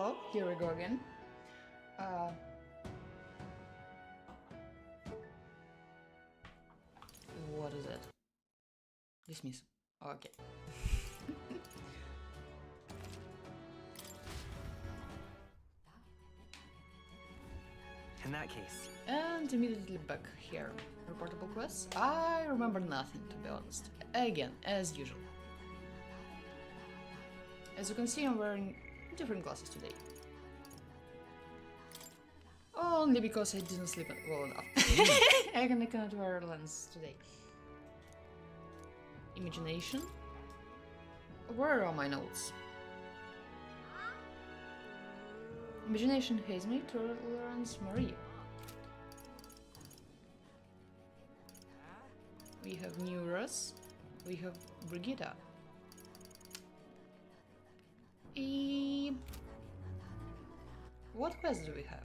Hello, here we go again. What is it? Dismiss. Okay. In that case. And immediately back here. Reportable quests? I remember nothing, to be honest. Again, as usual. As you can see, I'm wearing different glasses today. Only because I didn't sleep well enough. I cannot wear a lens today. Imagination? Where are my notes? Imagination hates me, tolerance Maria. We have Neuros. We have Brigitta. What quest do we have?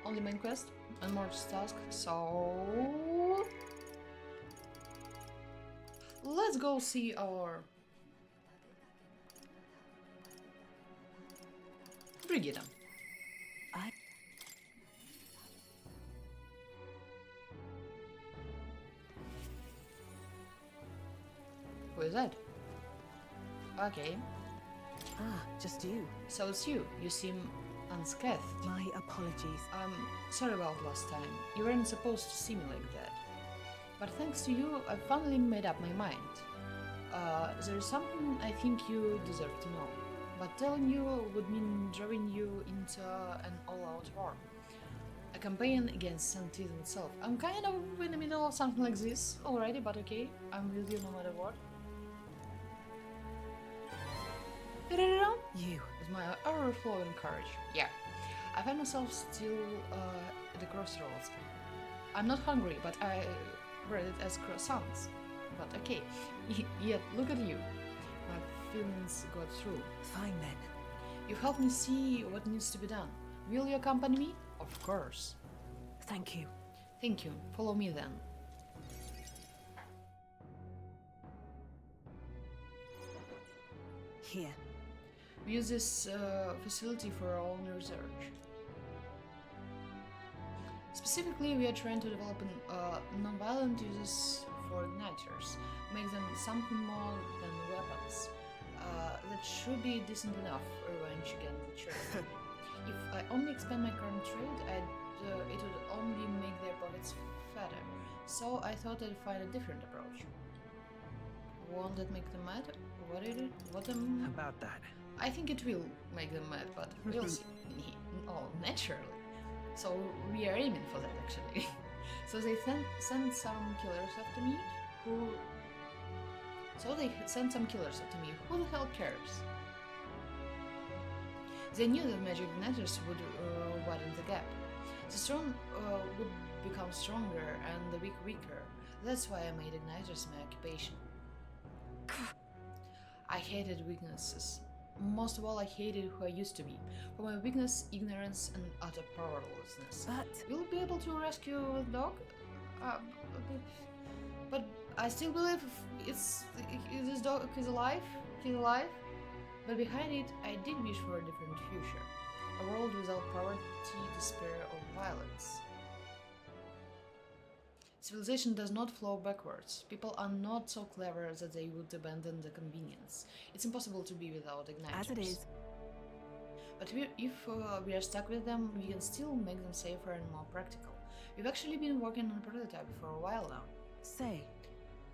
Only main quest and more task, so let's go see our Brigitta. Who is that? Okay. Ah, just you. So it's you. You seem unscathed. My apologies. Sorry about last time. You weren't supposed to see me like that. But thanks to you, I finally made up my mind. There's something I think you deserve to know. But telling you would mean driving you into an all-out war. A campaign against Santism itself. I'm kind of in the middle of something like this already, but okay. I'm with you no matter what. You. With my overflowing courage. Yeah. I find myself still at the crossroads. I'm not hungry, but I read it as croissants. But okay. Yet, look at you. My feelings got through. Fine then. You've helped me see what needs to be done. Will you accompany me? Of course. Thank you. Thank you. Follow me then. Here. We use this facility for our own research. Specifically, we are trying to develop non-violent uses for igniters, make them something more than weapons. That should be decent enough revenge against the trade. If I only expand my current trade, it would only make their pockets fatter. So I thought I'd find a different approach. Won't that make them mad? About that. I think it will make them mad, but we'll see. Oh, naturally. So we are aiming for that, actually. So they sent some killers after me, who the hell cares? They knew that magic igniters would widen the gap. The strong would become stronger and the weak weaker. That's why I made igniters my occupation. I hated weaknesses. Most of all, I hated who I used to be. For my weakness, ignorance, and utter powerlessness. But You'll be able to rescue the dog? But I still believe this dog is alive. He's alive. But behind it, I did wish for a different future. A world without poverty, despair, or violence. Civilization does not flow backwards. People are not so clever that they would abandon the convenience. It's impossible to be without igniters. as it is. But if we are stuck with them, we can still make them safer and more practical. We've actually been working on a prototype for a while now. Say,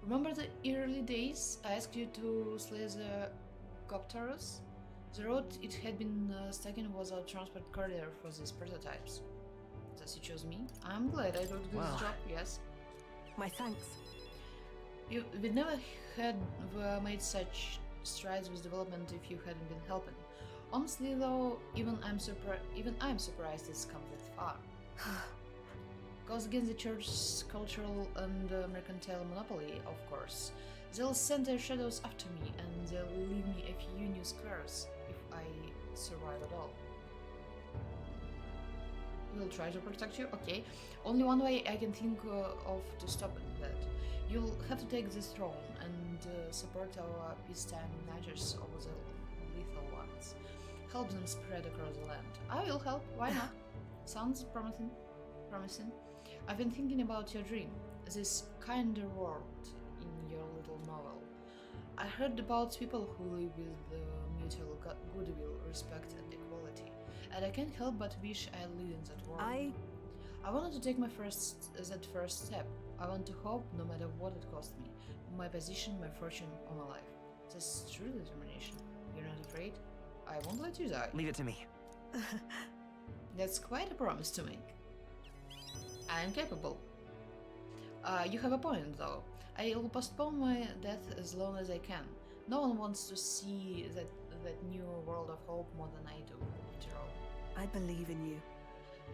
Remember the early days? I asked you to slay the Copterus? The road it had been stuck in was a transport corridor for these prototypes. Thus you chose me. I'm glad I took this Wow. job, yes. my thanks. We never had made such strides with development if you hadn't been helping. Honestly, though, even I'm surprised it's come that far. Goes against the church's cultural and mercantile monopoly, of course. They'll send their shadows after me, and they'll leave me a few new scars if I survive at all. We'll try to protect you, okay. Only one way I can think of to stop that. You'll have to take this throne and support our peacetime managers over the lethal ones. Help them spread across the land. I will help, why not? Sounds promising. I've been thinking about your dream, this kinder world in your little novel. I heard about people who live with mutual goodwill, respect, and equality, and I can't help but wish I lived in that world. I wanted to take that first step. I want to hope, no matter what it cost me, my position, my fortune, or my life. That's true determination. You're not afraid? I won't let you die. Leave it to me. That's quite a promise to make. I am capable. You have a point, though. I will postpone my death as long as I can. No one wants to see that new world of hope more than I do, after all. I believe in you.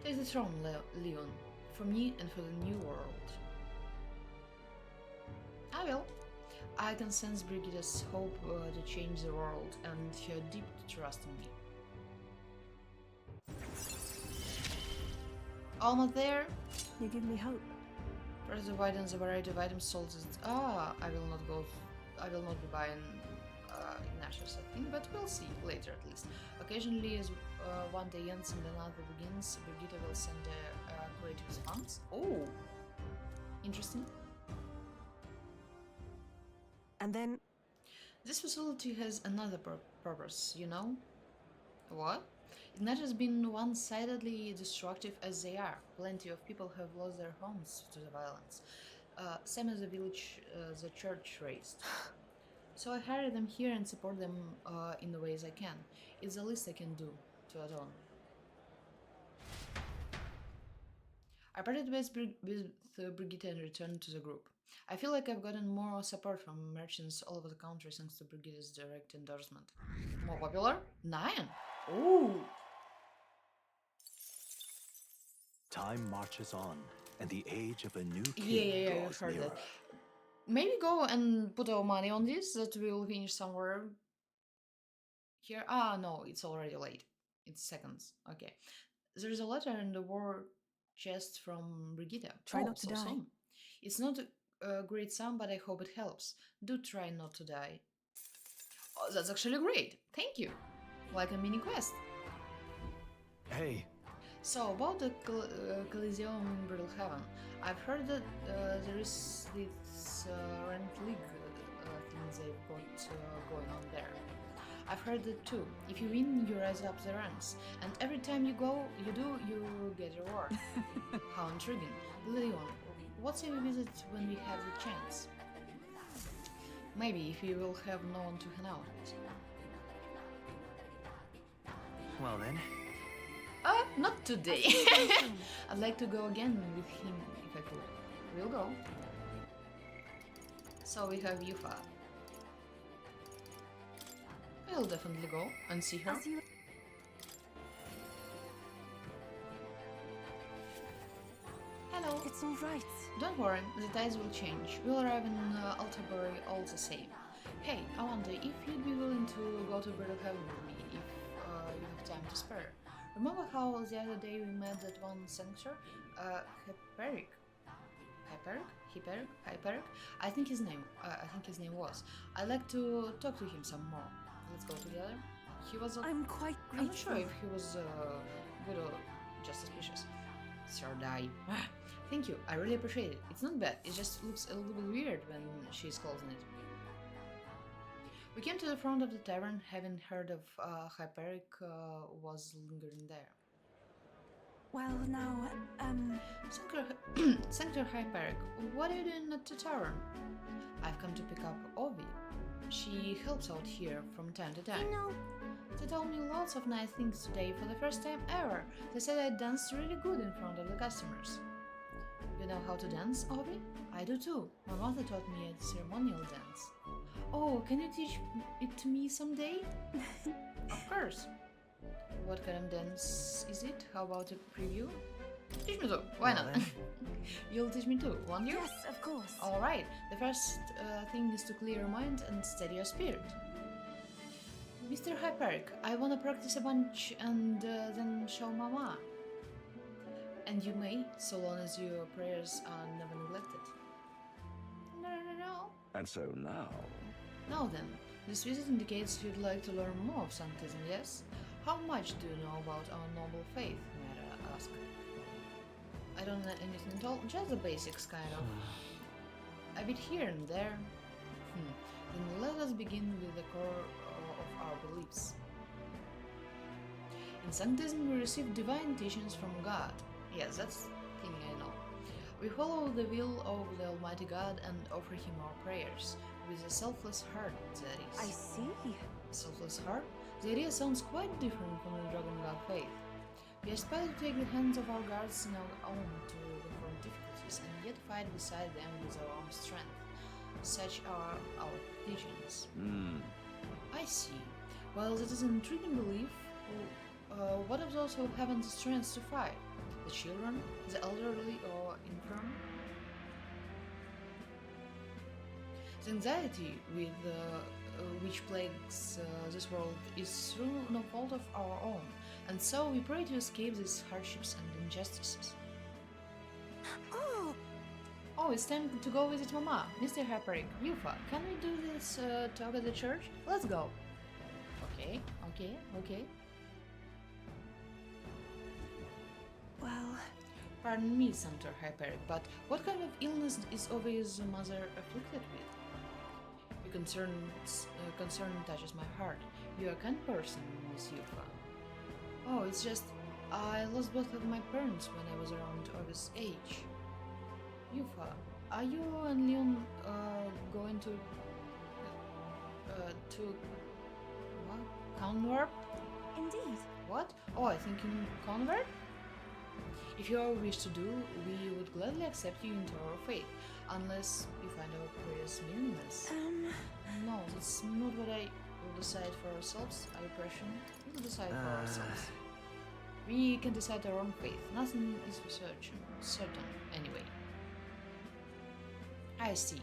Take the throne, Leon. For me and for the new world. I will. I can sense Brigitte's hope to change the world and her deep trust in me. Almost there. You give me hope. Press the widens the variety of items sold. I will not be buying Ignatius, I think, but we'll see later at least. Occasionally, as one day ends and another begins, Brigitte will send a creative response. Oh, interesting. And then This facility has another purpose, you know? What? Ignatius has been one-sidedly destructive as they are. Plenty of people have lost their homes to the violence. Same as the village the church raised. So I hire them here and support them in the ways I can. It's the least I can do to atone. I parted with Brigitte and returned to the group. I feel like I've gotten more support from merchants all over the country thanks to Brigitte's direct endorsement. More popular? 9! Ooh! Time marches on, and the age of a new king Yeah, draws I heard nearer. that. Maybe go and put our money on this, that we'll finish somewhere here. Ah, no, it's already late. It's seconds. Okay. There's a letter in the war chest from Brigitte. Try not to die. Soon. It's not a great sum, but I hope it helps. Do try not to die. Oh, that's actually great. Thank you. Like a mini quest. Hey, So, about the Coliseum in Brittle Heaven, I've heard that there is this rent league thing they've got going on there. I've heard that too. If you win, you rise up the ranks, and every time you get a reward. How intriguing. Leon, what's your visit when we have the chance? Maybe if we will have no one to hang out with. Well then. Not today. I'd like to go again with him if I could. We'll go. So we have Yufa. I'll definitely go and see her. as you Hello. It's all right. Don't worry, the tides will change. We'll arrive in Altabury all the same. Hey, I wonder if you'd be willing to go to Brittle Heaven with me if you have time to spare. Remember how the other day we met that one sanctuary? Hyperic? I think his name was. I'd like to talk to him some more. Let's go together. He was. I'm quite I'm not sure grateful. if he was good or just suspicious. Sir Die. Thank you. I really appreciate it. It's not bad. It just looks a little bit weird when she's closing it. We came to the front of the tavern, having heard of Hyperic was lingering there. Well, now, Sanctor Hyperic, what are you doing at the tavern? I've come to pick up Ovi. She helps out here from time to time. you know, They told me lots of nice things today for the first time ever. They said I danced really good in front of the customers. You know how to dance, Ovi? I do too. My mother taught me a ceremonial dance. Oh, can you teach it to me someday? Of course. What kind of dance is it? How about a preview? Teach me too. Why Well not? then. You'll teach me too, won't you? yes, of course. Alright, the first thing is to clear your mind and steady your spirit. Mr. Hyperic, I wanna practice a bunch and then show Mama. And you may, so long as your prayers are never neglected. no. And so now, Now then, this visit indicates you'd like to learn more of Sanctism, yes? How much do you know about our noble faith, may I ask? I don't know anything at all, just the basics, kind of. A bit here and there. Then let us begin with the core of our beliefs. In Sanctism we receive divine teachings from God. Yes, that's the thing I know. We follow the will of the Almighty God and offer Him our prayers, with a selfless heart, that I is. see. Selfless heart? The idea sounds quite different from the Dragon God faith. We aspire to take the hands of our guards in our own to confront difficulties, and yet fight beside them with our own strength. Such are our teachings. I see. While that is an intriguing belief, what of those who haven't the strength to fight? The children, the elderly, or infirm? The anxiety with which plagues this world is through no fault of our own, and so we pray to escape these hardships and injustices. Oh, Oh, it's time to go visit Mama. Mr. Hyperic, Yufa, can we do this talk at the church? Let's go. Okay. well, Pardon me, Senator Hyperic, but what kind of illness is Ovi's mother afflicted with? Your concern touches my heart. You're a kind person, Miss Yufa. Oh, it's just I lost both of my parents when I was around Ovi's age. Yufa, are you and Leon going to what? Convert? indeed. What? Oh, I think in convert? If you all wish to do, we would gladly accept you into our faith, unless you find our prayers meaningless. No, that's not what I will decide for ourselves. I oppression. We will decide for ourselves. We can decide our own faith. Nothing is for certain, anyway. I see.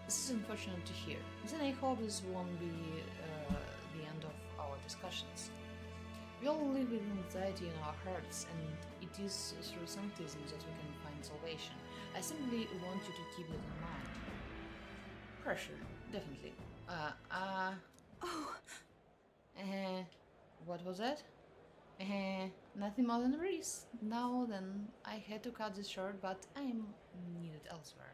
This is unfortunate to hear. Then I hope this won't be the end of our discussions. We all live with anxiety in our hearts, and it is through Sanctism that we can find salvation. I simply want you to keep that in mind. Pressure, definitely. Oh, What was that? Nothing more than a breeze. Now then, I had to cut this short, but I'm needed elsewhere.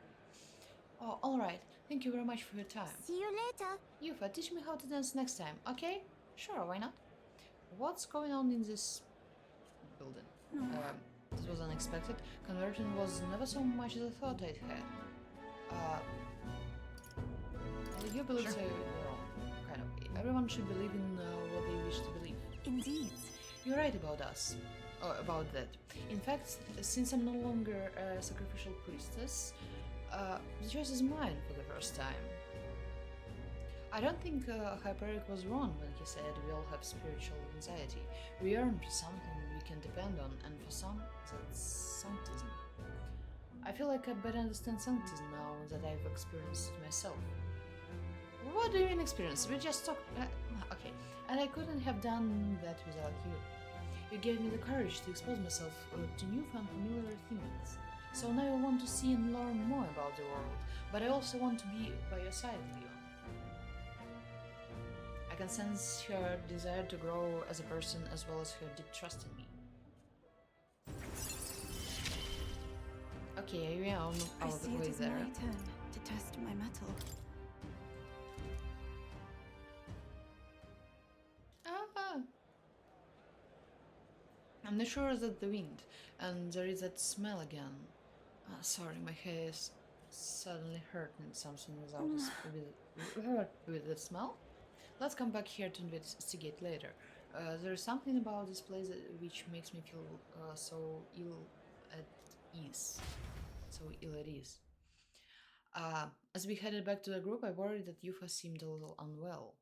Oh, alright. Thank you very much for your time. See you later. Yufa, teach me how to dance next time, okay? Sure, why not? What's going on in this building? This was unexpected. Conversion was never so much as I thought I'd had. Well, your beliefs are wrong, kind of. Everyone should believe in what they wish to believe. indeed. You're right about us. Or about that. In fact, since I'm no longer a sacrificial priestess, the choice is mine for the first time. I don't think Hyperic was wrong when he said we all have spiritual anxiety. We yearn for something we can depend on, and for some, that's Sanctism. I feel like I better understand Sanctism now that I've experienced it myself. What do you mean experience? We just talked... okay, and I couldn't have done that without you. You gave me the courage to expose myself to new and familiar things. So now I want to see and learn more about the world, but I also want to be by your side, Leon. I can sense her desire to grow as a person as well as her deep trust in me. Okay, we are on I our see it way is there. my turn to test my mettle. I'm not sure that the wind, and there is that smell again. Sorry, my hair is suddenly hurting something with the smell. Let's come back here to investigate later. There is something about this place which makes me feel so ill at ease. So ill at ease. As we headed back to the group, I worried that Yufa seemed a little unwell.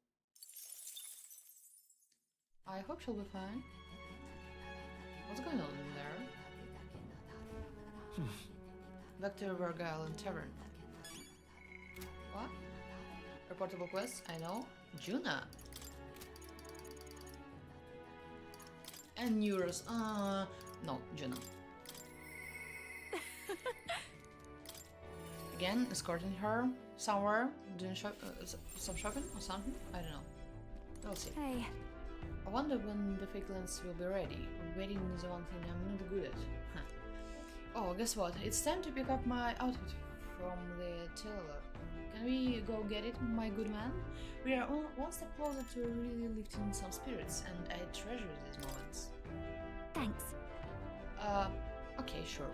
I hope she'll be fine. What's going on in there? Vector Verga Island Tavern. What? Reportable quest? I know. Juna. And Neuros. No, Juna. Again, escorting her somewhere, doing some shopping or something? I don't know. We'll see. Hey, I wonder when the fake lens will be ready. Waiting is the one thing I'm not good at. Huh. Oh, guess what? It's time to pick up my outfit from the tailor. Can we go get it, my good man? We are one step closer to really lifting some spirits, and I treasure these moments. thanks. Okay, sure.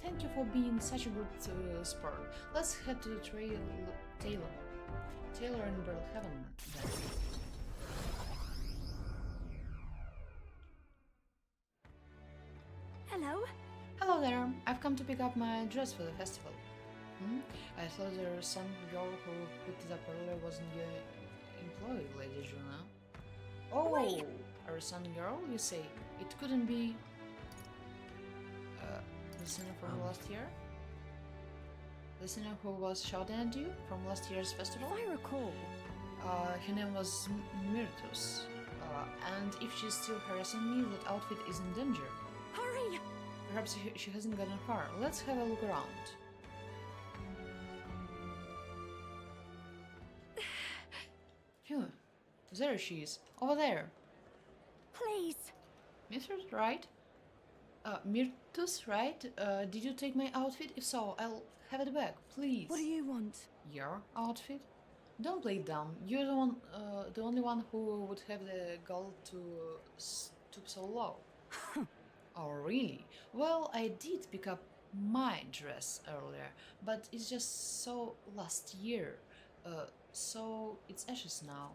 Thank you for being such a good sport. Let's head to the Taylor in Heaven then. Hello? Hello there. I've come to pick up my dress for the festival. I thought the some girl who picked it up earlier wasn't your employee, Lady Juna. Oh, Wait. a son girl, you say? It couldn't be listener from last year? Listener who was shouting at you from last year's festival? If I recall, Her name was Myrtus. And if she's still harassing me, that outfit is in danger. hurry! Perhaps she hasn't gotten far. Let's have a look around. Phew. There she is. Over there. Please! Myrtus, right? Myrtus, right? Did you take my outfit? If so, I'll have it back, please. What do you want? Your outfit? Don't play it down. You're the only one who would have the gall to stoop so low. Oh, really? Well, I did pick up my dress earlier, but it's just so last year. So it's ashes now.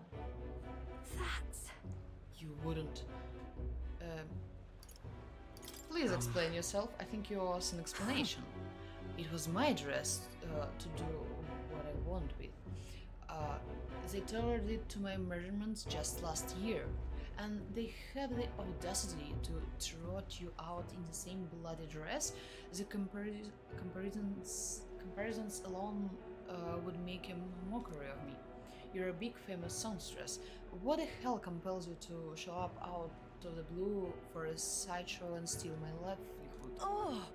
That's... You wouldn't. Please explain yourself. I think you owe us an explanation. It was my dress to do what I want with. They tailored it to my measurements just last year, and they have the audacity to trot you out in the same bloody dress. The comparisons alone would make a mockery of me. You're a big famous songstress. What the hell compels you to show up out of the blue for a sideshow and steal my livelihood? Oh!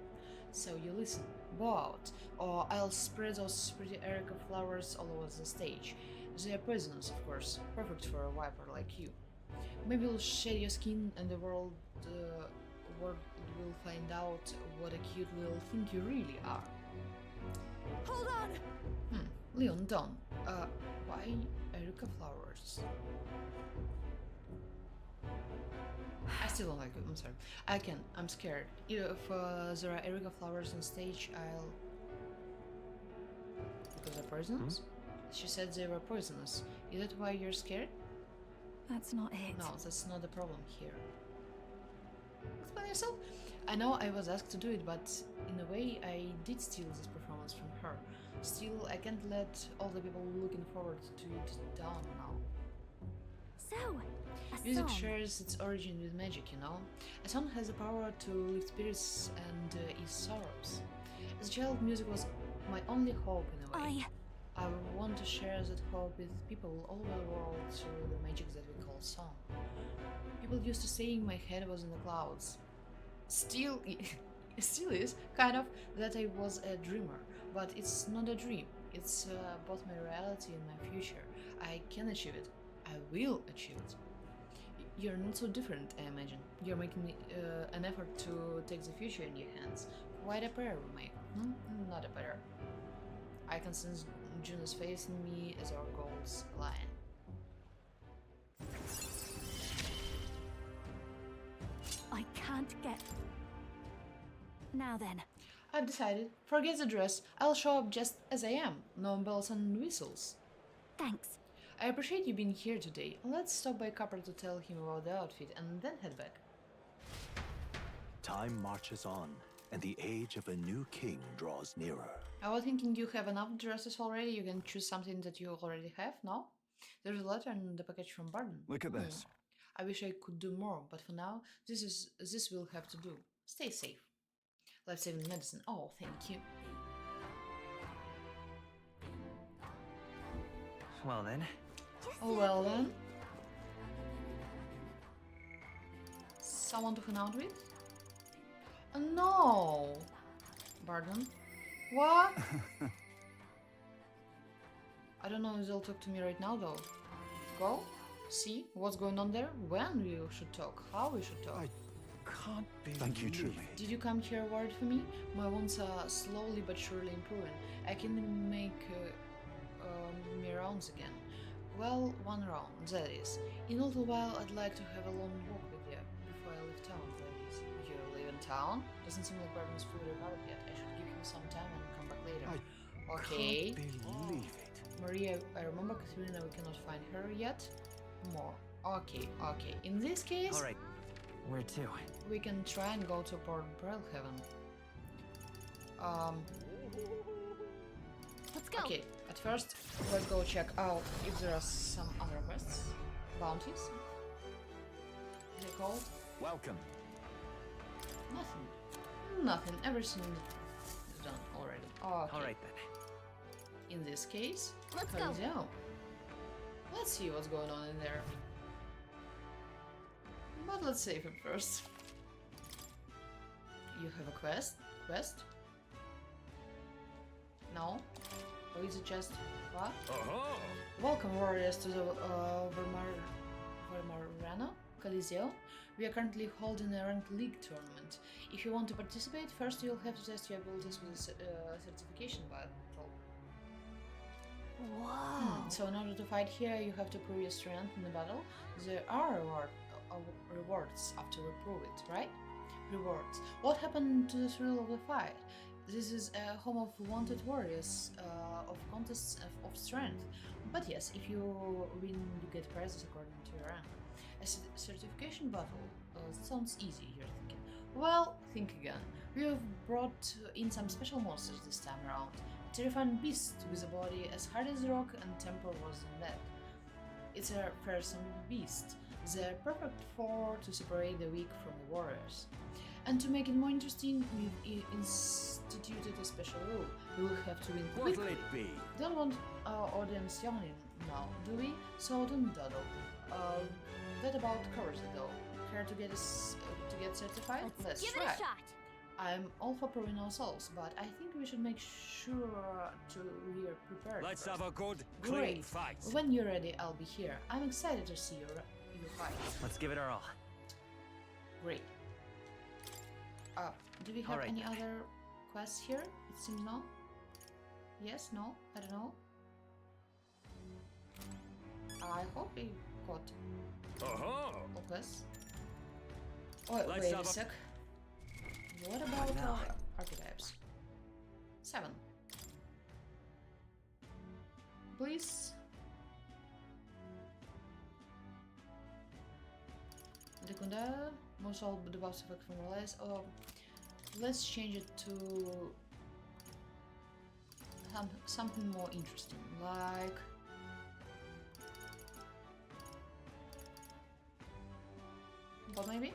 So you listen, bow out, or I'll spread those pretty Erica flowers all over the stage. They are poisonous, of course, perfect for a viper like you. Maybe you'll shed your skin and the world will find out what a cute little thing you really are. Hold on! Leon, don't. Why Erica flowers? I still don't like it, I'm sorry. I'm scared. If there are Erica flowers on stage, I'll... Because they're poisonous? She said they were poisonous. Is that why you're scared? That's not it. No, that's not the problem here. Explain yourself? I know I was asked to do it, but in a way I did steal this performance from her. Still, I can't let all the people looking forward to it down now. So, a Music song. shares its origin with magic, you know? A song has the power to lift spirits and ease sorrows. As a child, music was my only hope in a way. I want to share that hope with people all over the world through the magic that we call song. People used to say my head was in the clouds. Still is, kind of, that I was a dreamer. But it's not a dream. It's both my reality and my future. I can achieve it. I will achieve it. You're not so different, I imagine. You're making an effort to take the future in your hands. Quite a pair we make. Not a pair. I can sense Juno's face in me as our goals align. I can't get... Now then. I've decided. Forget the dress. I'll show up just as I am. No bells and whistles. Thanks. I appreciate you being here today. Let's stop by Copper to tell him about the outfit and then head back. Time marches on, and the age of a new king draws nearer. I was thinking you have enough dresses already. You can choose something that you already have, no? There's a letter in the package from Barden. Look at this. I wish I could do more, but for now, this will have to do. Stay safe. Life-saving medicine. Oh, thank you. Well then. Oh, well then. Someone to hang out with? No! Barden. What? I don't know if they'll talk to me right now though. Go? See what's going on there? When we should talk? How we should talk? I can't believe. Thank you, truly. Did you come here worried for me? My wounds are slowly but surely improving. I can make me rounds again. Well, one round, that is. In a little while, I'd like to have a long walk with you before I leave town, that is. You live in town? Doesn't seem like Barton's fully recovered yet. I should give him some time and come back later. Okay. Can't believe it. Maria, I remember Katharina, we cannot find her yet. More. Okay, okay. In this case, All right. Where to? we can try and go to Port Brailhaven. Let's go. Okay, at first, let's go check out if there are some other quests. Bounties? Is it called? Welcome. Nothing. Nothing. Everything is done already. Okay. All right then. In this case, Let's go. Coliseo. Let's see what's going on in there. But let's save him first. You have a quest? Quest? No? Or is it just... what? Welcome warriors to the Vermarana Coliseo. We are currently holding a ranked league tournament. If you want to participate, first you'll have to test your abilities with a certification battle. Whoa. So in order to fight here, you have to prove your strength in the battle. There are rewards after we prove it, right? Rewards. What happened to the thrill of the fight? This is a home of wanted warriors, of contests of strength. But yes, if you win, you get prizes according to your rank. A certification battle sounds easy, you're thinking. Well, think again. We have brought in some special monsters this time around. A terrifying beast with a body as hard as rock and temper worse than that. It's a fearsome beast. They're perfect to separate the weak from the warriors. And to make it more interesting, we've instituted a special rule. We will have to win What'll quickly. it be? Don't want our audience yawning now, do we? So don't dawdle. That about covers it though. Care to get certified? Let's Give try. it a shot. I'm all for proving ourselves, but I think we should make sure we are prepared. Let's first. have a good, clean Great. fight. When you're ready, I'll be here. I'm excited to see you fight. Let's give it our all. Great. Do we have Alright any then. other quests here? It seems no. Yes, no, I don't know. I hope we got all quests. Oh, Let's wait a have a- sec. What about now. archetypes? 7. Please. Dekunda. Most all the buffs effect from relics. Oh, let's change it to something more interesting, like but maybe.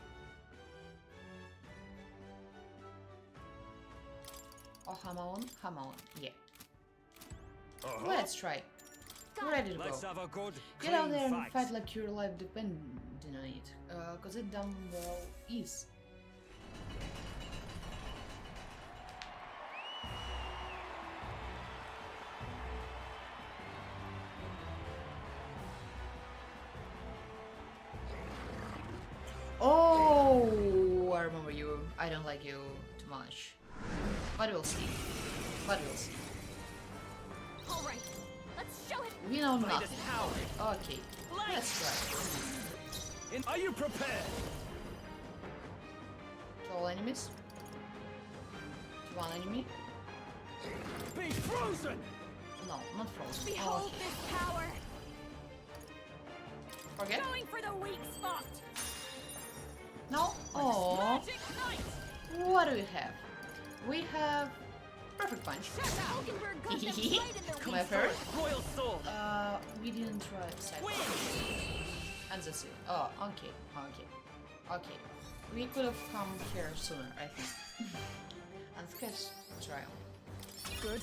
Oh, Hamaon, yeah. Let's try. Ready to Let's go. have a good, Get out clean there and fight. fight like your life depended on it, cause it damn well is. Oh, I remember you. I don't like you too much. But we'll see. But we'll see. All right. Let's show it. We know Fight nothing. is coward. Okay, let's try. Are you prepared? To all enemies. To one enemy. Be frozen! No, not frozen. Behold Okay. this power. Forget? Going for the weak spot. No? Oh. Magic Knight. What do we have? We have perfect punch. Hulkenberg got them right in the Come weak at her. spot. Royal sword. We didn't try side. Win! And that's it. Oh, okay, okay, okay. We could have come here sooner, I think. And sketch trial. Good.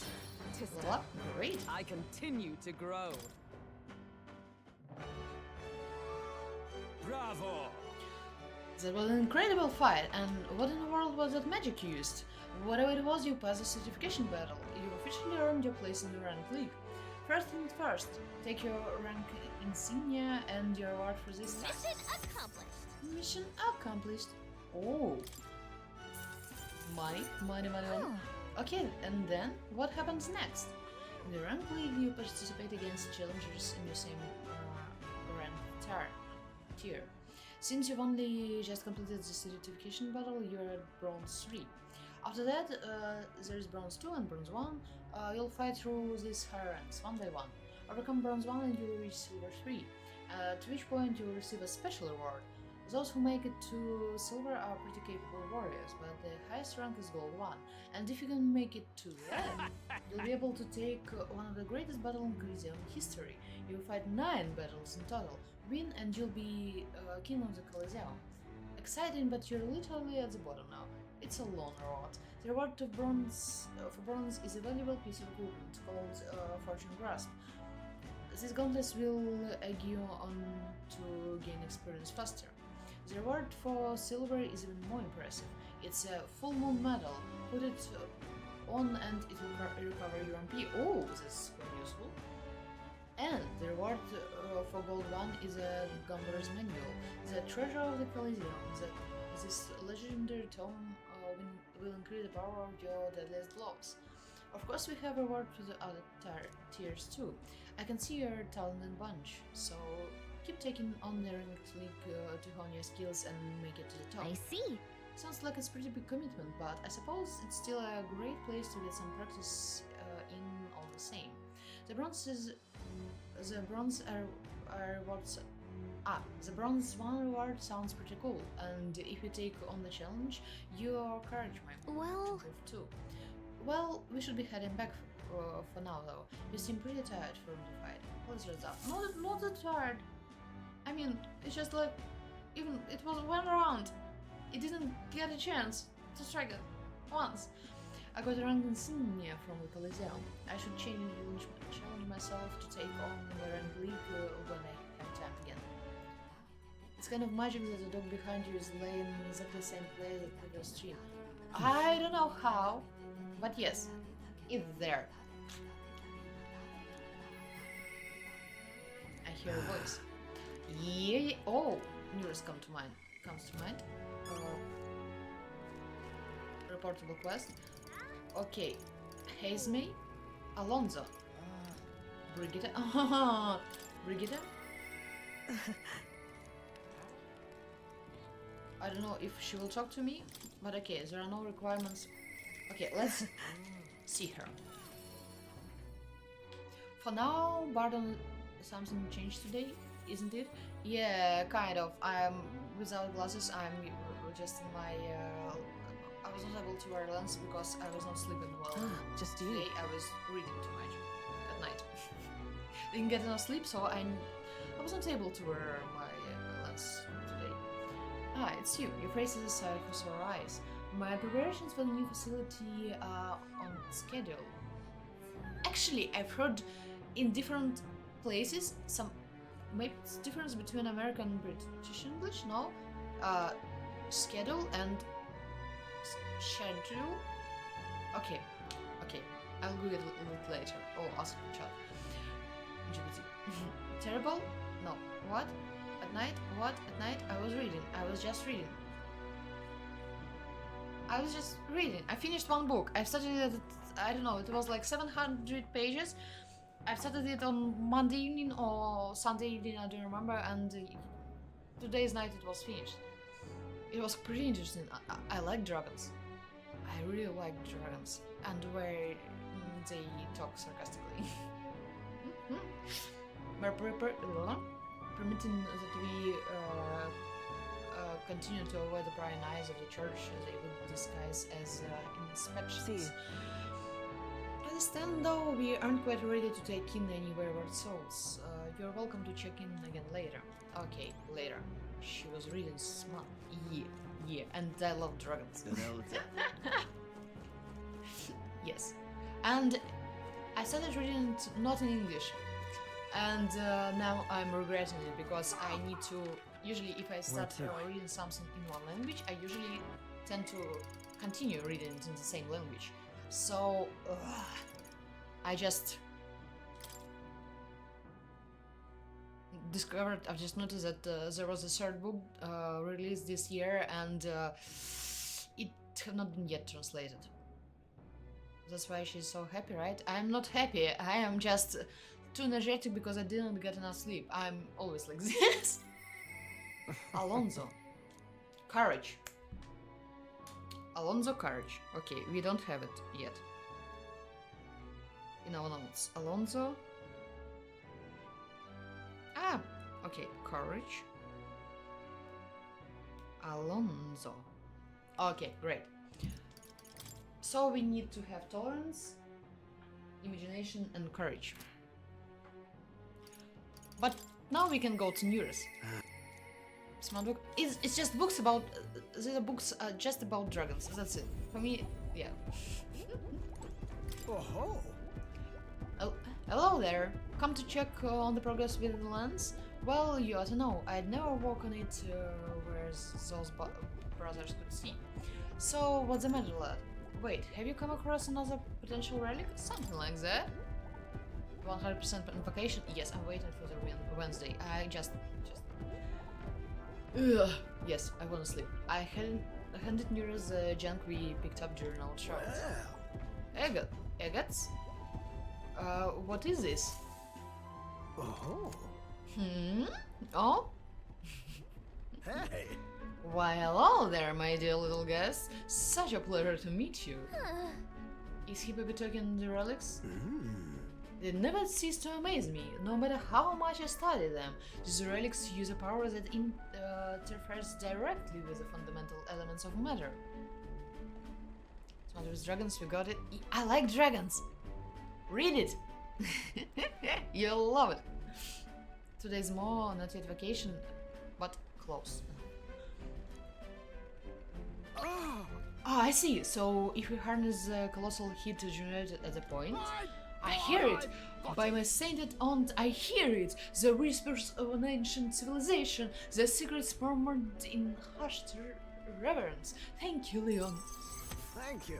Level up? Great. I continue to grow. Bravo! That was an incredible fight, and what in the world was that magic you used? Whatever it was, you passed the certification battle. You officially earned your place in the ranked league. First things first, take your rank insignia and your reward for this time. Mission accomplished. Mission accomplished. Oh. Money, money, money, money. Okay, and then what happens next? In the rank league, you participate against challengers in your same rank tier. Since you've only just completed the certification battle, you're at Bronze 3. After that, there's Bronze 2 and Bronze 1. You'll fight through these higher ranks, one by one. Overcome Bronze 1 and you'll reach Silver 3, at which point you'll receive a special reward. Those who make it to Silver are pretty capable warriors, but the highest rank is Gold 1. And if you can make it to Red, you'll be able to take one of the greatest battles in Coliseum history. You'll fight 9 battles in total, win, and you'll be king of the Coliseum. Exciting, but you're literally at the bottom now. It's a long road. The reward of for bronze is a valuable piece of equipment called Fortune Grasp. These gauntlets will egg you on to gain experience faster. The reward for silver is even more impressive. It's a full moon medal. Put it on and it will recover your MP. Oh, that's quite useful. And the reward for gold 1 is a Gambler's Manual, the treasure of the Coliseum. This legendary tome will increase the power of your deadliest blows. Of course, we have a reward for the other tiers too. I can see you're a talented bunch, so keep taking on the ranked league to hone your skills and make it to the top. I see. Sounds like it's a pretty big commitment, but I suppose it's still a great place to get some practice in all the same. The bronze rewards. The bronze 1 reward sounds pretty cool, and if you take on the challenge, your courage might Well, improve too. Well, we should be heading back for now though. You seem pretty tired from the fight. Let's rest up. Not that tired. I mean, it's just like, even it was one round. It didn't get a chance to strike it once. I got a rank insignia from the Coliseum. I should challenge myself to take on the rank league when I have time again. It's kind of magic that the dog behind you is laying in exactly the same place as the previous stream. I don't know how, but yes, it's there. I hear a voice. Yeah. Oh, nearest comes to mind. Reportable quest. Okay. Hazme, Alonso, Brigitte. Brigitte. I don't know if she will talk to me, but okay, there are no requirements. Okay, let's see her. For now, Bardon, something changed today, isn't it? Yeah, kind of. I'm without glasses. I'm just in my. I was not able to wear lens because I was not sleeping well. Just you. Today I was reading too much at night. Didn't get enough sleep, so I was not able to wear my lens today. Ah, it's you. Your face is a sight for sore eyes. My preparations for the new facility are on schedule. Actually, I've heard in different places some maybe it's difference between American and British English. No, schedule and schedule. Okay, I'll Google it later. Oh, ask chat. GPT. Terrible? No. What? At night? What? At night? I was reading. I was just reading. I finished one book. I started it, I don't know, it was like 700 pages. I started it on Monday evening or Sunday evening, I don't remember, and today's night it was finished. It was pretty interesting. I like dragons. I really like dragons. And where they talk sarcastically. Permitting that we continue to avoid the prying eyes of the church, they would disguise as inspections. I understand, though, we aren't quite ready to take in any wayward souls. You're welcome to check in again later. Okay, later. She was reading smart. Yeah, and I love dragons. Yes. And I started reading it not in English. And now I'm regretting it because I need to. Usually, if I start reading something in one language, I usually tend to continue reading it in the same language. So I just I've just noticed that there was a third book released this year, and it have not been yet translated. That's why she's so happy, right? I'm not happy. I am just too energetic because I didn't get enough sleep. I'm always like this. Alonso. Courage. Alonso courage. Okay, we don't have it yet. In our notes. Alonso. Ah, okay. Courage. Alonso. Okay, great. So we need to have tolerance, imagination, and courage. But now we can go to Neurus. Smart book. It's just books about. These are books just about dragons. That's it. For me, yeah. Oh, Oh, hello there. Come to check on the progress with the lens? Well, you ought to know. I'd never walk on it where those brothers could see. So, what's the matter, lad? Wait, have you come across another potential relic? Something like that? 100% invocation? Yes, I'm waiting for the Wednesday. I just... Ugh. Yes, I wanna sleep. I handed Neura's junk we picked up during our travels. well. Agates? What is this? Oh. Oh? Hey. Why, hello there, my dear little guest. Such a pleasure to meet you. Is he baby talking the relics? They never cease to amaze me, no matter how much I study them. These relics use a power that interferes directly with the fundamental elements of matter. It's with dragons, we got it. I like dragons! Read it! You'll love it. Today's more not yet vacation, but close. Oh. Ah, I see. So if we harness the colossal heat generated at a point, I hear it. By my sainted aunt, I hear it. The whispers of an ancient civilization, the secrets murmured in hushed reverence. Thank you, Leon. Thank you.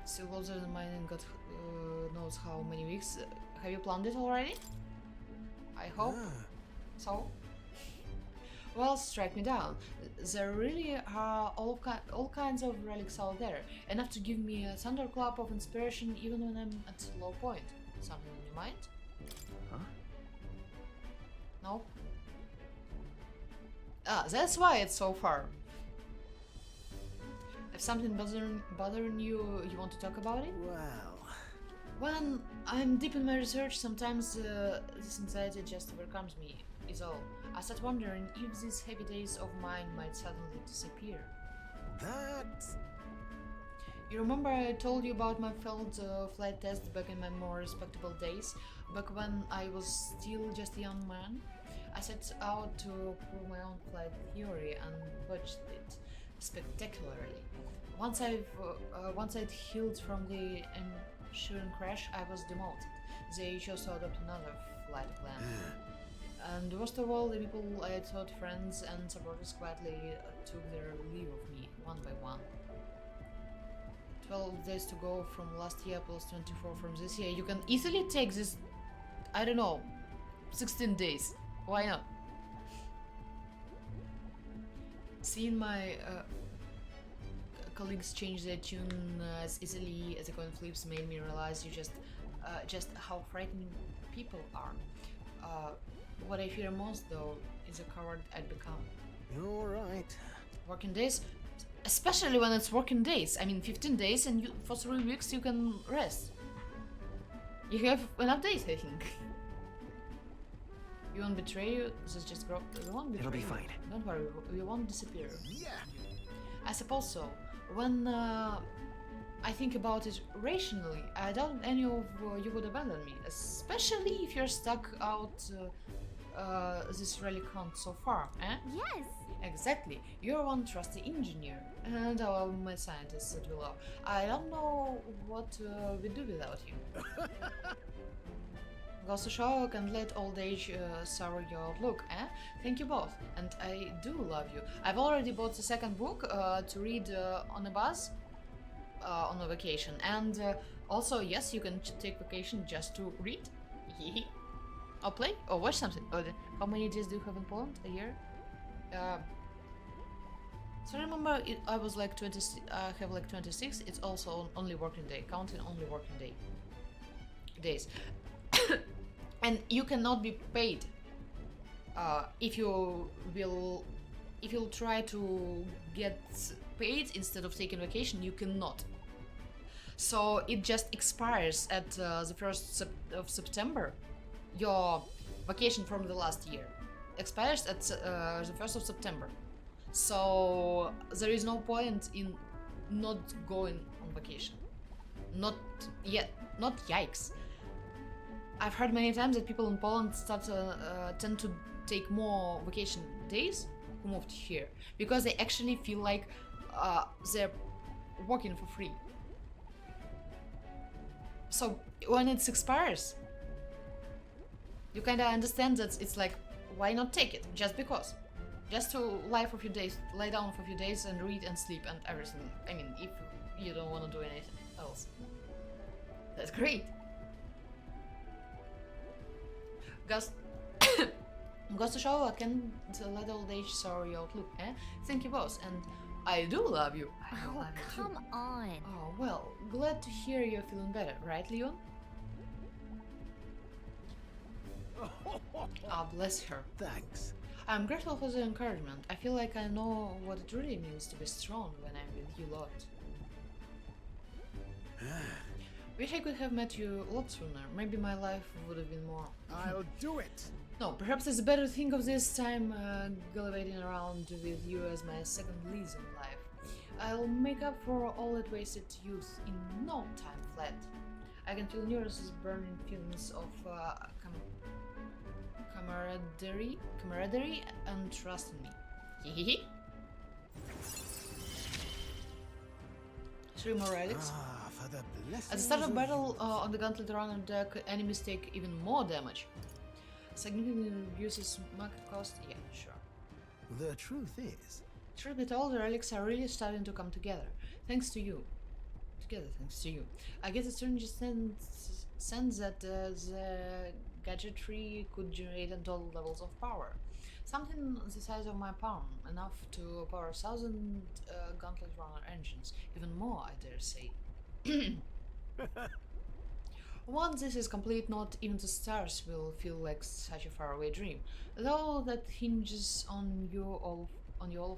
Still closer than mine and God knows how many weeks. Have you planned it already? I hope so. Well, strike me down. There really are all kinds of relics out there, enough to give me a thunderclap of inspiration even when I'm at a low point. Something in your mind? Huh? No? Ah, that's why it's so far. If something bothering you, you want to talk about it? Well. When I'm deep in my research, sometimes this anxiety just overcomes me, is all. I start wondering if these heavy days of mine might suddenly disappear. That. You remember I told you about my failed flight test back in my more respectable days, back when I was still just a young man? I set out to prove my own flight theory and botched it spectacularly. Once I'd healed from the ensuing crash, I was demoted. They chose to adopt another flight plan. And worst of all, the people I thought friends and supporters quietly took their leave of me, one by one. 12 days to go from last year plus 24 from this year. You can easily take this, I don't know, 16 days. Why not? Seeing my colleagues change their tune as easily as a coin flips made me realize just how frightening people are. What I fear most, though, is the coward I'd become. You're right. Working days? Especially when it's working days. I mean, 15 days and for 3 weeks you can rest. You have enough days, I think. We won't betray you, this just grow. We won't betray It'll be you. fine. Don't worry, we won't disappear. Yeah. I suppose so. When I think about it rationally, I doubt any of you would abandon me, especially if you're stuck out this relic hunt so far, eh? Yes! Exactly. You're one trusty engineer, and our mad scientists that we love. I don't know what we'd do without you. Goes to show, can't let old age sour your outlook, eh? Thank you both, and I do love you. I've already bought the second book to read on a bus on a vacation, and also, yes, you can take vacation just to read. Or play? Or watch something? How many days do you have in Poland? A year? So I remember I was like 20. I have like 26. It's also only working day, counting only working days, and you cannot be paid if you'll try to get paid instead of taking vacation. You cannot. So it just expires at the 1st of September. Your vacation from the last year expires at the 1st of September. So there is no point in not going on vacation. Not yet. Not yikes. I've heard many times that people in Poland tend to take more vacation days who moved here because they actually feel like they're working for free. So when it expires, you kind of understand that it's like, why not take it? Just because. Just to lie down for a few days and read and sleep and everything. I mean, if you don't want to do anything else. That's great. Goes to show, I can let old age sour your outlook, eh? Thank you, boss, and I do love you. I do Oh, love you too. come on. Oh, well, glad to hear you're feeling better, right, Leon? Oh, bless her. Thanks. I'm grateful for the encouragement. I feel like I know what it really means to be strong when I'm with you lot. Wish I could have met you a lot sooner. Maybe my life would have been more... I'll do it. No, perhaps it's better to think of this time gallivanting around with you as my second lease on life. I'll make up for all that wasted youth in no time flat. I can feel Neuros's burning feelings of camaraderie and trust in me. Hehehe. 3 more relics. For the blessings At the start of of battle youth. on the Gauntlet Runner deck, enemies take even more damage. Significantly reduces market cost. Yeah, sure. The truth is, Truth be told, the relics are really starting to come together. Thanks to you. Thanks to you. I get a strange sense that the gadgetry could generate untold levels of power. Something the size of my palm, enough to power 1,000 Gauntlet Runner engines. Even more, I dare say. Once this is complete, not even the stars will feel like such a faraway dream. Though that hinges on you all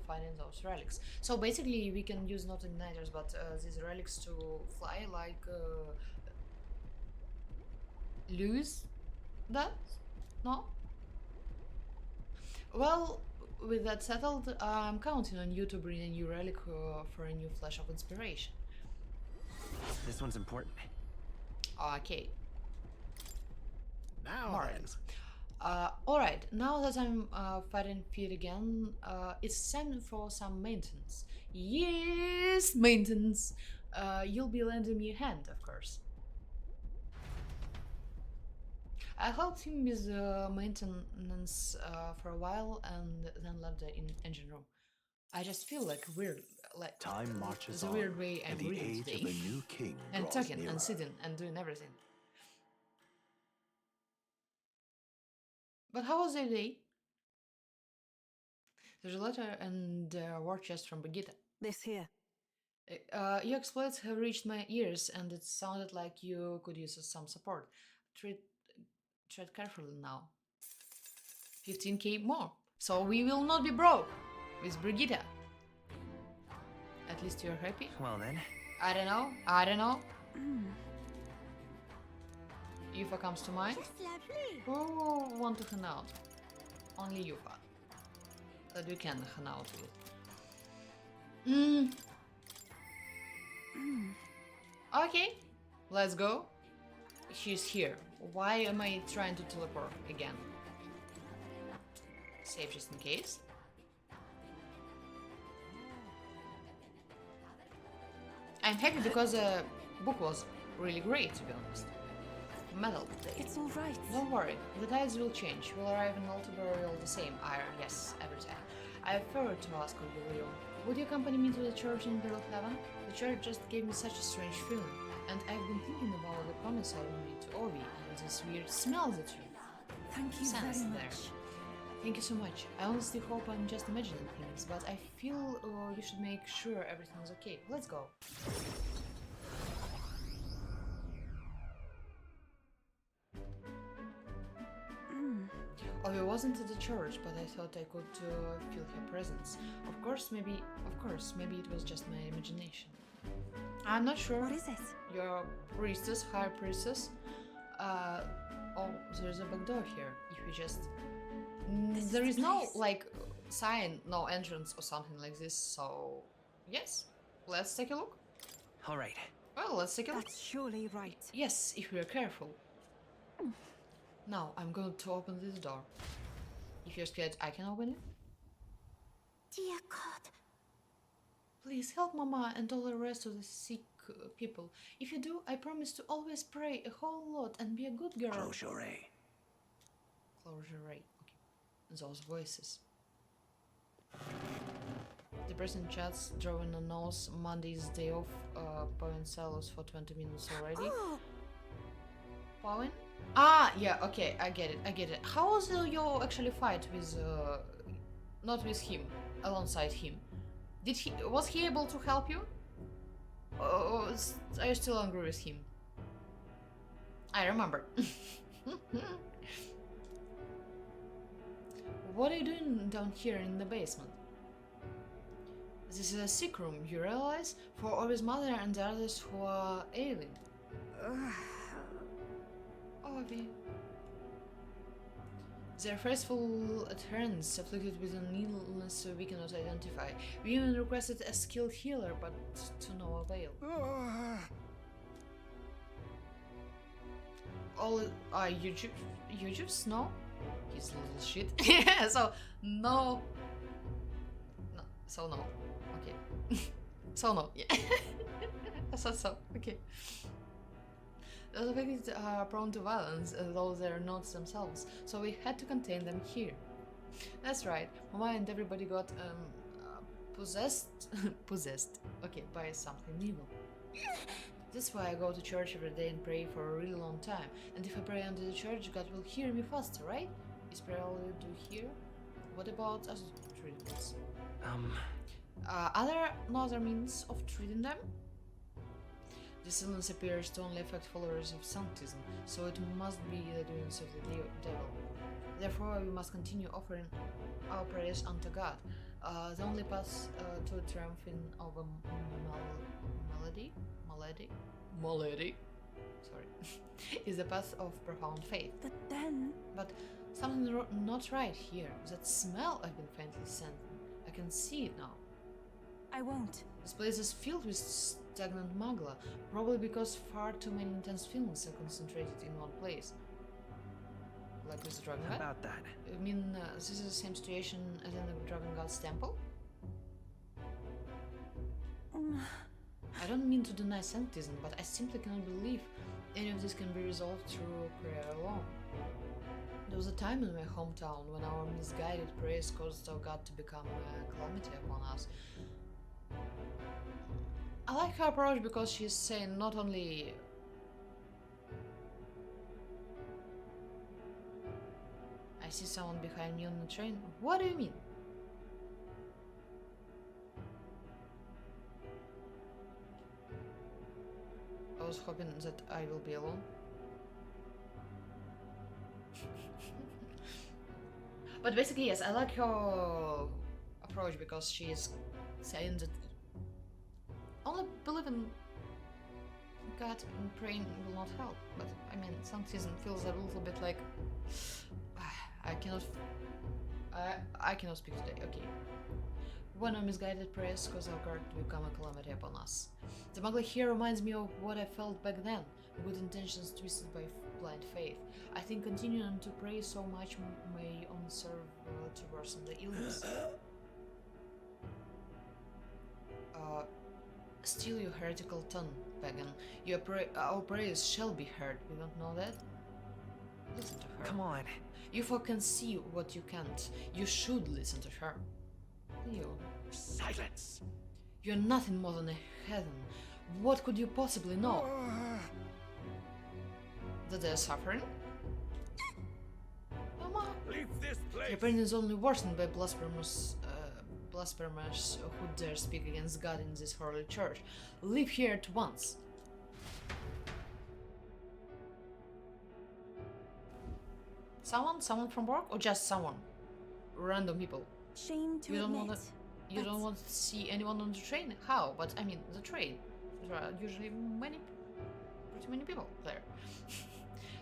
finding those relics. So basically, we can use not igniters, but these relics to fly like Lewis does? No? Well, with that settled, I'm counting on you to bring a new relic for a new flash of inspiration. This one's important. Okay. now More then. relics. Alright, now that I'm fighting fit again, it's time for some maintenance. Yes, maintenance! You'll be lending me a hand, of course. I helped him with maintenance for a while and then left the engine room. I just feel like weird, like Time marches the on, weird way I'm and the breathing age today. of a new king And draws talking nearer. and sitting and doing everything. But how was their day? There's a letter and a war chest from Brigitte. This here. Your exploits have reached my ears, and it sounded like you could use some support. Tread carefully now. 15k more. So we will not be broke with Brigitte. At least you're happy? Well then, I don't know. I don't know. Yufa comes to mind. Just lovely. Who want to hang out? Only Yufa. That we can hang out with. Okay, let's go. She's here. Why am I trying to teleport again? Save just in case. I'm happy because the book was really great, to be honest. Metal Day. It's all right. Don't worry, the tides will change. We'll arrive in Altabury all the same. Iron, yes, every time. I have favor to ask of you, Leo. Would you accompany me to the church in Middle Heaven? The church just gave me such a strange feeling, and I've been thinking about the promise I made to Ovi and this weird smell that you Thank you sense very there. much. Thank you so much. I honestly hope I'm just imagining things, but I feel you should make sure everything's okay. Let's go. Oh, I wasn't at the church, but I thought I could feel her presence. Of course, maybe it was just my imagination. I'm not sure. What is it? Your priestess, high priestess. Oh, there's a back door here. If you just... there is no, like, sign, no entrance or something like this, so... Yes, let's take a look. All right. Well, let's take a look. That's surely right. Yes, if we are careful. Now, I'm going to open this door. If you're scared, I can open it. Dear God. Please help Mama and all the rest of the sick people. If you do, I promise to always pray a whole lot and be a good girl. Close your eye. Close your eye. Okay. Those voices. The person chats, drawing a nose. Monday's day off. Point Salos for 20 minutes already. Oh, Powen? Ah, yeah, okay, I get it. How was your actually fight with, not with him, alongside him? Was he able to help you? Are you still angry with him? I remember. What are you doing down here in the basement? This is a sick room, you realize? For Obi's mother and the others who are ailing. Obi. Their faithful adherents afflicted with an illness we cannot identify. We even requested a skilled healer, but to no avail. All you just know? He's little shit. Yeah, so no. Okay. So no, yeah. so, okay. Those affected are prone to violence, though they're not themselves, so we had to contain them here. That's right, Mama and everybody got, possessed, okay, by something evil. That's why I go to church every day and pray for a really long time, and if I pray under the church, God will hear me faster, right? Is prayer all you do here? What about other treatments? Are there no other means of treating them? This illness appears to only affect followers of Sanctism, so it must be the doings of the devil. Therefore, we must continue offering our prayers unto God. The only path to triumphing over malady, sorry, is the path of profound faith. but then... But something's not right here. That smell I've been faintly sensing. I can see it now. I won't. This place is filled with stagnant magla, probably because far too many intense feelings are concentrated in one place. Like with the Dragon How God? about that? I mean, this is the same situation as in the Dragon God's temple? I don't mean to deny Sanctism, but I simply cannot believe any of this can be resolved through prayer alone. There was a time in my hometown when our misguided prayers caused our God to become a calamity upon us. I like her approach because she's saying not only... I see someone behind me on the train. What do you mean? I was hoping that I will be alone. But basically, yes, I like her approach because she is saying that only believing God and praying will not help. But I mean, Sanctism feels a little bit like I cannot speak today. Okay. When our misguided prayers cause our God to become a calamity upon us. The Magla here reminds me of what I felt back then. Good intentions twisted by blind faith. I think continuing to pray so much may only serve to worsen the illness. Still your heretical tongue, pagan. Our prayers shall be heard. You don't know that? Listen to her. Come on. You folk can see what you can't. You should listen to her. Leo. Silence. You're nothing more than a heathen. What could you possibly know? That they're suffering? Come on! Leave this place. Your pain is only worsened by blasphemers who dare speak against God in this holy church. Leave here at once. Someone from work, or just someone? Random people. Shame to You don't admit. want to. You don't want to see anyone on the train? How? But I mean, the train. There are usually pretty many people there.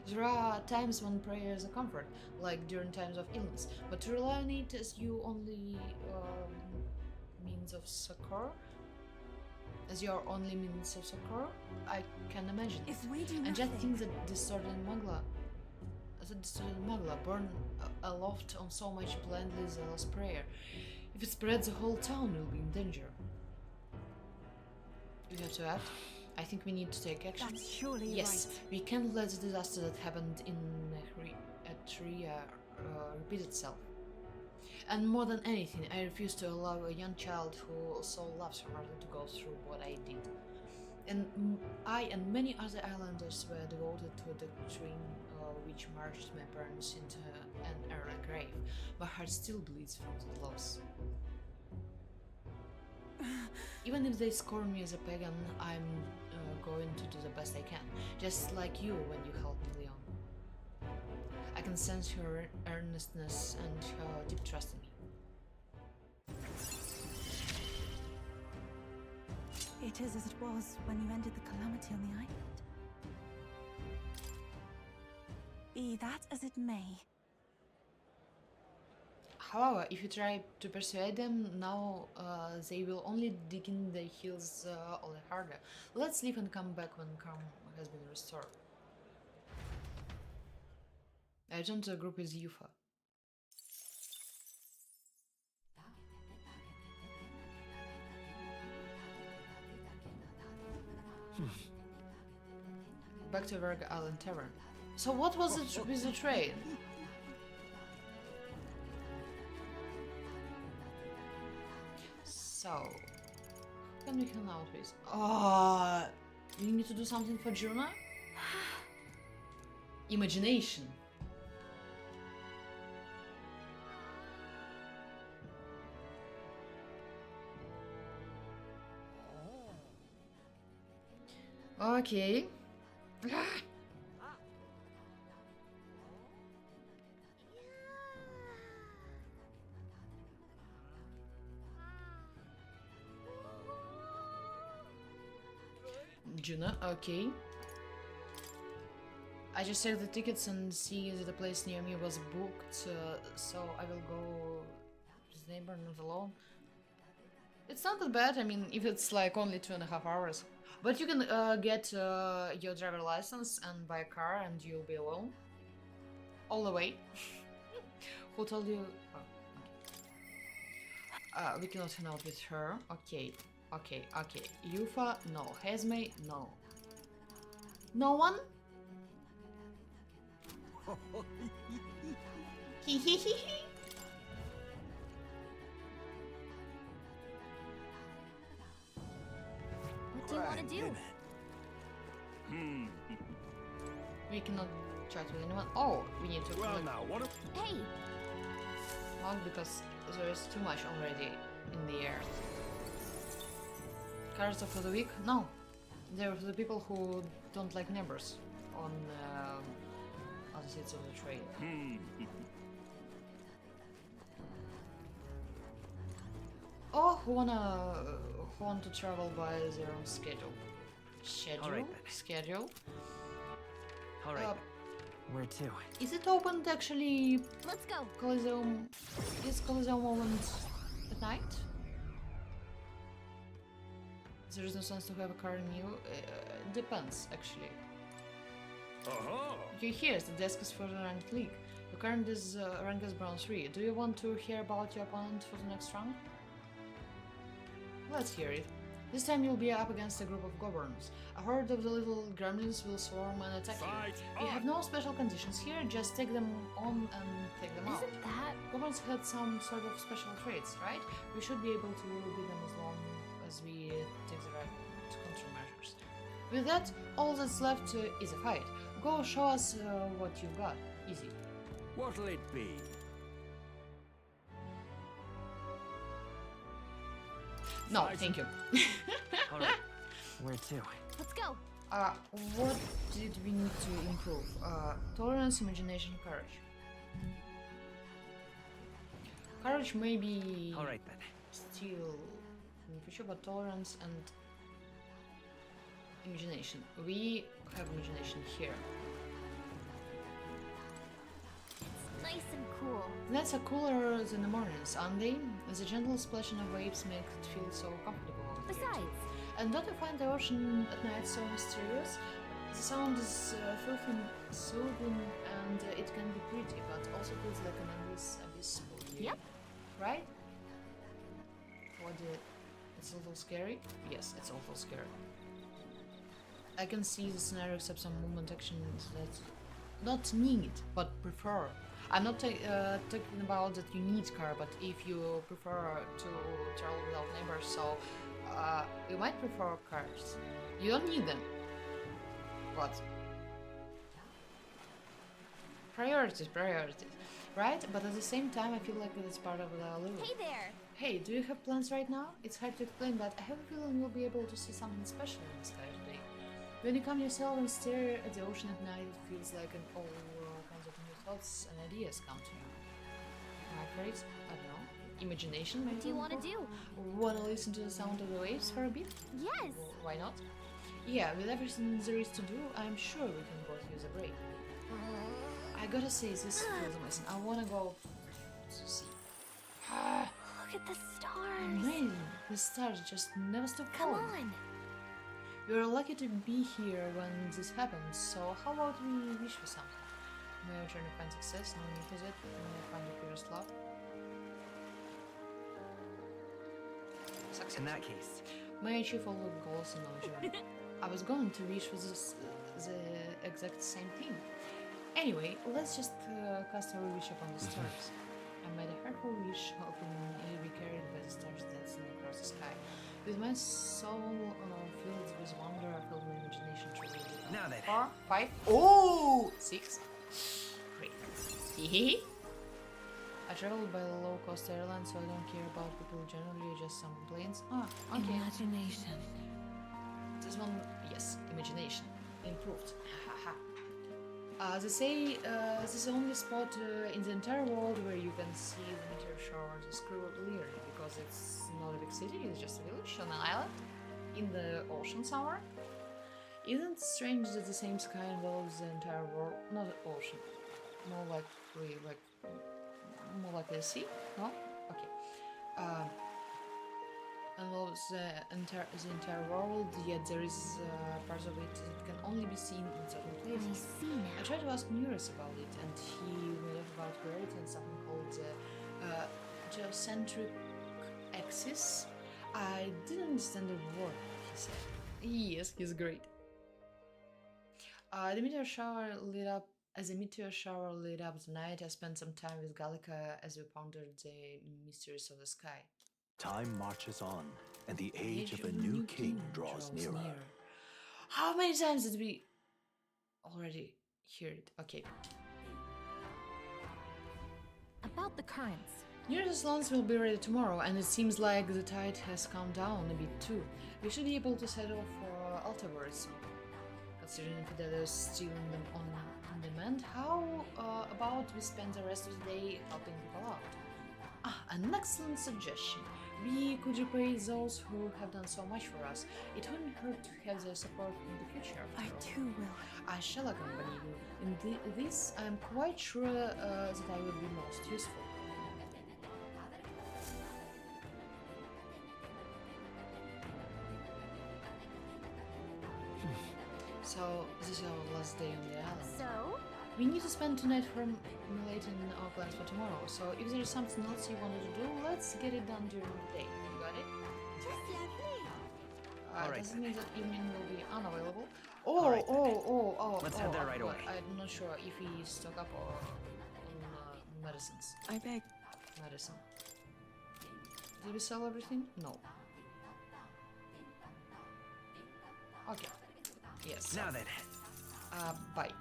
There are times when prayer is a comfort, like during times of illness, but to rely on it as your only means of succor, as your only means of succor, I can imagine. If we do And just nothing, think that distorted Magla burn aloft on so much blindly zealous prayer. If it spreads, the whole town will be in danger. We have to act. I think we need to take action. that's surely Yes, right. we can't let the disaster that happened in Ria repeat itself. And more than anything, I refuse to allow a young child who so loves her mother to go through what I did. And I and many other islanders were devoted to the train which marched my parents into an early grave. My heart still bleeds from the loss. Even if they scorn me as a pagan, I'm going to do the best I can, just like you when you helped me, Leon. I can sense your earnestness and your deep trust in me. It is as it was when you ended the calamity on the island. Be that as it may. However, if you try to persuade them now, they will only dig in their heels all the harder. Let's leave and come back when calm has been restored. I return to the group with Yufa. Back to Verga Island Tavern. So what was it with the train? So, who can we hang out with? You need to do something for Juna? Imagination. Okay. Juna, okay. I just checked the tickets and see that the place near me was booked, so I will go to his neighbor, not alone. It's not that bad, I mean, if it's like only 2.5 hours. But you can get your driver license and buy a car and you'll be alone. All the way. Who told you? Oh, okay. We cannot hang out with her. Okay. Okay. Yufa, no. Hesme, no. No one? Hehehehe. What do you want to do? We cannot chat with anyone. Oh, we need to Well, collect now, what? Hey, log because there is too much already in the air. Cards for the week? No. They're for the people who don't like neighbors on other sides of the train. Or who want to travel by their own schedule. All right, then. Schedule. All right. Where to? Is it open to actually let's go. Coliseum? Is Coliseum open at night? There is no sense to have a car in you. Depends, actually. Okay, here's the desk is for the ranked league. Your current is rank is bronze 3. Do you want to hear about your opponent for the next round? Let's hear it. This time you'll be up against a group of goblins. A horde of the little gremlins will swarm and attack you. We have no special conditions here, just take them on and take them out. Isn't that? Goblins had some sort of special traits, right? We should be able to beat them as long as we take the right countermeasures. With that, all that's left is a fight. Go show us what you've got. Easy. What'll it be? No, thank you. All right. Where to? Let's go. What did we need to improve? Tolerance, imagination, courage. Courage may be All right then. still in the future, but tolerance and imagination. We have imagination here. It's nice and cool. Nights are cooler than the mornings, aren't they? The gentle splashing of waves make it feel so comfortable. here too. Besides, And don't you find the ocean at night so mysterious? The sound is soothing, and it can be pretty, but also feels like an endless abyss for you. Yep. Right? What did... It's a little scary? Yes, it's awful scary. I can see the scenario except some movement actions that not need, but prefer. I'm not talking about that you need car, but if you prefer to travel without neighbors, so you might prefer cars. You don't need them. But priorities, right? But at the same time, I feel like it's part of the allure. hey there. Hey, do you have plans right now? It's hard to explain, but I have a feeling you'll be able to see something special in the sky today. When you come yourself and stare at the ocean at night, it feels like all kinds of new thoughts and ideas come to you. Phrase? I don't know. Imagination, maybe? What do you want to do? Wanna listen to the sound of the waves for a bit? Yes. Why not? Yeah, with everything there is to do, I'm sure we can both use a break. I gotta say, this feels amazing. I wanna go to see. Look at the stars. Amazing! The stars just never stop Come falling. on. You're lucky to be here when this happens, so how about we wish for something? May I return to find success, no need for it, may I find your purest love? Success. In that case, May I achieve all the goals in our journey? I was going to wish for this, the exact same thing. Anyway, let's just cast our wish upon the stars. I made a heartful wish, hoping you'd be carried by the stars dancing across the sky. With my soul filled with wonder, I filled my imagination truly. now then. 4, 5, oh, 6. Great. Hehehe. I traveled by low-cost airline, so I don't care about people generally, just some planes. Ah, okay. Imagination. This one, yes, imagination. Improved. Haha. They say this is the only spot in the entire world where you can see the meteor showers clearly, because it's not a big city, it's just a village on an island in the ocean somewhere. Isn't it strange that the same sky envelops the entire world? Not the ocean, more like the sea? No? Okay. Envelops the entire world, yet there is parts of it that can only be seen in certain I places. see I now. tried to ask Neurus about it, and he made up about gravity and something called the geocentric axis. I didn't understand the word, he said. Yes, he's great. The meteor shower lit up. As the meteor shower lit up the night, I spent some time with Gallica as we pondered the mysteries of the sky. Time marches on, and the age of a new king draws nearer. How many times did we already hear it? Okay. About the currents. Nearest launch will be ready tomorrow, and it seems like the tide has calmed down a bit too. We should be able to set off for Altaverse soon. Considering Fidelio is still on demand, how about we spend the rest of the day helping people out? Ah, an excellent suggestion. We could repay those who have done so much for us. It wouldn't hurt to have their support in the future. I after all. too will. I shall accompany you. In this, I am quite sure that I will be most useful. So, this is our last day on the island. So, We need to spend tonight formulating our plans for tomorrow, so if there's something else you wanted to do, let's get it done during the day. You got it? Alright Doesn't then. mean that evening will be unavailable. Alright then. Oh, Let's head there right away. I'm not sure if he stock up on medicines. I beg. Medicine. Did we sell everything? No. Okay. Yes. Now then. Bye.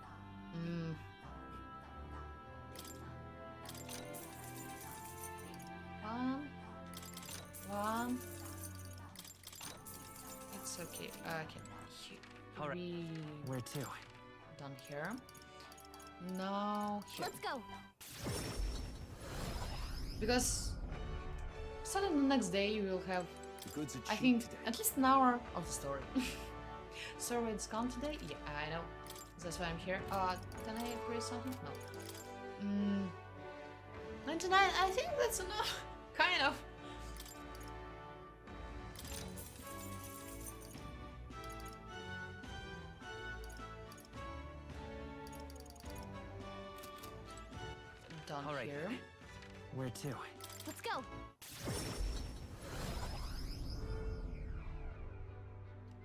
It's okay. Okay. All right. We Where to? done here. Now here. Let's go. Because starting the next day you will have, The goods are I cheap think, today. at least an hour of the story. So it's gone today? Yeah, I know. That's why I'm here. Can I upgrade something? No. 99, I think that's enough. Kind of. Done All right. here. Where to? Let's go.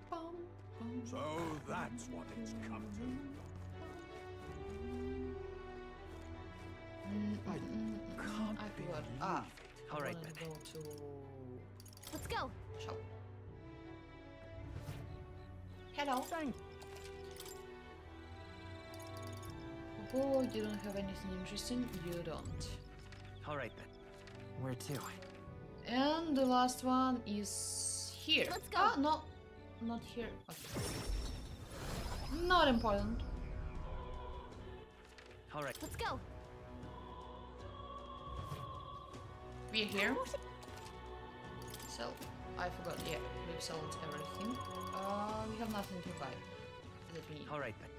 Bum, bum. So that's what it's come to. I Can't forgot. believe Ah, All right, I then. wanna go to Let's go. shop. Hello. Thank. Oh, you don't have anything interesting? You don't. All right then. Where to? And the last one is here. Let's go. Ah, no, not here. Okay. Not important. All right. Let's go. We're here. Sell. I forgot. Yeah, we've sold everything. We have nothing to buy that we need. All right then.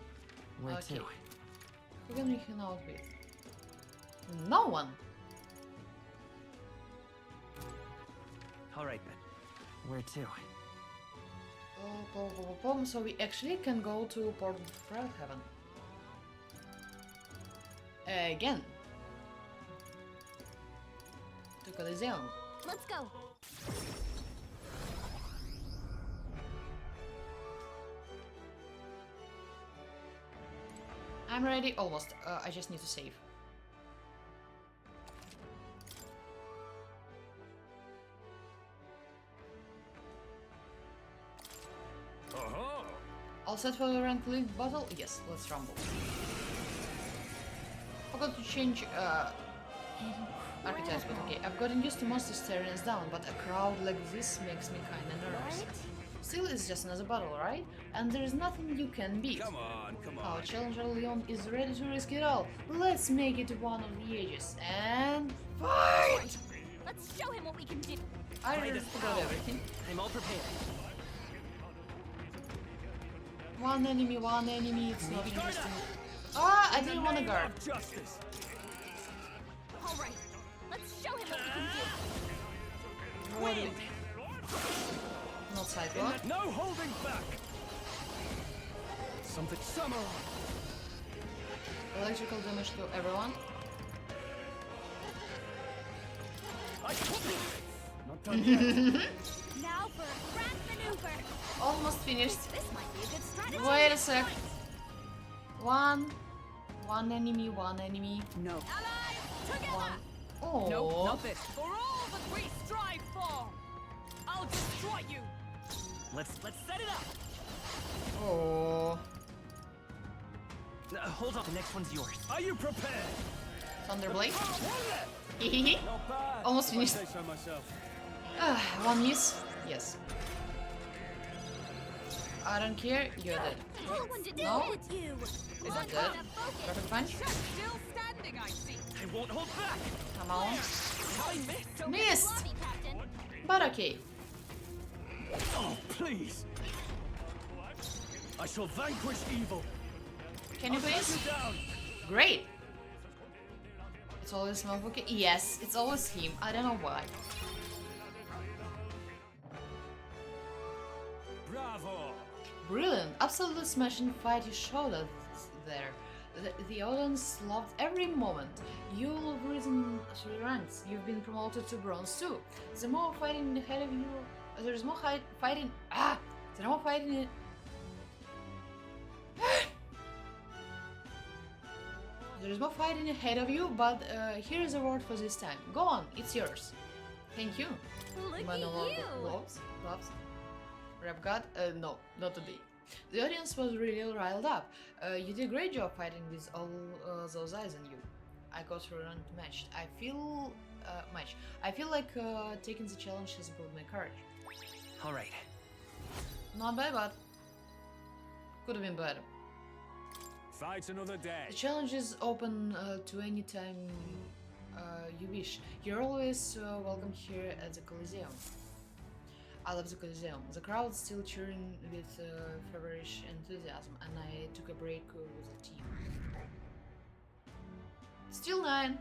Where Okay. to? Who can we hang out with? No one. All right then. Where to? So we actually can go to Port of Proud Heaven. Again. To Coliseum. Let's go. I'm ready, almost. I just need to save. Aha! All set for the rank league battle? Yes, let's rumble. Forgot to change archetypes, but okay. I've gotten used to monsters staring us down, but a crowd like this makes me kinda nervous. What? Still, it's just another battle, right? And there's nothing you can beat. Come on, come Our on. challenger Leon is ready to risk it all. Let's make it one of the ages. And fight! Let's show him what we can do. I Fight already us forgot out. everything. I'm all prepared. One enemy, it's not Maybe interesting. Ah, I didn't want to guard. Justice. All right. Let's show him what we can do. What do we- Not sidewalk. No holding back. Something samurai. Electrical damage to everyone. Not done yet. Now for a grand maneuver. Almost finished. This might be a good strategy. Wait a sec. One enemy. No. Allies, together. One. Oh. Nope, not this. For all that we strive for, I'll destroy you. Let's set it up. Oh. Hold on. The next one's yours. Are you prepared? Thunderblade. Not bad. Almost if I finished. say so myself. One miss. Yes. I don't care. You're dead. No one did No? with you. Is One that dead? kind of focus. Perfect punch. Just still standing, I see. I won't hold back. Come on. I missed. Don't Missed. Lobby, Captain. But okay. Oh, please. I shall vanquish evil. Can you please? You down. Great. It's always Motherfucker. Yes, it's always him. I don't know why. Bravo. Brilliant. Absolutely smashing fight you showed us there. The audience loved every moment. You've risen through the ranks. You've been promoted to bronze too. The more fighting ahead of you, there's more fighting. The more fighting. There's more fighting ahead of you, but here is a word for this time. Go on, it's yours. Thank you. Look at Monologue you. gloves. Rap God? No, not today. The audience was really riled up. You did a great job fighting with all those eyes on you. I got through a ranked match. I feel like taking the challenge has brought my courage. All right. Not bad, but could have been better. Fight another day. The challenge is open to any time you wish. You're always welcome here at the Coliseum. I love the Coliseum. The crowd's still cheering with feverish enthusiasm, and I took a break with the team. Still 9.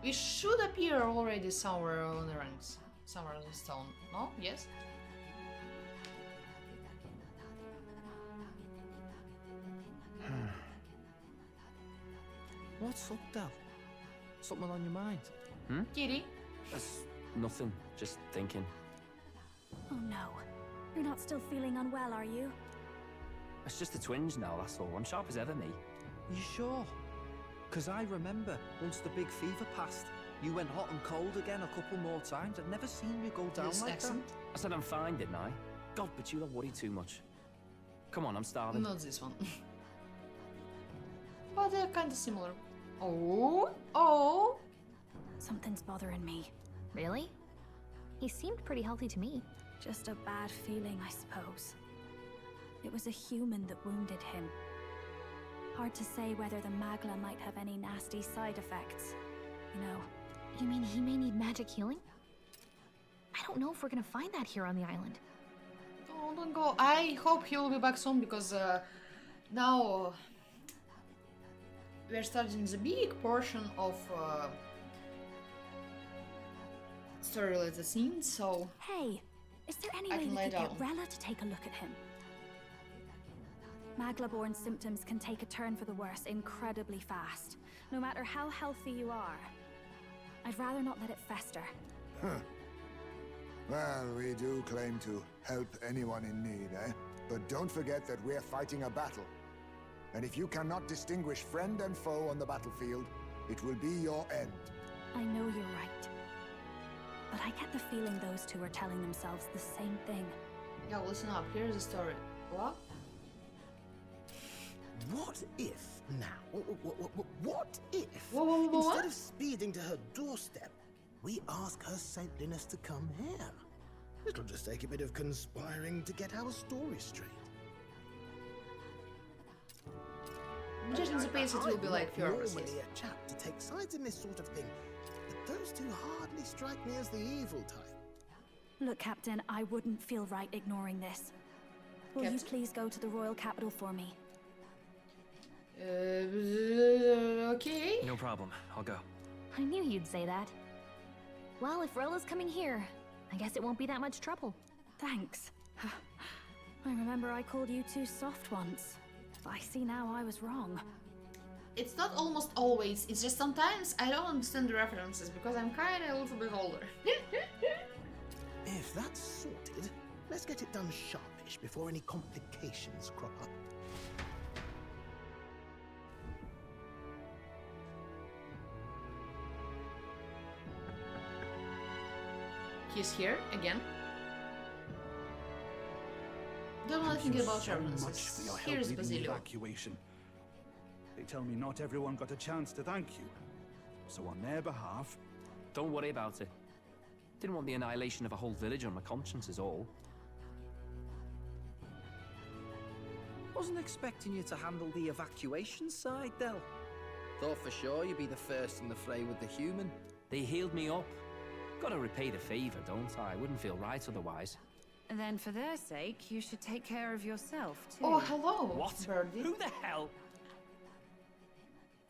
We should appear already somewhere on the ranks. Somewhere on the stone. No? Yes? What's up, Del? Something on your mind? Kitty? That's nothing. Just thinking. Oh no. You're not still feeling unwell, are you? It's just a twinge now, that's all. I'm sharp as ever, me. You sure? Because I remember once the big fever passed, you went hot and cold again a couple more times. I've never seen you go down This like accent? I said I'm fine, didn't I? God, but you don't worry too much. Come on, I'm starving. Not this one. But they're kind of similar. Oh, oh. Something's bothering me. Really? He seemed pretty healthy to me. Just a bad feeling, I suppose. It was a human that wounded him. Hard to say whether the Magla might have any nasty side effects. You know, You mean he may need magic healing? I don't know if we're gonna find that here on the island. Oh, don't go. I hope he'll be back soon because now we're starting the big portion of story-related scenes, so hey, is there any I way can we lay could down. get Rella to take a look at him? Magla-born symptoms can take a turn for the worse incredibly fast, no matter how healthy you are. I'd rather not let it fester. Well, we do claim to help anyone in need, eh? But don't forget that we're fighting a battle. And if you cannot distinguish friend and foe on the battlefield, it will be your end. I know you're right. But I get the feeling those two are telling themselves the same thing. yeah, listen up. Here's the story. What? What if now? What if Whoa, instead what? of speeding to her doorstep, we ask her saintliness to come here? It'll just take a bit of conspiring to get our story straight. Judging the pace, it will be like few hours. Normally a chap to take sides in this sort of thing, but those two hardly strike me as the evil type. Look, Captain, I wouldn't feel right ignoring this. Will you Captain? please go to the royal capital for me? Okay. No problem. I'll go. I knew you'd say that. Well, if Rella's coming here, I guess it won't be that much trouble. Thanks. I remember I called you too soft once. But I see now I was wrong. It's not almost always. It's just sometimes I don't understand the references because I'm kind of a little bit older. If that's sorted, let's get it done sharpish before any complications crop up. He's here again. Don't want to think about so much references. for your help Here's leading the Basilio. evacuation. They tell me not everyone got a chance to thank you. So on their behalf, Don't worry about it. Didn't want the annihilation of a whole village on my conscience is all. Wasn't expecting you to handle the evacuation side, Del. Thought for sure you'd be the first in the fray with the human. They healed me up. Gotta repay the favor, don't I? Wouldn't feel right otherwise. And then for their sake, you should take care of yourself, too. Oh, hello, What? Birdie. Who the hell?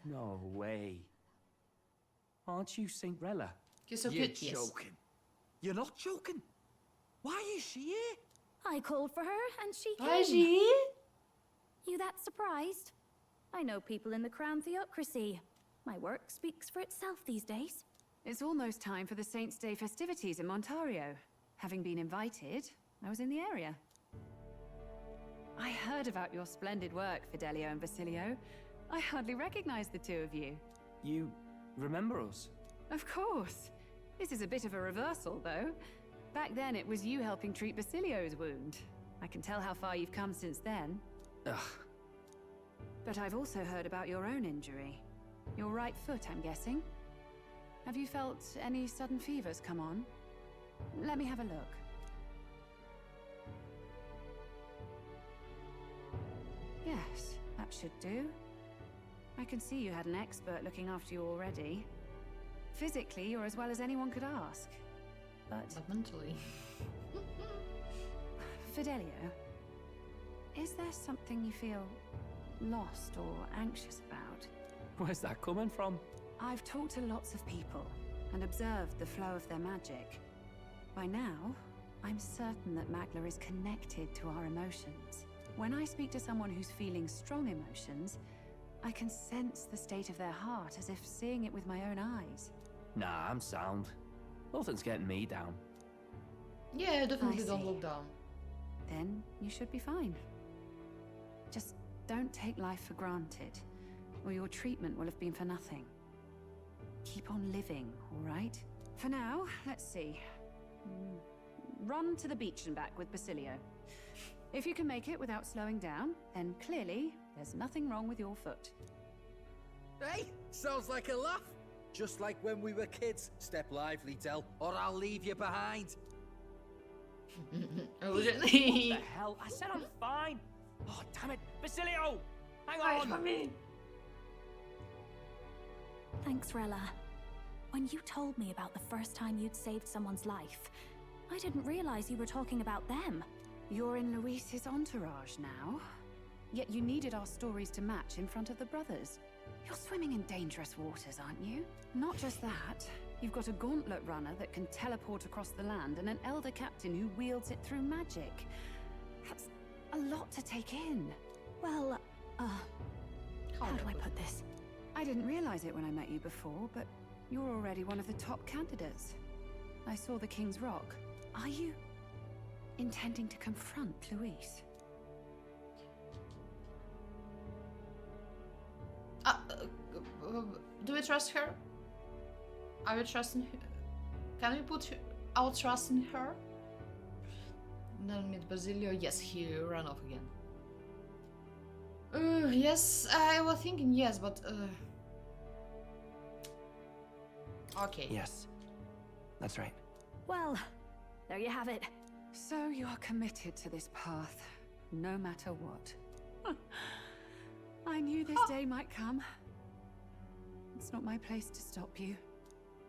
No way. Aren't you Saint Rella? You're so You're cute, yes. joking. You're not joking. Why is she here? I called for her and she came. Hi, G. You that surprised? I know people in the Crown Theocracy. My work speaks for itself these days. It's almost time for the Saints' Day festivities in Montario. Having been invited, I was in the area. I heard about your splendid work, Fidelio and Basilio. I hardly recognized the two of you. You remember us? Of course. This is a bit of a reversal, though. Back then, it was you helping treat Basilio's wound. I can tell how far you've come since then. Ugh. But I've also heard about your own injury. Your right foot, I'm guessing. Have you felt any sudden fevers come on? Let me have a look. Yes, that should do. I can see you had an expert looking after you already. Physically, you're as well as anyone could ask. But mentally. Fidelio, is there something you feel lost or anxious about? Where's that coming from? I've talked to lots of people and observed the flow of their magic. By now, I'm certain that Magla is connected to our emotions. When I speak to someone who's feeling strong emotions, I can sense the state of their heart as if seeing it with my own eyes. Nah, I'm sound. Nothing's getting me down. Yeah, definitely I don't see. look down. Then you should be fine. Just don't take life for granted, or your treatment will have been for nothing. Keep on living, all right? For now, let's see. Run to the beach and back with Basilio. If you can make it without slowing down, then clearly there's nothing wrong with your foot. Hey, sounds like a laugh. Just like when we were kids. Step lively, Del, or I'll leave you behind. What the hell? I said I'm fine. Oh, damn it. Basilio! Hang on! Thanks, Rella. When you told me about the first time you'd saved someone's life, I didn't realize you were talking about them. You're in Luis's entourage now. Yet you needed our stories to match in front of the brothers. You're swimming in dangerous waters, aren't you? Not just that. You've got a gauntlet runner that can teleport across the land and an elder captain who wields it through magic. That's a lot to take in. Well, how do I put this? I didn't realize it when I met you before, but you're already one of the top candidates. I saw the King's Rock. Are you intending to confront Luis? Do we trust her? Are we trusting her? Can we put our trust in her? Then meet Basilio. Yes, he ran off again. Yes, I was thinking yes, but okay. Yes, that's right. Well, there you have it. So you are committed to this path, no matter what. I knew this day might come. It's not my place to stop you.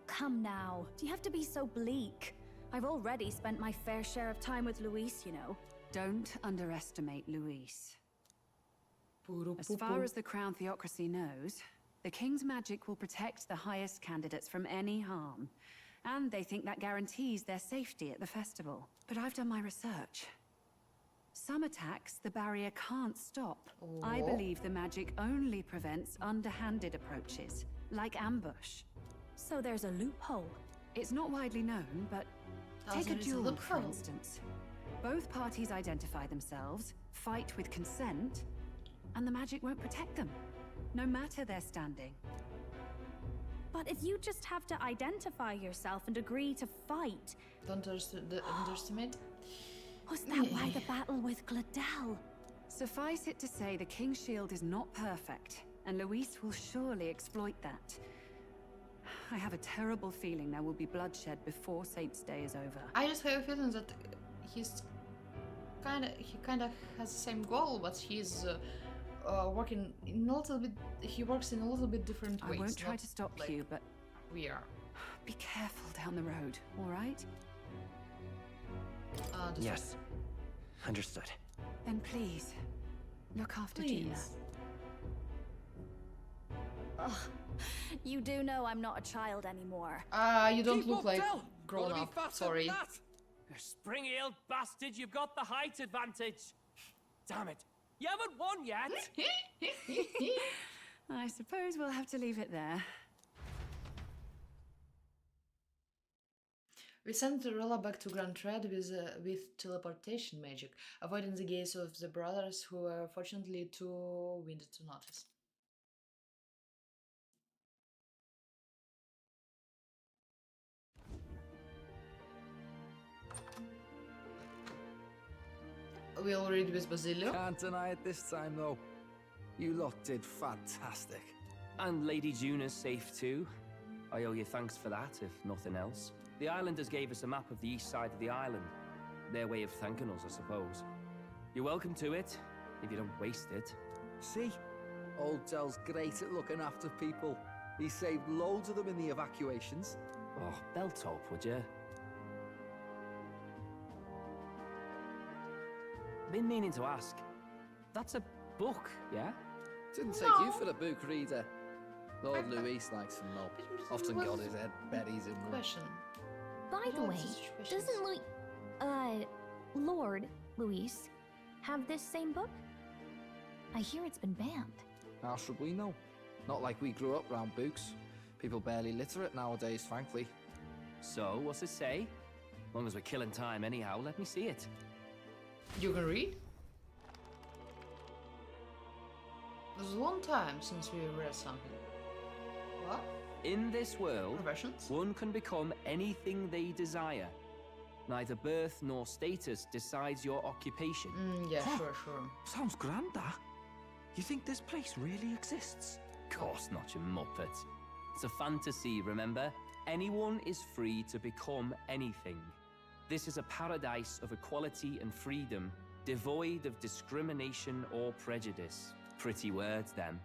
Come now, do you have to be so bleak? I've already spent my fair share of time with Luis, you know. Don't underestimate Luis. As far as the Crown Theocracy knows, the King's magic will protect the highest candidates from any harm. And they think that guarantees their safety at the festival. But I've done my research. Some attacks the barrier can't stop. I believe the magic only prevents underhanded approaches, like ambush. So there's a loophole. It's not widely known, but take a duel, for instance. Both parties identify themselves, fight with consent, and the magic won't protect them, no matter their standing. But if you just have to identify yourself and agree to fight... Don't underestimate. Was that why the battle with Gladel? Suffice it to say the King's Shield is not perfect, and Luis will surely exploit that. I have a terrible feeling there will be bloodshed before Saint's Day is over. I just have a feeling that he kind of has the same goal, but he's working in a little bit. He works in a little bit different ways. I won't try to stop like you, but we are. Be careful down the road, all right? Yes, understood. Then please, look after Gina. Ugh. You do know I'm not a child anymore. You don't look like grown up. Sorry. You spring-heeled bastard, you've got the height advantage. Damn it. You haven't won yet. I suppose we'll have to leave it there. We sent Rella back to Grand Thread with teleportation magic, avoiding the gaze of the brothers who were fortunately too winded to notice. We all read with Basilio. Can't deny it this time, though. You lot did fantastic. And Lady Juna's safe too. I owe you thanks for that, if nothing else. The islanders gave us a map of the east side of the island. Their way of thanking us, I suppose. You're welcome to it, if you don't waste it. See? Old Dell's great at looking after people. He saved loads of them in the evacuations. Oh, belt up, would you? Been meaning to ask. That's a book, yeah? Didn't take you for a book reader. Lord Luis likes them though. Often got his head buried in one. Question. By the way, Situations. doesn't Lord Luis have this same book? I hear it's been banned. How should we know? Not like we grew up round books. People barely literate nowadays, frankly. So, what's it say? Long as we're killing time anyhow, let me see it. You can read? It was a long time since we read something. What? In this world, Professions? one can become anything they desire. Neither birth nor status decides your occupation. Yeah, Huh. sure. Sounds grand, that. You think this place really exists? Of course not, you muppet. It's a fantasy, remember? Anyone is free to become anything. This is a paradise of equality and freedom, devoid of discrimination or prejudice. Pretty words, them.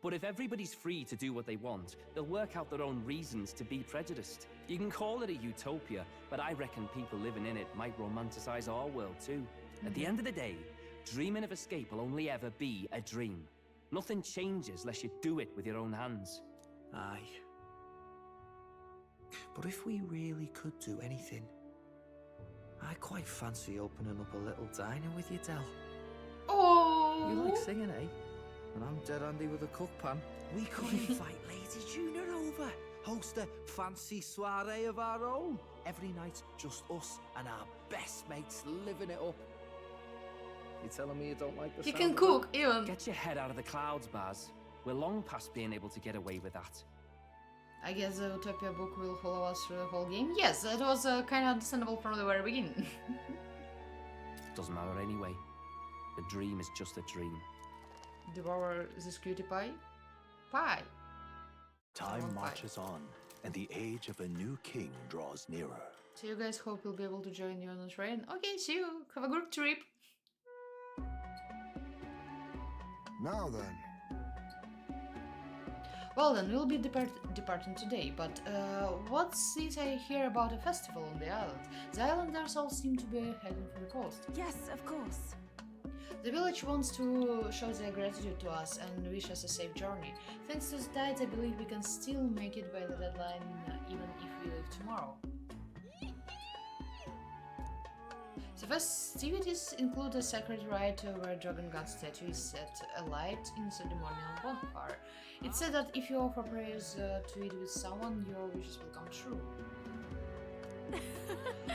But if everybody's free to do what they want, they'll work out their own reasons to be prejudiced. You can call it a utopia, but I reckon people living in it might romanticize our world too. At the end of the day, dreaming of escape will only ever be a dream. Nothing changes unless you do it with your own hands. Aye. But if we really could do anything, I quite fancy opening up a little diner with you, Del. Oh! You like singing, eh? And I'm dead handy with a cook pan. We could invite Lady Junior over, host a fancy soiree of our own. Every night, just us and our best mates living it up. You telling me you don't like the He sound can of cook, even. Get your head out of the clouds, Baz. We're long past being able to get away with that. I guess the Utopia book will follow us through the whole game. Yes, that was kind of understandable from the very beginning. Doesn't matter anyway. A dream is just a dream. Devour this cutie pie? Pie! Time Bye. marches on, and the age of a new king draws nearer. So you guys hope you'll be able to join you on the train. Okay, see you. Have a good trip. Now then, Well then, we'll be departing today, but what's this I hear about a festival on the island? The islanders all seem to be heading for the coast. Yes, of course. The village wants to show their gratitude to us and wish us a safe journey. Thanks to the tides, I believe we can still make it by the deadline, even if we leave tomorrow. The festivities include a sacred rite where Dragon God statue is set alight in a ceremonial bonfire. It's said that if you offer prayers to it with someone, your wishes will come true.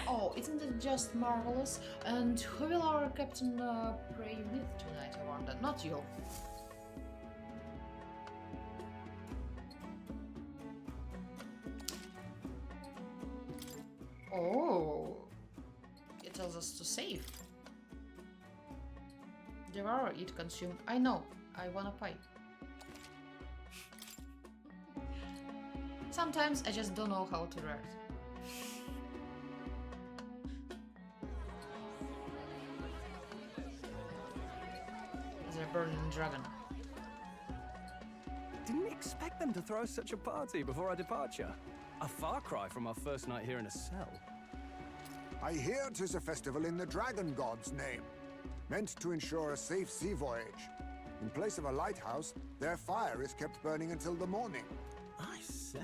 Oh, isn't it just marvelous? And who will our captain pray with tonight, I wonder? Not you. Oh, it tells us to save. Devour, eat, consume. I know, I want a pie. Sometimes I just don't know how to react. The burning dragon. Didn't expect them to throw such a party before our departure. A far cry from our first night here in a cell. I hear 'tis a festival in the Dragon God's name, meant to ensure a safe sea voyage. In place of a lighthouse, their fire is kept burning until the morning. I say,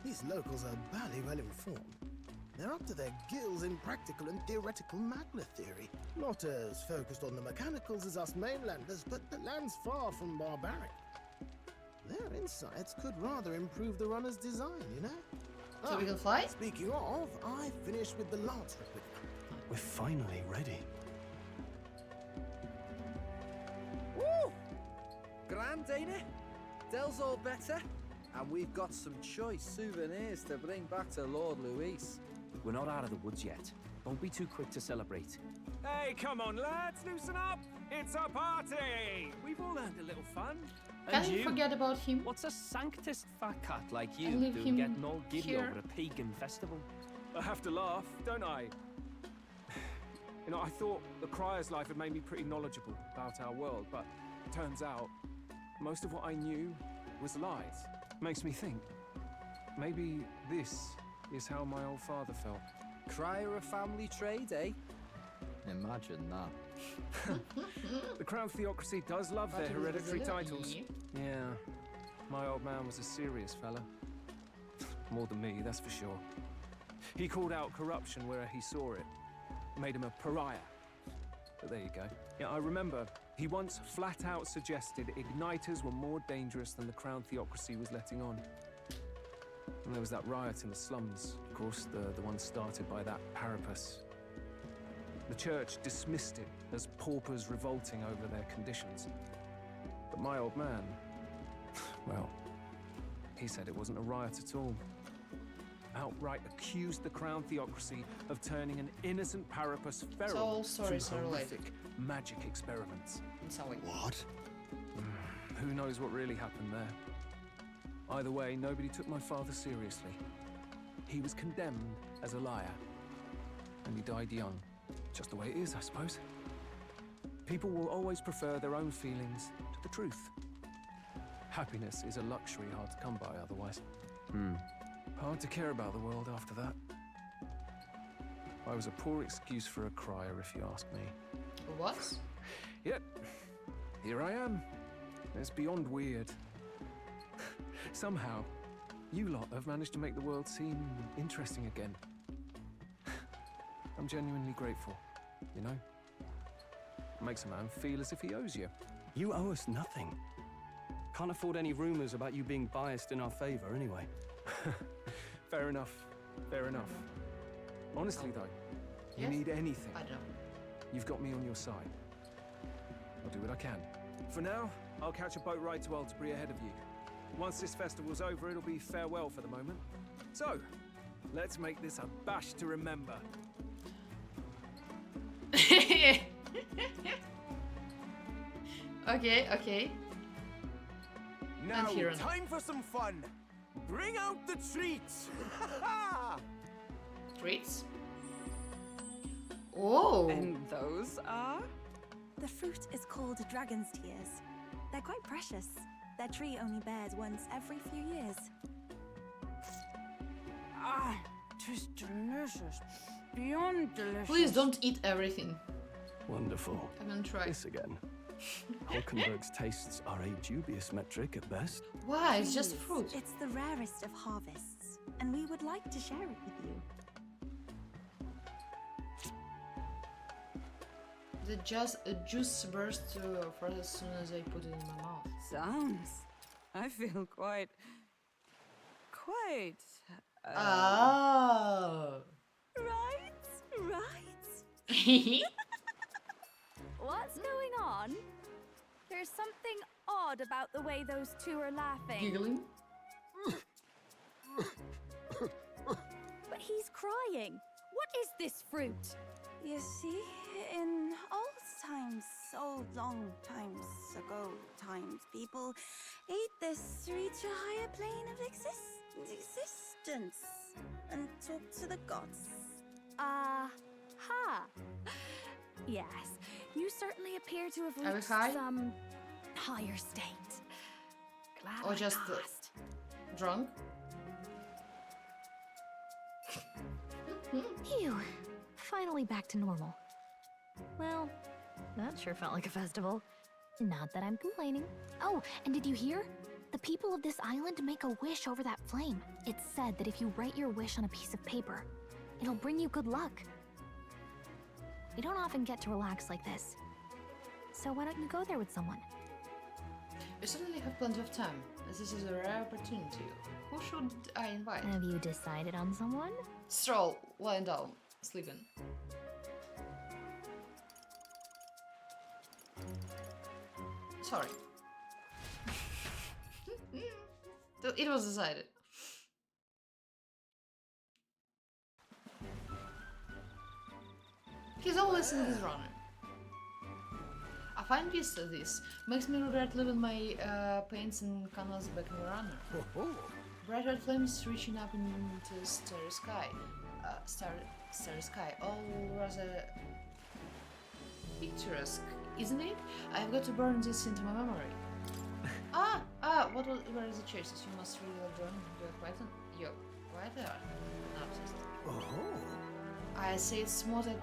these locals are barely well informed. They're up to their gills in practical and theoretical magna theory. Not as focused on the mechanicals as us mainlanders, but the land's far from barbaric. Their insights could rather improve the runner's design, you know? So we can fly? Speaking of, I finished with the lance replica. We're finally ready. Woo! Grand, ain't it? Del's all better. And we've got some choice souvenirs to bring back to Lord Luis. We're not out of the woods yet. Don't be too quick to celebrate. Hey, come on, lads, loosen up! It's a party! We've all earned a little fun. Can you forget about him? What's a sanctist fat cat like you And leave doing him getting all giddy here? over a pagan festival? I have to laugh, don't I? You know, I thought the Crier's life had made me pretty knowledgeable about our world, but Turns out, most of what I knew was lies. Makes me think, maybe this is how my old father felt. Crier a family trade, eh? Imagine that. The Crown Theocracy does love their hereditary titles. Yeah, my old man was a serious fella. More than me, that's for sure. He called out corruption where he saw it. Made him a pariah. But there you go. Yeah, I remember he once flat out suggested igniters were more dangerous than the Crown Theocracy was letting on. And there was that riot in the slums, of course, the one started by that Parapus. The church dismissed it as paupers revolting over their conditions. But my old man, well, he said it wasn't a riot at all. Outright accused the Crown Theocracy of turning an innocent Parapus feral through horrific magic experiments. What? Who knows what really happened there? Either way, nobody took my father seriously. He was condemned as a liar, and he died young. Just the way it is, I suppose. People will always prefer their own feelings to the truth. Happiness is a luxury hard to come by otherwise. Hard to care about the world after that. I was a poor excuse for a crier, if you ask me. What? Yep. Here I am. It's beyond weird. Somehow, you lot have managed to make the world seem interesting again. I'm genuinely grateful, you know? Makes a man feel as if he owes you. You owe us nothing. Can't afford any rumors about you being biased in our favor anyway. Fair enough. Fair enough. Honestly, though, you need anything. I know. You've got me on your side. I'll do what I can. For now, I'll catch a boat ride to Aldebury ahead of you. Once this festival's over, it'll be farewell for the moment. So, let's make this a bash to remember. Okay. Now, time for some fun. Bring out the treats. Treats? Oh. And those are? The fruit is called dragon's tears. They're quite precious. Their tree only bears once every few years. Ah, tis delicious. Beyond delicious. Please don't eat everything. Wonderful. I'm gonna try. This again. Hulkenberg's tastes are a dubious metric at best. Why? It's just fruit. It's the rarest of harvests, and we would like to share it with you. The juice burst for as soon as I put it in my mouth. Sounds. I feel quite. Oh. Right. What's going on? There's something odd about the way those two are laughing. Giggling? But he's crying. What is this fruit? You see, in old long times ago, people ate this to reach a higher plane of existence and talk to the gods. Ha! Yes, you certainly appear to have Are we reached high? some higher state. Glad Or I just asked. drunk? Phew. Finally back to normal. Well, that sure felt like a festival. Not that I'm complaining. Oh, and did you hear? The people of this island make a wish over that flame. It's said that if you write your wish on a piece of paper, it'll bring you good luck. We don't often get to relax like this. So why don't you go there with someone? We certainly have plenty of time, as this is a rare opportunity. Who should I invite? Have you decided on someone? Stroll, lying down, sleeping. Sorry. It was decided. He's always in his runner. I find peace to this. Makes me regret leaving my paints and canvas back in the runner. Bright red flames reaching up into starry sky. Starry sky. All rather picturesque isn't it? I've got to burn this into my memory. Where is the choices? You must really love drawing. You're quite an artist. Oh. I say it's more that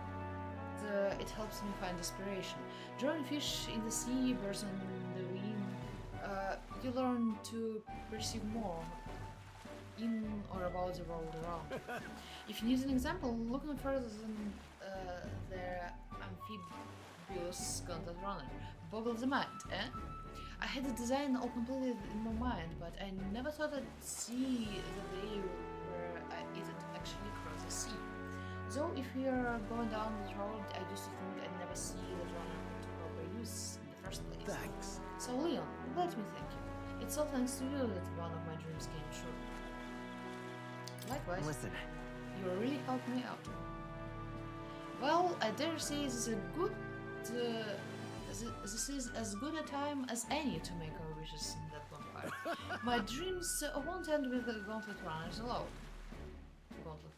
it helps me find inspiration. Drawing fish in the sea, birds on the wing, you learn to perceive more in or about the world around. If you need an example, look no further than their amphibious content runner. Boggle the mind, eh? I had the design all completed in my mind, but I never thought I'd see the day where it'd actually cross the sea. So if we are going down the road, I used to think I'd never see the runner put to proper use in the first place. Thanks. So Leon, let me thank you. It's all thanks to you that one of my dreams came true. Likewise. Listen. You really helped me out. Well, I dare say this is a good... this is as good a time as any to make our wishes in that bonfire. My dreams won't end with the gauntlet runners alone. Gauntlet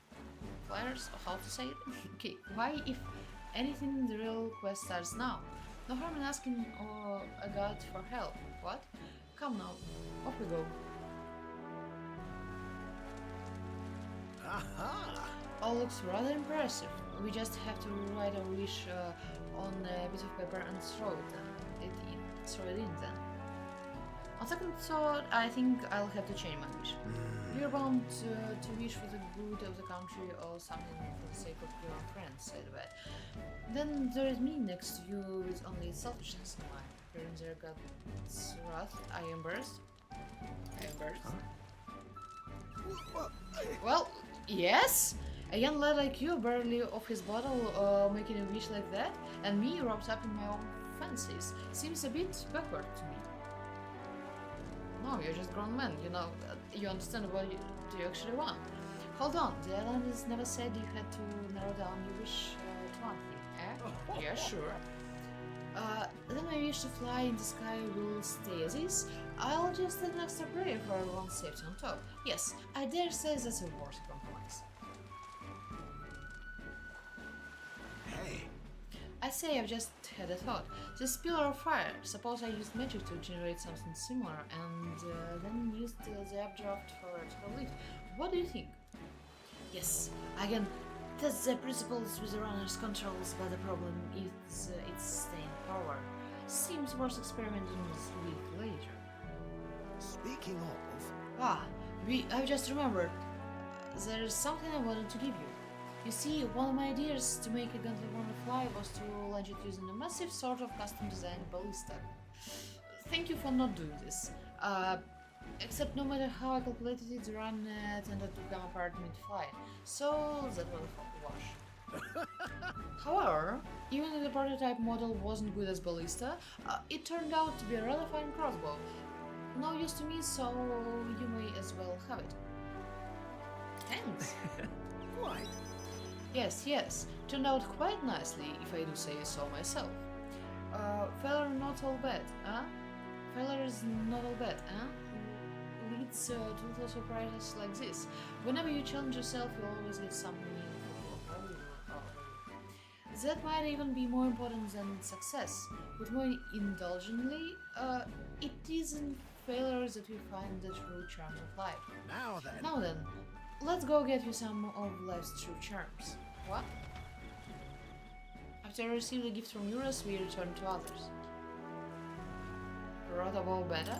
flyers, or how to say it? Okay, why, if anything, the real quest starts now. No harm in asking a god for help. What? Come now, off we go. Aha! All looks rather impressive. We just have to write a wish on a bit of paper and throw it in then. On second thought, I think I'll have to change my wish. You're bound to wish for the good of the country or something for the sake of your friends, said the vet. Then there is me next to you with only selfishness in mind. Hearing their god's wrath, I am burst. Huh? Well, yes? A young lad like you, barely off his bottle, making a wish like that, and me wrapped up in my own fancies, seems a bit backward to me. No, you're just grown men, you know, you understand what do you actually want. Hold on, the islanders never said you had to narrow down your wish to one thing, eh? Yeah, sure. Then my wish to fly in the sky will stay as is. I'll just add an extra prayer for everyone's safety on top. Yes, I dare say that's a worthy compromise. Hey. I say I've just had a thought. This pillar of fire, suppose I used magic to generate something similar and then used the updraft for a lift. What do you think? Yes, again, that's the principles with the runner's controls, but the problem is its staying power. Seems worth experimenting with later. Speaking of... I've just remembered. There's something I wanted to give you. You see, one of my ideas to make a gauntlet runner fly was to launch it using a massive sort of custom-designed ballista. Thank you for not doing this. Except no matter how I calculated it, the run tended to come apart mid-flight, so that was a wash. However, even if the prototype model wasn't good as ballista, it turned out to be a rather fine crossbow. No use to me, so you may as well have it. Thanks! Quite. Yes, turned out quite nicely, if I do say so myself. Feller not all bad, huh? Feller is not all bad, huh? Leads to little surprises like this. Whenever you challenge yourself, you always get something meaningful. That might even be more important than success. But more indulgently, it is in failures that we find the true charm of life. Now then, let's go get you some of life's true charms. What? After I received a gift from Eurus, we return to others. Rota Ball Beta?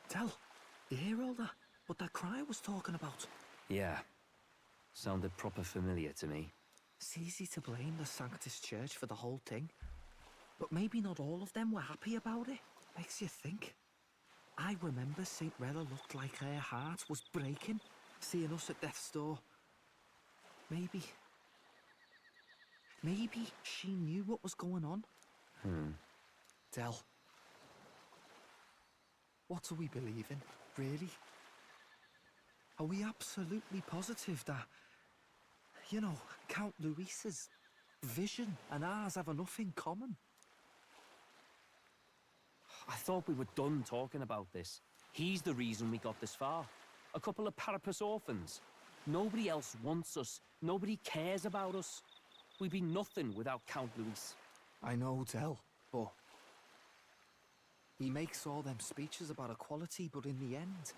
Tell, you hear all that? What that cry was talking about? Yeah. Sounded proper familiar to me. It's easy to blame the Sanctus Church for the whole thing. But maybe not all of them were happy about it. Makes you think. I remember St. Rella looked like her heart was breaking, seeing us at death's door. Maybe she knew what was going on. Del. What do we believe in, really? Are we absolutely positive that, you know, Count Luis is vision and ours have enough in common. I thought we were done talking about this. He's the reason we got this far. A couple of parapus orphans. Nobody else wants us. Nobody cares about us. We'd be nothing without Count Luis. I know, Del, but he makes all them speeches about equality, but in the end,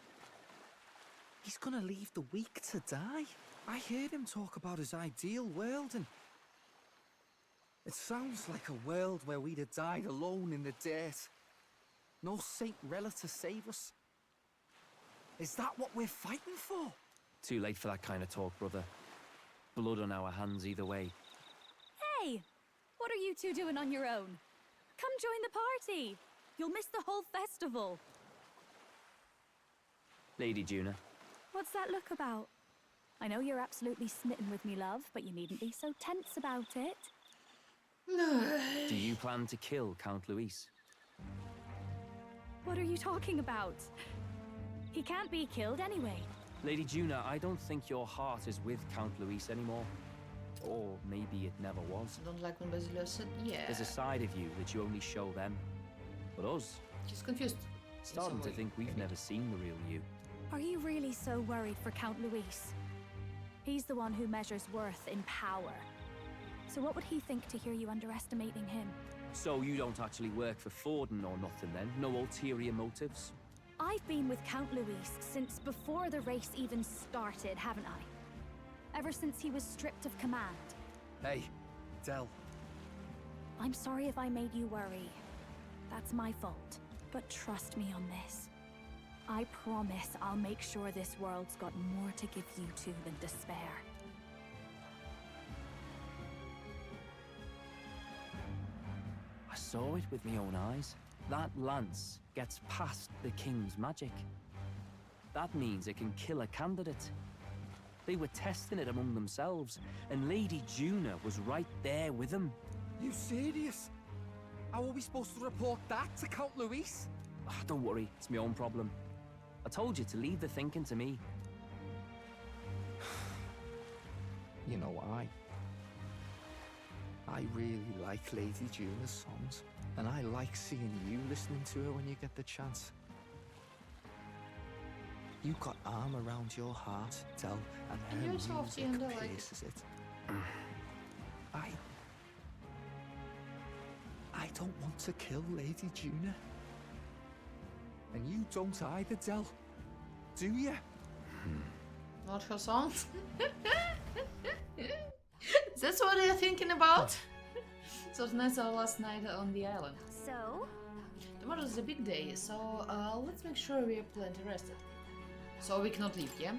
he's gonna leave the weak to die. I heard him talk about his ideal world, and it sounds like a world where we'd have died alone in the dirt. No Saint Rella to save us. Is that what we're fighting for? Too late for that kind of talk, brother. Blood on our hands either way. Hey! What are you two doing on your own? Come join the party! You'll miss the whole festival. Lady Juna. What's that look about? I know you're absolutely smitten with me, love, but you needn't be so tense about it. Do you plan to kill Count Luis? What are you talking about? He can't be killed anyway. Lady Juna, I don't think your heart is with Count Luis anymore. Or maybe it never was. I don't like when Basilio said yeah. There's a side of you that you only show them. But us? She's confused. Starting to think we've never seen the real you. Are you really so worried for Count Luis? He's the one who measures worth in power. So what would he think to hear you underestimating him? So you don't actually work for Forden or nothing then? No ulterior motives? I've been with Count Luis since before the race even started, haven't I? Ever since he was stripped of command. Hey, Del. I'm sorry if I made you worry. That's my fault. But trust me on this. I promise I'll make sure this world's got more to give you two than despair. I saw it with my own eyes. That lance gets past the king's magic. That means it can kill a candidate. They were testing it among themselves, and Lady Juna was right there with them. You serious? How are we supposed to report that to Count Luis? Oh, don't worry, it's my own problem. I told you to leave the thinking to me. You know why? I really like Lady Juna's songs, and I like seeing you listening to her when you get the chance. You got arm around your heart, Del, and her You're softy music and I like it. pierces it. I don't want to kill Lady Juna. And you don't either, Del. Do you? Not her songs. That's what you're thinking about? So tonight's our last night on the island. So? Tomorrow's a big day, so let's make sure we are plenty rested. So we cannot leave, yeah?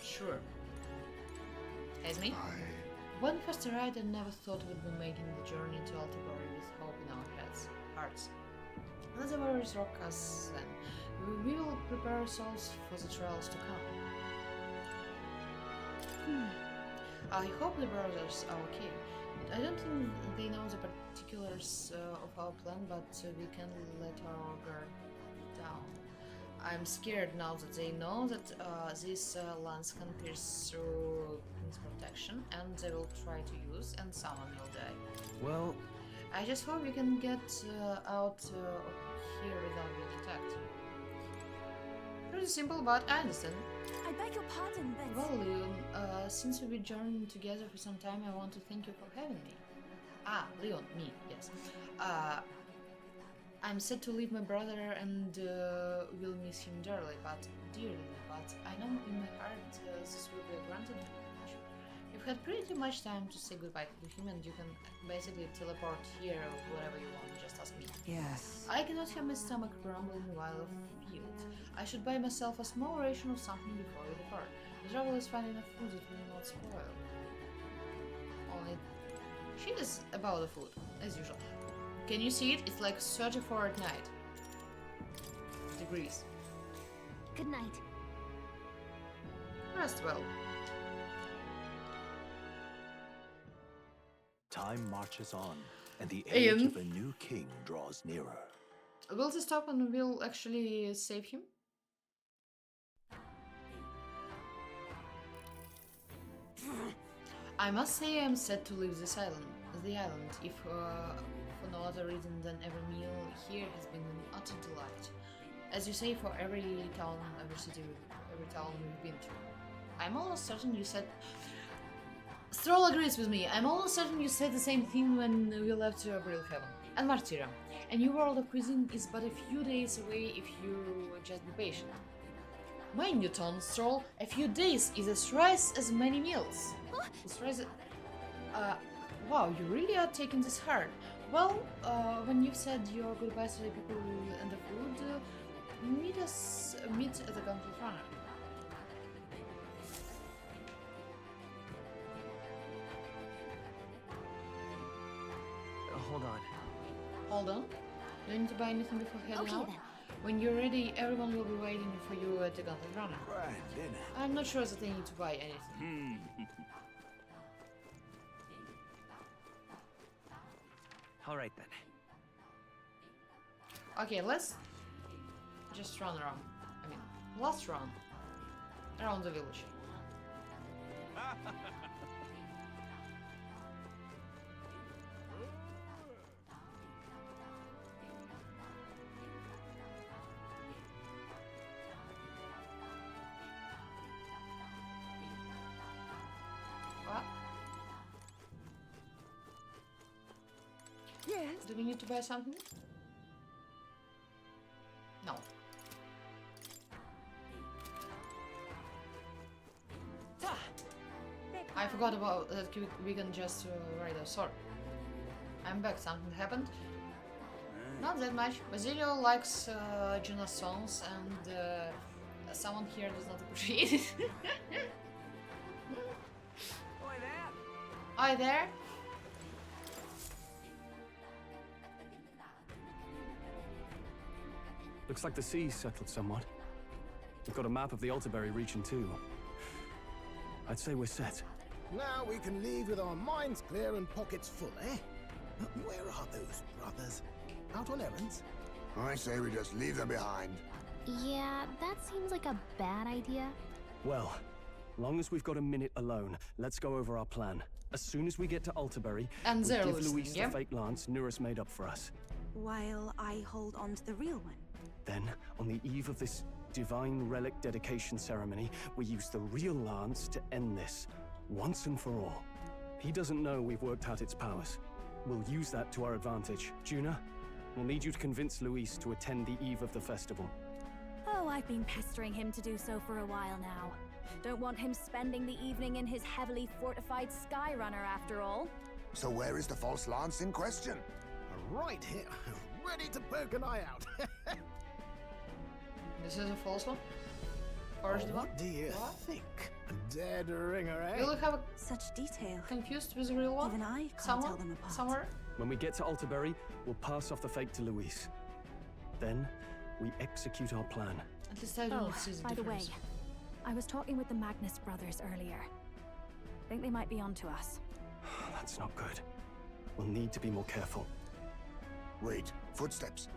Sure. As me? When first arrived, I never thought we'd be making the journey to Altibury with hope in our hearts. Let the warriors rock us then. We will prepare ourselves for the trials to come. I hope the brothers are okay. I don't think they know the particulars of our plan, but we can let our guard down. I'm scared now that they know that this lance can pierce through King's protection, and they will try to use, and someone will die. Well, I just hope we can get out of here without being attacked. Pretty simple, but I understand. I beg your pardon, but... Well, Leon, since we've been journeying together for some time, I want to thank you for having me. Ah, Leon, me, yes. I'm sad to leave my brother and will miss him dearly, but I know in my heart this will be a granted privilege. You've had pretty much time to say goodbye to him, and you can basically teleport here wherever you want, just ask me. Yes. I cannot have my stomach grumbling while afield. I should buy myself a small ration of something before we depart. The travel is fine enough food that will not spoil. Only she is about the food, as usual. Can you see it? It's like 34 at night. Degrees. Good night. Rest well. Time marches on, and the age Ian. of a new king draws nearer. Will they stop and will actually save him? I must say I'm sad to leave this island. The island, if for no other reason than every meal here has been an utter delight. As you say, for every town, every city, every town we've been to. I'm almost certain you said... Stroll agrees with me. I'm almost certain you said the same thing when we left Real Heaven. And Martyra. A new world of cuisine is but a few days away if you just be patient. Mind you, Ton, Stroll, a few days is as thrice as many meals. It's thrice... wow, you really are taking this hard. Well, when you've said your goodbyes to the people and the food, meet at the Gauntlet Runner. Hold on. Hold on. Don't need to buy anything before heading out. Then. When you're ready, everyone will be waiting for you at the Gauntlet Runner. Right, dinner. I'm not sure that I need to buy anything. All right then. Okay, let's just run around. I mean, let's run around the village. What? Yes. Do we need to buy something? No. I forgot about that we can just ride a sword. I'm back. Something happened? Not that much. Basilio likes Juna's songs and someone here does not appreciate it. Oi there! Hi there. Looks like the sea's settled somewhat. We've got a map of the Altaberry region too. I'd say we're set. Now we can leave with our minds clear and pockets full, eh? Where are those brothers? Out on errands? I say we just leave them behind. Yeah, that seems like a bad idea. Well, long as we've got a minute alone, let's go over our plan. As soon as we get to Altaberry, And we'll they're give listening, Luis yeah? the fake lance Nuris made up for us. While I hold on to the real one. Then, on the eve of this divine relic dedication ceremony, we use the real lance to end this, once and for all. He doesn't know we've worked out its powers. We'll use that to our advantage. Juna, we'll need you to convince Luis to attend the eve of the festival. Oh, I've been pestering him to do so for a while now. Don't want him spending the evening in his heavily fortified Skyrunner after all. So where is the false lance in question? Right here, ready to poke an eye out. This is a false one? Forged one? What do you think? Dead ringer, eh? Will you have a Such detail. confused with the real one? Even I can't Somewhere? tell them apart. Somewhere? When we get to Altaberry, we'll pass off the fake to Luis. Then, we execute our plan. At least I Oh, don't see the by the way, difference. I was talking with the Magnus brothers earlier. Think they might be onto us. That's not good. We'll need to be more careful. Wait, footsteps.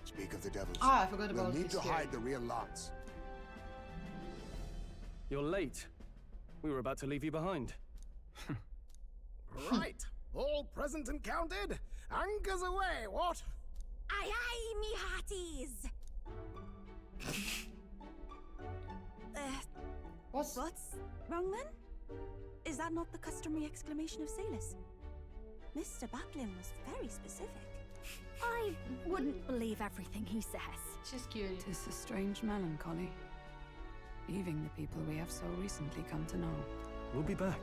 Speak of the devils. Ah, I forgot We'll about need this to here. hide the real lance. You're late. We were about to leave you behind. Right, all present and counted. Anchors away, what? Aye, aye, me hearties! What's wrong then? Is that not the customary exclamation of sailors? Mr. Backlin was very specific. I wouldn't believe everything he says. She's cute. Tis a strange melancholy, leaving the people we have so recently come to know. We'll be back.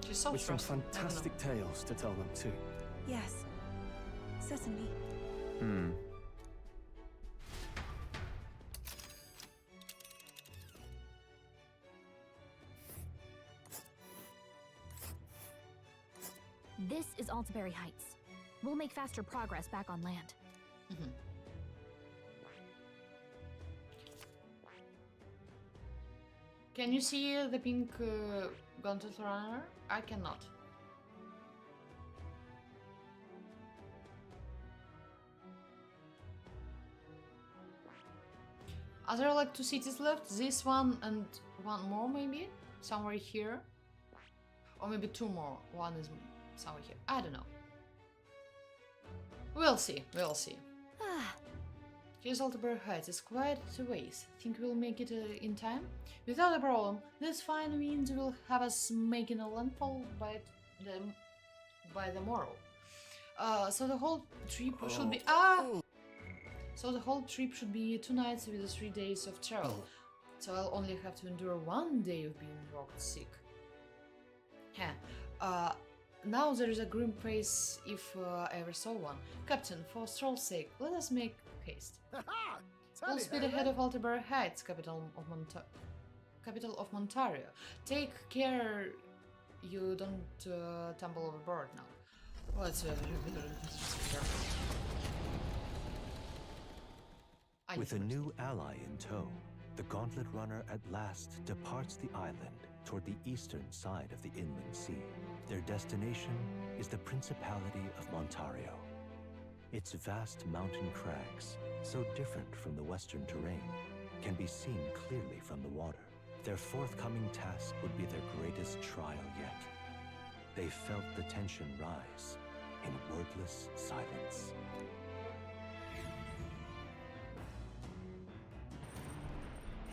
She's so with some trusting. I don't know. fantastic tales to tell them too. Yes, certainly. This is Altaberry Heights. We'll make faster progress back on land. Can you see the pink Gauntlet Runner? I cannot. Are there like two cities left? This one and one more maybe? Somewhere here? Or maybe 2 more. One is somewhere here. I don't know. We'll see. We'll see. Here's Altabar Heights. It's quite a ways. Think we'll make it in time? Without a problem. This fine wind will have us making a landfall by the morrow. So the whole trip should be So the whole trip should be 2 nights with 3 days of travel. So I'll only have to endure 1 day of being rocked sick. Now there is a grim face if I ever saw one. Captain, for Stroll's sake, let us make haste. Full speed ahead of Altabar Heights, capital of Montario. Take care you don't tumble overboard now. What's With a new ally in tow, the Gauntlet Runner at last departs the island toward the eastern side of the inland sea. Their destination is the Principality of Montario. Its vast mountain crags, so different from the western terrain, can be seen clearly from the water. Their forthcoming task would be their greatest trial yet. They felt the tension rise in wordless silence.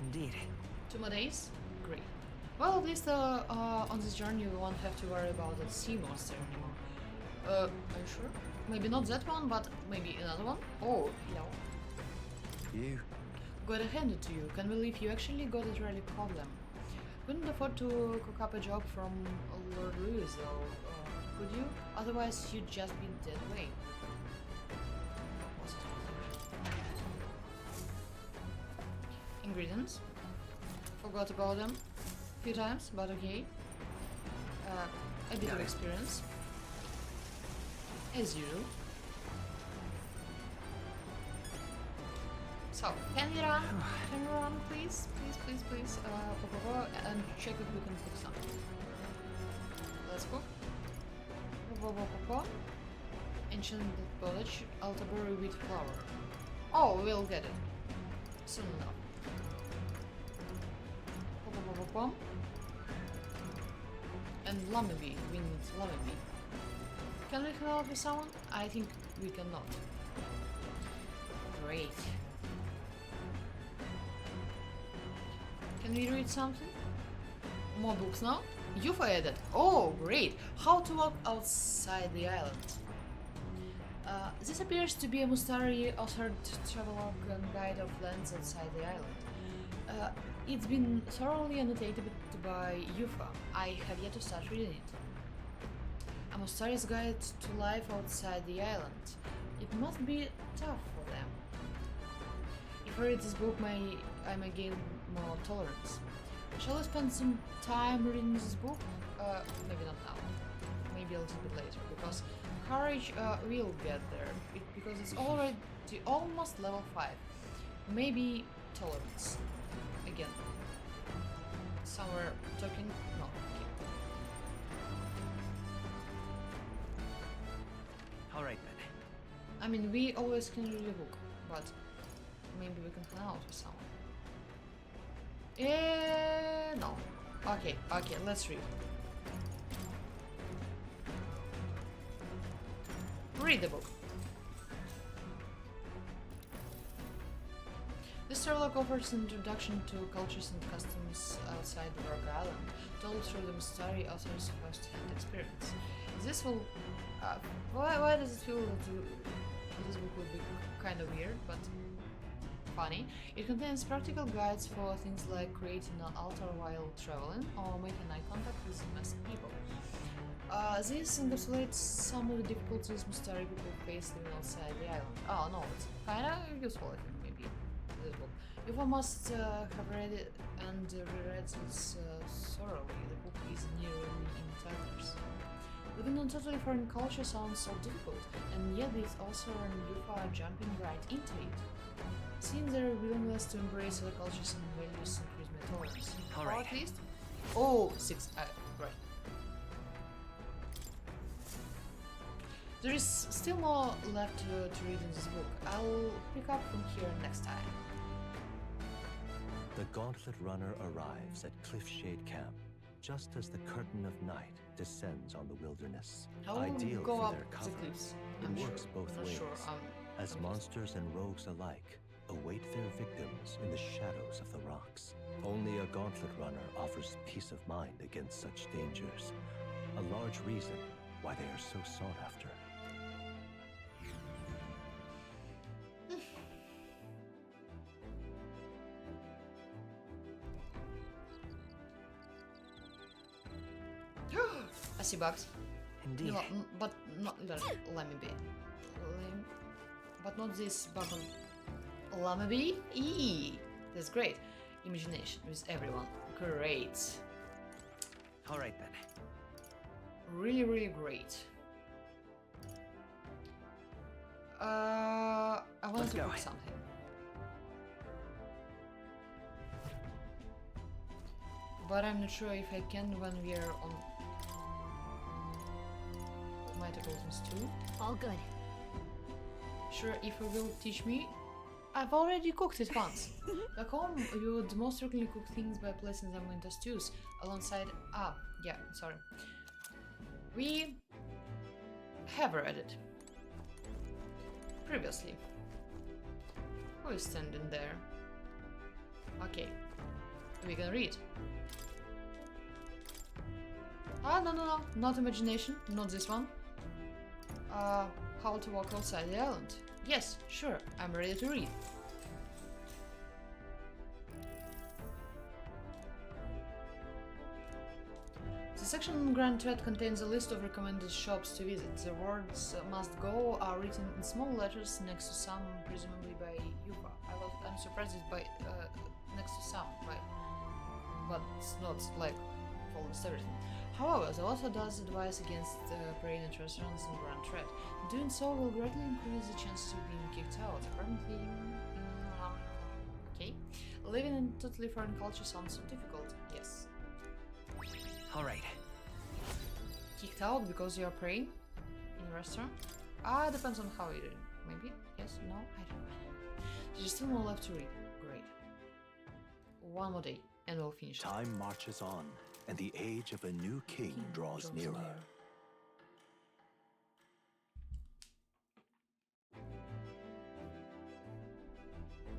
Indeed. 2 more days? Great. Well, at least on this journey we won't have to worry about that sea monster anymore. Are you sure? Maybe not that one, but maybe another one? Oh, hello. You? Gotta hand it to you. Can't believe you actually got it really problem. Couldn't afford to cook up a job from Lord Louis though, could you? Otherwise you'd just be dead weight. Ingredients. Forgot about them a few times, but okay. A bit of experience. As usual. So, can we run? Can we run, please? Please. And check if we can cook something. Let's cook. Ancient Village, Altabury wheat flour. Oh, we'll get it. Soon enough. And Lameby, we need Lameby. Can we help with someone? I think we cannot. Great. Can we read something? More books now? You've added. Oh, great. How to walk outside the island. This appears to be a Mustari authored travelogue and guide of lands outside the island. It's been thoroughly annotated by Yufa. I have yet to start reading it. A Mustari's guide to life outside the island. It must be tough for them. If I read this book, I may gain more tolerance. Shall I spend some time reading this book? Maybe not now. Maybe a little bit later, because courage will get there, because it's already almost level 5. Maybe tolerance. Again. Somewhere talking? No. Okay. Alright then. I mean, we always can read a book, but maybe we can hang out with someone. No. Okay, let's read. Read the book. This travelogue offers an introduction to cultures and customs outside the Rock Island, told through the Mustari author's first-hand experience. This will... why does it feel that this book will be kind of weird, but funny? It contains practical guides for things like creating an altar while traveling, or making eye contact with masked people. This encapsulates some of the difficulties Mustari people face living outside the island. Oh no, it's kinda useful, I think, maybe. This book. If one must have read it and reread this thoroughly, the book is nearly in tatters. Living on totally foreign culture sounds so difficult, and yet this author and Yufa are jumping right into it. Seeing their willingness to embrace other cultures and values increase my tolerance. Alright. Or at least? Oh, 6. Right. There is still more left to read in this book. I'll pick up from here next time. The Gauntlet Runner arrives at Cliffshade Camp, just as the curtain of night descends on the wilderness. How will we Ideal go for up their the cover, cliffs? it I'm works sure. both I'm not ways, sure. as monsters and rogues alike await their victims in the shadows of the rocks. Only a gauntlet runner offers peace of mind against such dangers, a large reason why they are so sought after. I see bugs. Indeed. No, but not. Let me be. But not this button. Let me be. Eee. That's great. Imagination with everyone. Great. All right then. Really, really great. I wanted Let's to go. cook something. But I'm not sure if I can when we are on Mighty Golden's 2. All good. Sure, if you will teach me. I've already cooked it once. Back home, you would most frequently cook things by placing them into stews alongside. Ah, yeah, sorry. We have read it previously. Who is standing there? Okay, we can read. Ah, no, not imagination, not this one. How to walk outside the island. Yes, sure, I'm ready to read. The section on Grand Thread contains a list of recommended shops to visit. The words must go are written in small letters next to some, presumably by Yufa. I'm surprised it's by next to some, but it's not like follows everything. However, the author does advise against praying at restaurants in Grand Thread. Doing so will greatly increase the chances of being kicked out. Apparently, okay. Living in totally foreign culture sounds so difficult. Yes. All right. Kicked out because you are praying in a restaurant? Ah, depends on how you do it. Maybe? Yes? No? I don't know. There's still more left to read. Great. One more day, and we'll finish. Time marches on, and the age of a new king draws nearer.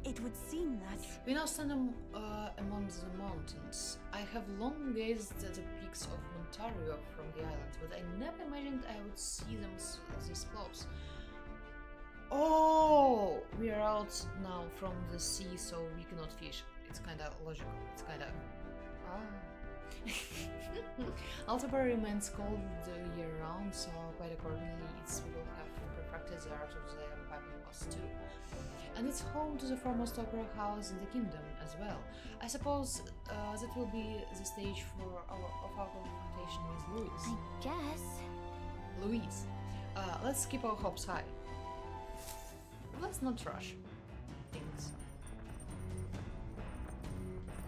It would seem that We now stand among the mountains. I have long gazed at the peaks of Ontario from the island, but I never imagined I would see them this close. Oh, we are out now from the sea, so we cannot fish. It's kind of logical. It's kind of Altabar remains cold the year round, so quite accordingly, its people have perfected the art of the piping post too. And it's home to the foremost opera house in the kingdom as well. I suppose that will be the stage for our confrontation with Louise. I guess. Louise, let's keep our hopes high. Let's not rush things.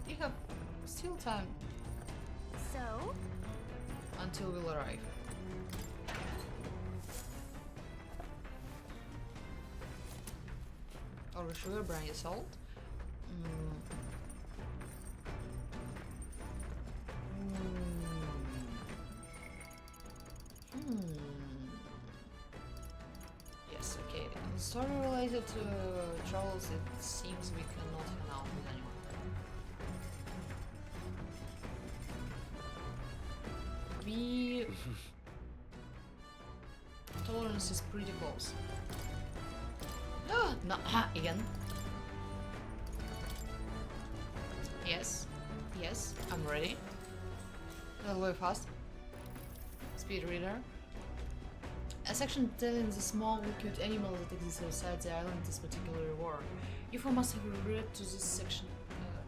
You have still time So? until we'll arrive. Or sugar, brandy, salt. Yes, okay. The story related to trolls, it seems we cannot hang out with anyone. We... Tolerance is pretty close. No, again. Yes, yes, I'm ready. That'll go fast. Speed reader. A section telling the small, cute animal that exists outside the island is particularly reward. Yufa must have read to this section,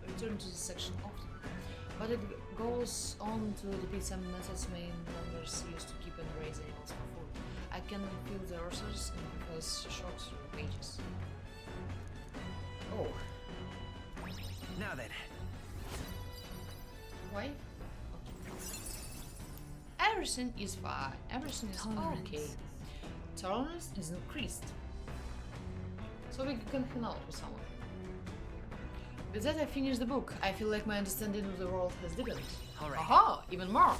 returned to this section often. But it goes on to depict some methods mainlanders used to keep and raise animals for food. I can feel the ulcers in Yufa's short pages. Oh. Now then. Why? Everything is fine. Everything is okay. Tolerance is increased. So we can hang out with someone. With that, I finished the book. I feel like my understanding of the world has deepened. Alright. Aha! Even more!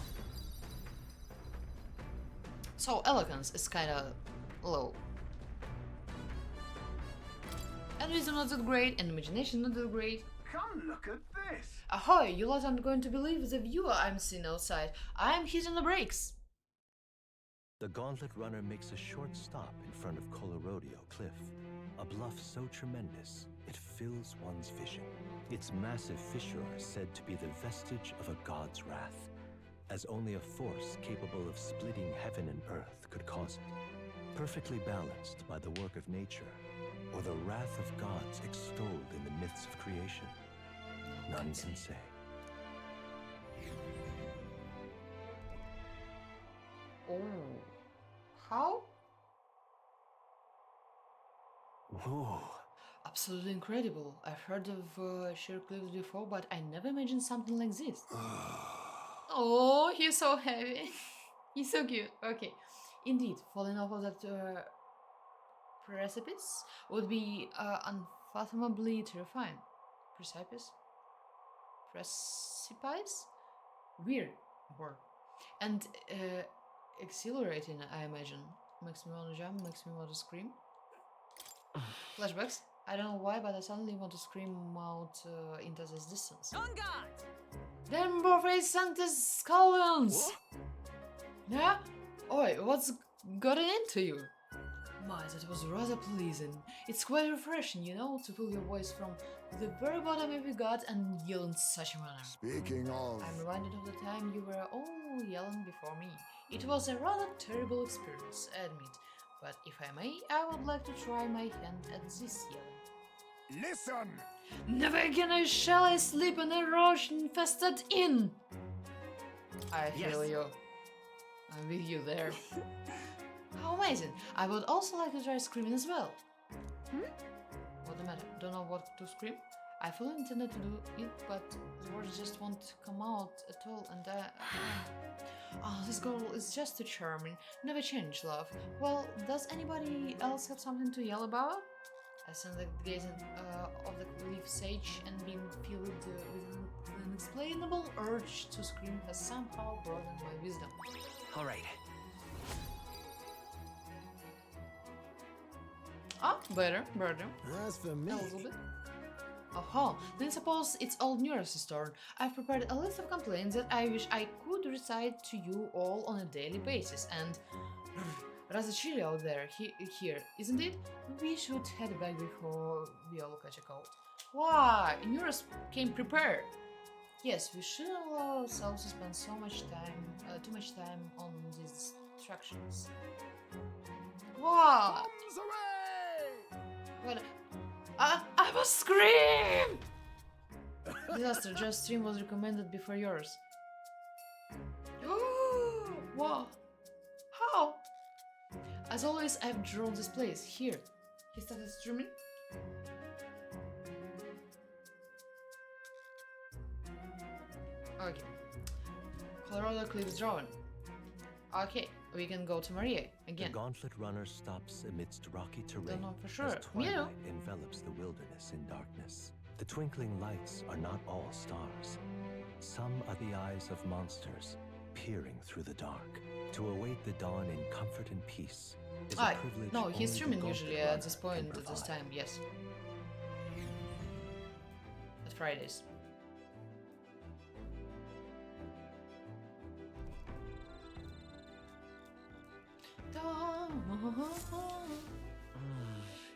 So, eloquence is kinda low. And wisdom not that great, and imagination not that great. Come look at this! Ahoy! You lot aren't going to believe the view I'm seeing outside. I'm hitting the brakes! The Gauntlet Runner makes a short stop in front of Colorodeo Cliff, a bluff so tremendous it fills one's vision. Its massive fissure is said to be the vestige of a god's wrath, as only a force capable of splitting heaven and earth could cause it. Perfectly balanced by the work of nature, or the wrath of gods extolled in the myths of creation. None can say. Oh. How? Whoa. Absolutely incredible. I've heard of sheer cliffs before, but I never imagined something like this. Oh, he's so heavy. He's so cute. Okay. Indeed, falling off of that precipice would be unfathomably terrifying. Precipice? Precipice? Weird word. And exhilarating, I imagine. Makes me want to jump, makes me want to scream. Flashbacks. I don't know why, but I suddenly want to scream out into this distance. On guard! Demborface Sanctus Scullions! Yeah? Oi, what's gotten into you? My, that was rather pleasing. It's quite refreshing, you know, to feel your voice from the very bottom of your gut and yell in such a manner. Speaking of... I'm reminded of the time you were all yelling before me. It was a rather terrible experience, I admit. But if I may, I would like to try my hand at this yelling. Listen! Never again shall I sleep in a roach-infested inn! I feel you. I'm with you there. How amazing! I would also like to try screaming as well. What's the matter? Don't know what to scream? I fully intended to do it, but the words just won't come out at all, and oh, this girl is just too charming. Never change, love. Well, does anybody else have something to yell about? I stand there gazing of the cliff sage and being filled with an unexplainable urge to scream has somehow broadened my wisdom. Alright. Ah, better. As for me... A little bit. Oh, then suppose it's old Neuros's turn. I've prepared a list of complaints that I wish I could recite to you all on a daily basis, and... rather chilly out there here, isn't it? We should head back before we all catch a cold. Why? Neuros came prepared. Yes, we shouldn't allow ourselves to spend too much time on these distractions. What? What? I must scream! Disaster, just stream was recommended before yours. What? How? As always, I've drawn this place. Here. He started streaming. Okay. Colorado Cliffs drawing. Okay, we can go to Maria again. The Gauntlet Runner stops amidst rocky terrain Don't know for sure. as twilight envelops the wilderness in darkness. The twinkling lights are not all stars. Some are the eyes of monsters peering through the dark. To await the dawn in comfort and peace is a privilege. No, he's only the streaming Gauntlet usually at this Runner point, can at this provide. time, yes. At Fridays.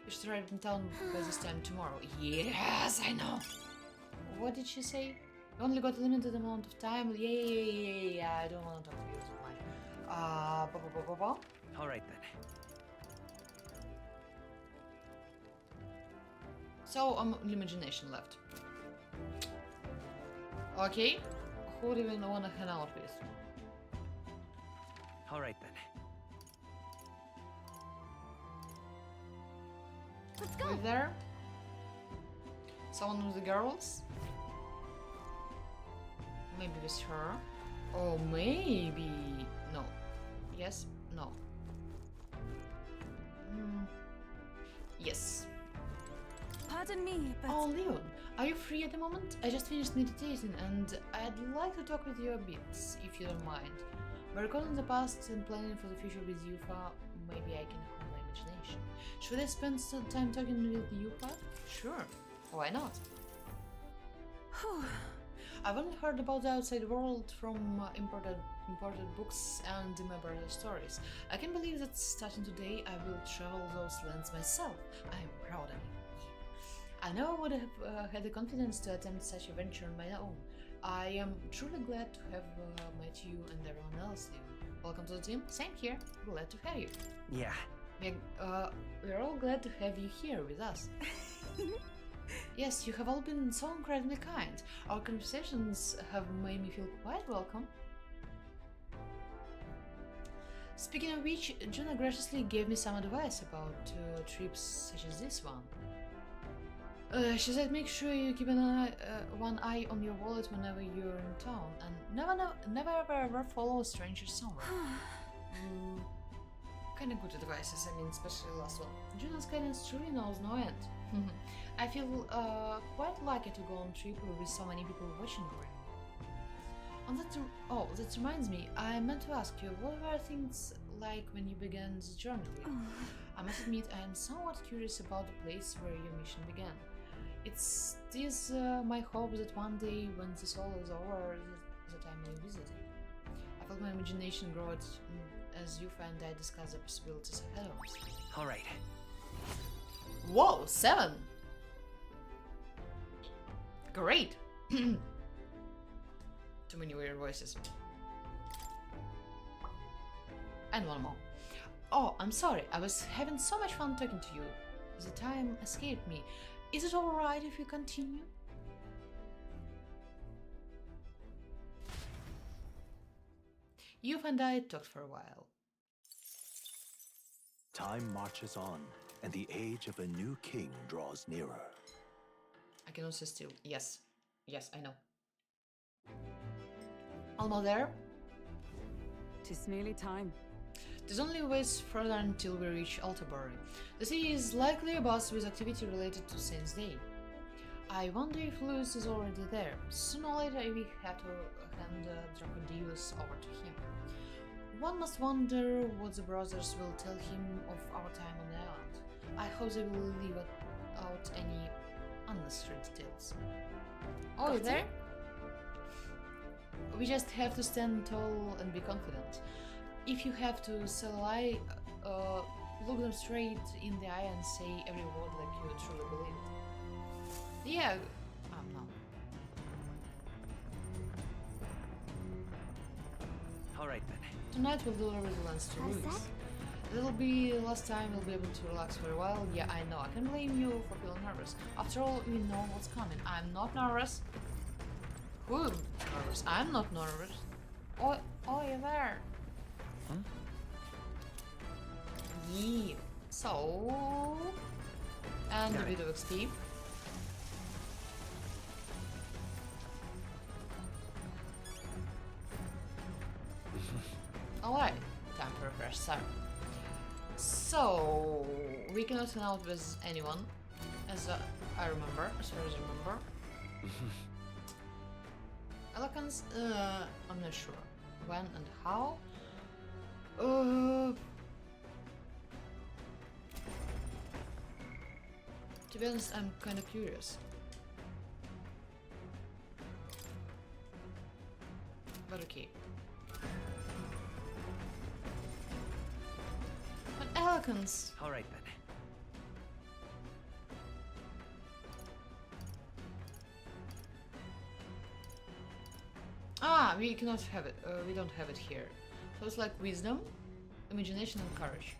You should arrive in town by this time tomorrow. Yes, I know. What did she say? You only got a limited amount of time. Yeah. I don't want to talk to you so much. Alright then. So, imagination left. Okay. Who do you want to hang out with? Alright then. Let's go. With there? Someone with the girls? Maybe with her? Or maybe... No. Yes? No. Yes. pardon me, but... Oh, Leon, are you free at the moment? I just finished meditating and I'd like to talk with you a bit, if you don't mind. By recalling the past and planning for the future with Yufa, maybe I can hone my imagination. Should I spend some time talking with Yufa? Sure, why not? I've only heard about the outside world from imported books and remembered stories. I can believe that starting today I will travel those lands myself. I am proud of me. I never would have had the confidence to attempt such a venture on my own. I am truly glad to have met you and everyone else here. Welcome to the team. Same here. Glad to have you. Yeah. We're all glad to have you here with us. Yes, you have all been so incredibly kind. Our conversations have made me feel quite welcome. Speaking of which, Juna graciously gave me some advice about trips such as this one. She said make sure you keep one eye on your wallet whenever you're in town, and never ever follow strangers somewhere. Kinda good advices, I mean, especially the last one. Juna's guidance truly knows no end. I feel quite lucky to go on a trip with so many people watching over me. That reminds me, I meant to ask you, what were things like when you began the journey? I must admit, I am somewhat curious about the place where your mission began. It's my hope that one day, when this all is over, that I may visit it. I felt my imagination grow as Yufa and I discussed the possibilities ahead of us. Alright. Whoa, 7! Great! Too many weird voices. And one more. Oh, I'm sorry, I was having so much fun talking to you. The time escaped me. Is it alright if we continue? Yufa and I talked for a while. Time marches on, and the age of a new king draws nearer. I can also still. Yes. Yes, I know. Almost there? 'Tis nearly time. There's only ways further until we reach Altabury. The city is likely abuzz with activity related to Saint's Day. I wonder if Lewis is already there. Sooner or later we have to hand Dracodius over to him. One must wonder what the brothers will tell him of our time on the island. I hope they will leave out any unnecessary details. Oh, you there? We just have to stand tall and be confident. If you have to sell a lie, look them straight in the eye and say every word like you truly believe. Yeah, no. Alright then. Tonight we'll deliver the lens to Louis. That'll be the last time we'll be able to relax for a while. Yeah, I know, I can blame you for feeling nervous. After all, we know what's coming. I'm not nervous. Who is nervous? I'm not nervous. Oh, you're there. Huh? Yeah. So... And a bit of XP. Alright, time for a fresh start. So... we cannot hang out with anyone, as I remember, as far as I remember. Eloquence? I'm not sure. When and how? To be honest, I'm kind of curious. But okay. But eloquence! Alright then. Ah, we cannot have it. We don't have it here. So it's like wisdom, imagination, and courage.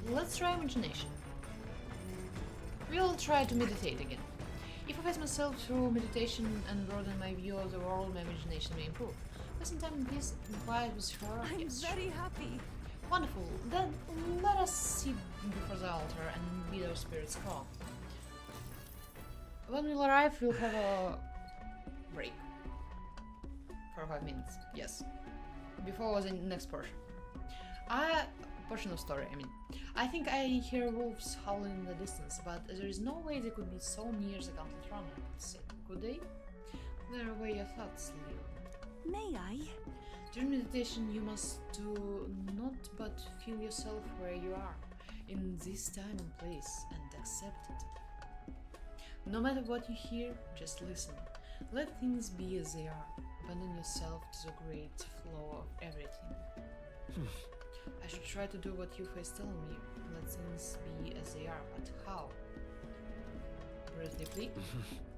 Let's try imagination. We'll try to meditate again. If I face myself through meditation and broaden my view of the world, my imagination may improve. Listen, time in peace and quiet with her. I'm very happy. Wonderful. Then let us sit before the altar and bid our spirits calm. When we'll arrive, we'll have a break. For 5 minutes, yes. Before the next portion. Portion of story, I mean. I think I hear wolves howling in the distance, but there is no way they could be so near the gauntlet runner, could they? Clear away your thoughts, Leo. May I? During meditation, you must do not but feel yourself where you are, in this time and place, and accept it. No matter what you hear, just listen. Let things be as they are. Abandon yourself to the great flow of everything. I should try to do what Yufa is telling me. Let things be as they are, but how? Breathe deeply.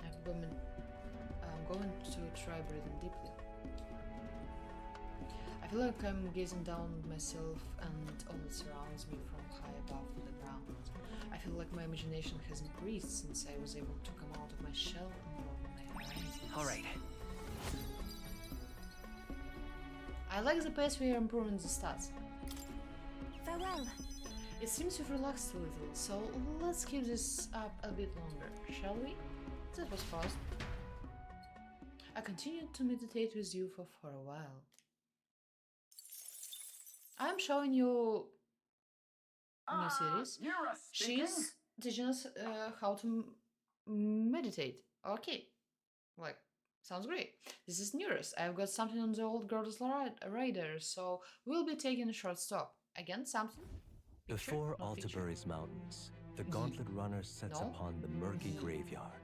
I'm going to try breathing deeply. I feel like I'm gazing down at myself and all that surrounds me from high above to the ground. I feel like my imagination has increased since I was able to come out of my shell and broaden my horizons. Alright. I like the pace we are improving the stats. Farewell. It seems you've relaxed a little, so let's keep this up a bit longer, shall we? That was fast. I continued to meditate with you for a while. I'm showing you a new series. She's teaching us how to meditate. Okay, like, sounds great. This is Neurus. I've got something on the old girl's radar, so we'll be taking a short stop. Again, something? Picture? Before Not picture. Altabury's mountains, the Gauntlet Runner sets upon the murky graveyard.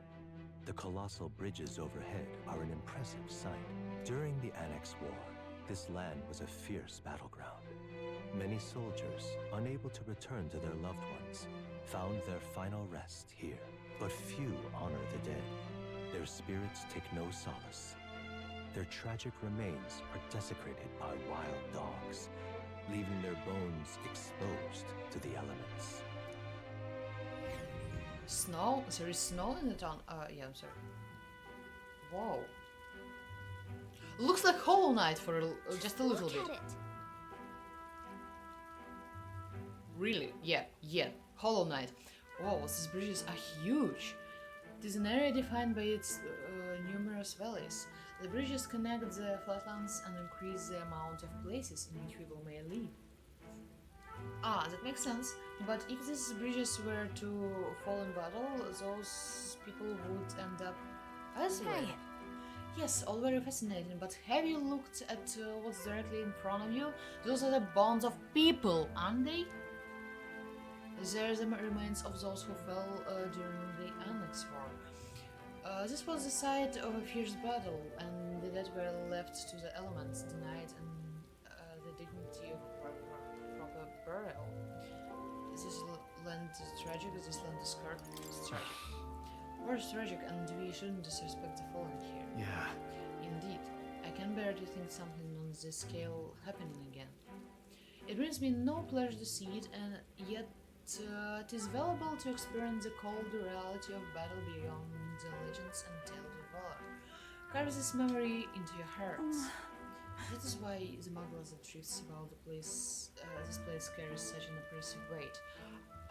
The colossal bridges overhead are an impressive sight. During the Annex War, this land was a fierce battleground. Many soldiers, unable to return to their loved ones, found their final rest here. But few honor the dead. Their spirits take no solace. Their tragic remains are desecrated by wild dogs, leaving their bones exposed to the elements. Snow? There is snow in the town? Yeah, I'm sorry. Whoa. Looks like Hollow Knight for just a little bit. Really? Yeah. Hollow Knight. Whoa, these bridges are huge. It is an area defined by its numerous valleys. The bridges connect the flatlands and increase the amount of places in which people may live. Ah, that makes sense. But if these bridges were to fall in battle, those people would end up isolated. Hey. Yes, all very fascinating, but have you looked at what's directly in front of you? Those are the bones of people, aren't they? There are the remains of those who fell during the Annex War. This was the site of a fierce battle, and the dead were left to the elements, denied the dignity of proper burial. This land is tragic, this land is cursed. It's tragic. War is tragic, and we shouldn't disrespect the fallen here. Yeah. Indeed, I can bear to think something on this scale happening again. It brings me no pleasure to see it, and yet it is valuable to experience the cold reality of battle beyond the legends and tales of valor. Carry this memory into your hearts. That is why the maglas that drifts about the place, this place carries such an oppressive weight.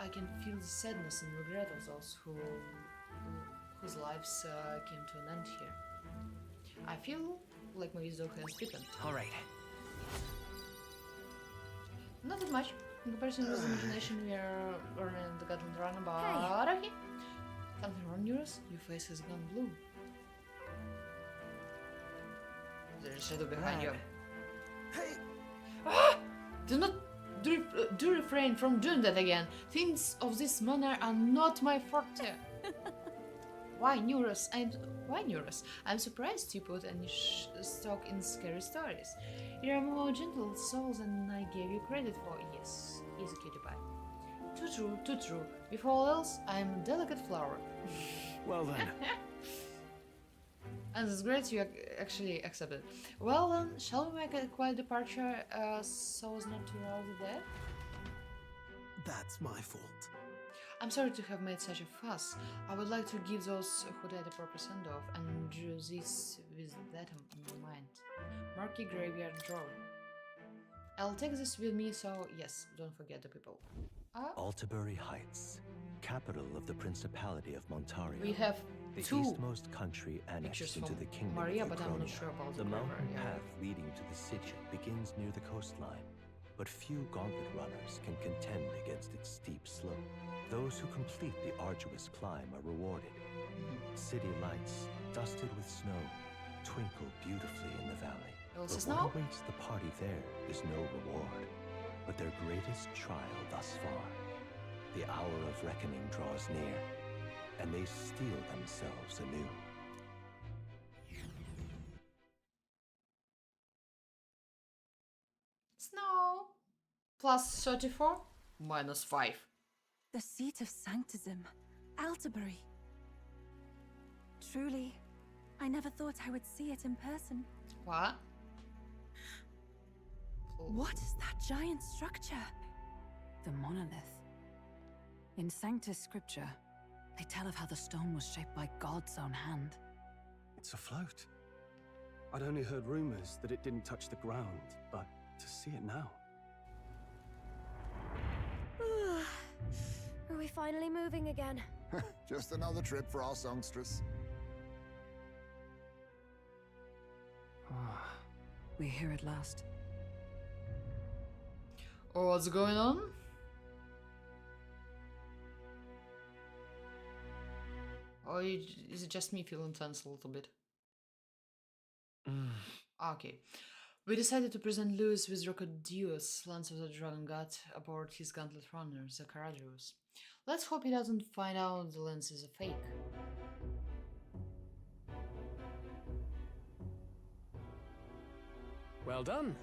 I can feel the sadness and regret of those whose lives came to an end here. I feel like my wisdom has deepened. Alright. Not that much. In comparison with the imagination we are learning the Gauntlet Runner, but okay. Something wrong, Neurus? Your face has gone blue. There's a shadow behind you. Hey! Ah! Do refrain from doing that again. Things of this manner are not my forte. Why, Neurus? I'm surprised you put any stock in scary stories. You're a more gentle soul than I gave you credit for. Yes, he's a cutie pie. Too true. Before all else, I'm a delicate flower. Well then. And it's great you actually accepted. Well then, shall we make a quiet departure so as not to rouse the dead? That's my fault. I'm sorry to have made such a fuss. I would like to give those who died a proper send-off, and drew this with that on my mind. Murky Graveyard Drawing. I'll take this with me, so yes, don't forget the people. Altabury Heights, capital of the Principality of Montario. We have the two eastmost country annexed into the kingdom Maria, of but I'm not sure about the the mountain river, path leading to the city begins near the coastline. but few gauntlet runners can contend against its steep slope. Those who complete the arduous climb are rewarded. City lights, dusted with snow, twinkle beautifully in the valley. But what awaits the party there is no reward, but their greatest trial thus far. The hour of reckoning draws near, and they steel themselves anew. Snow. Plus 34, minus 5. The seat of Sanctism, Alterbury. Truly, I never thought I would see it in person. What? What is that giant structure? The monolith. In Sanctus Scripture, they tell of how the stone was shaped by God's own hand. It's afloat. I'd only heard rumors that it didn't touch the ground, but to see it now. Are we finally moving again? Just another trip for our songstress. We're here at last. Oh, what's going on? Or is it just me feeling tense a little bit? Okay. We decided to present Lewis with Rocodius, Lance of the Dragon God, aboard his gauntlet runner, the Caradrius. Let's hope he doesn't find out the lens is a fake. Well done.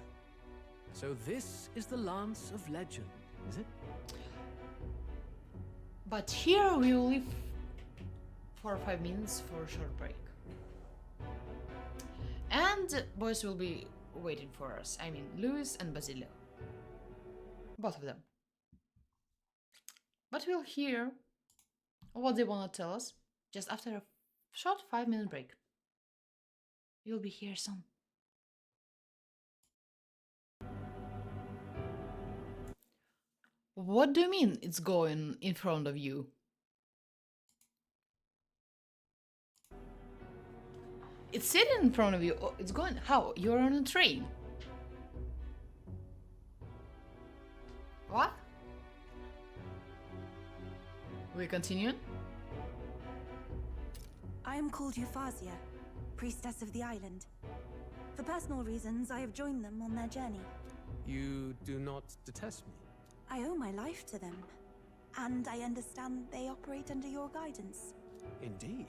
So this is the Lance of Legend, is it? But here we will leave 4 or 5 minutes for a short break. And boys will be waiting for us. I mean, Lewis and Basilio. Both of them. But we'll hear what they want to tell us just after a short 5-minute break. You'll be here soon. What do you mean it's going in front of you? It's sitting in front of you. Oh, it's going. How? You're on a train. What? We continue? I am called Euphazia, priestess of the island. For personal reasons, I have joined them on their journey. You do not detest me? I owe my life to them, and I understand they operate under your guidance. Indeed.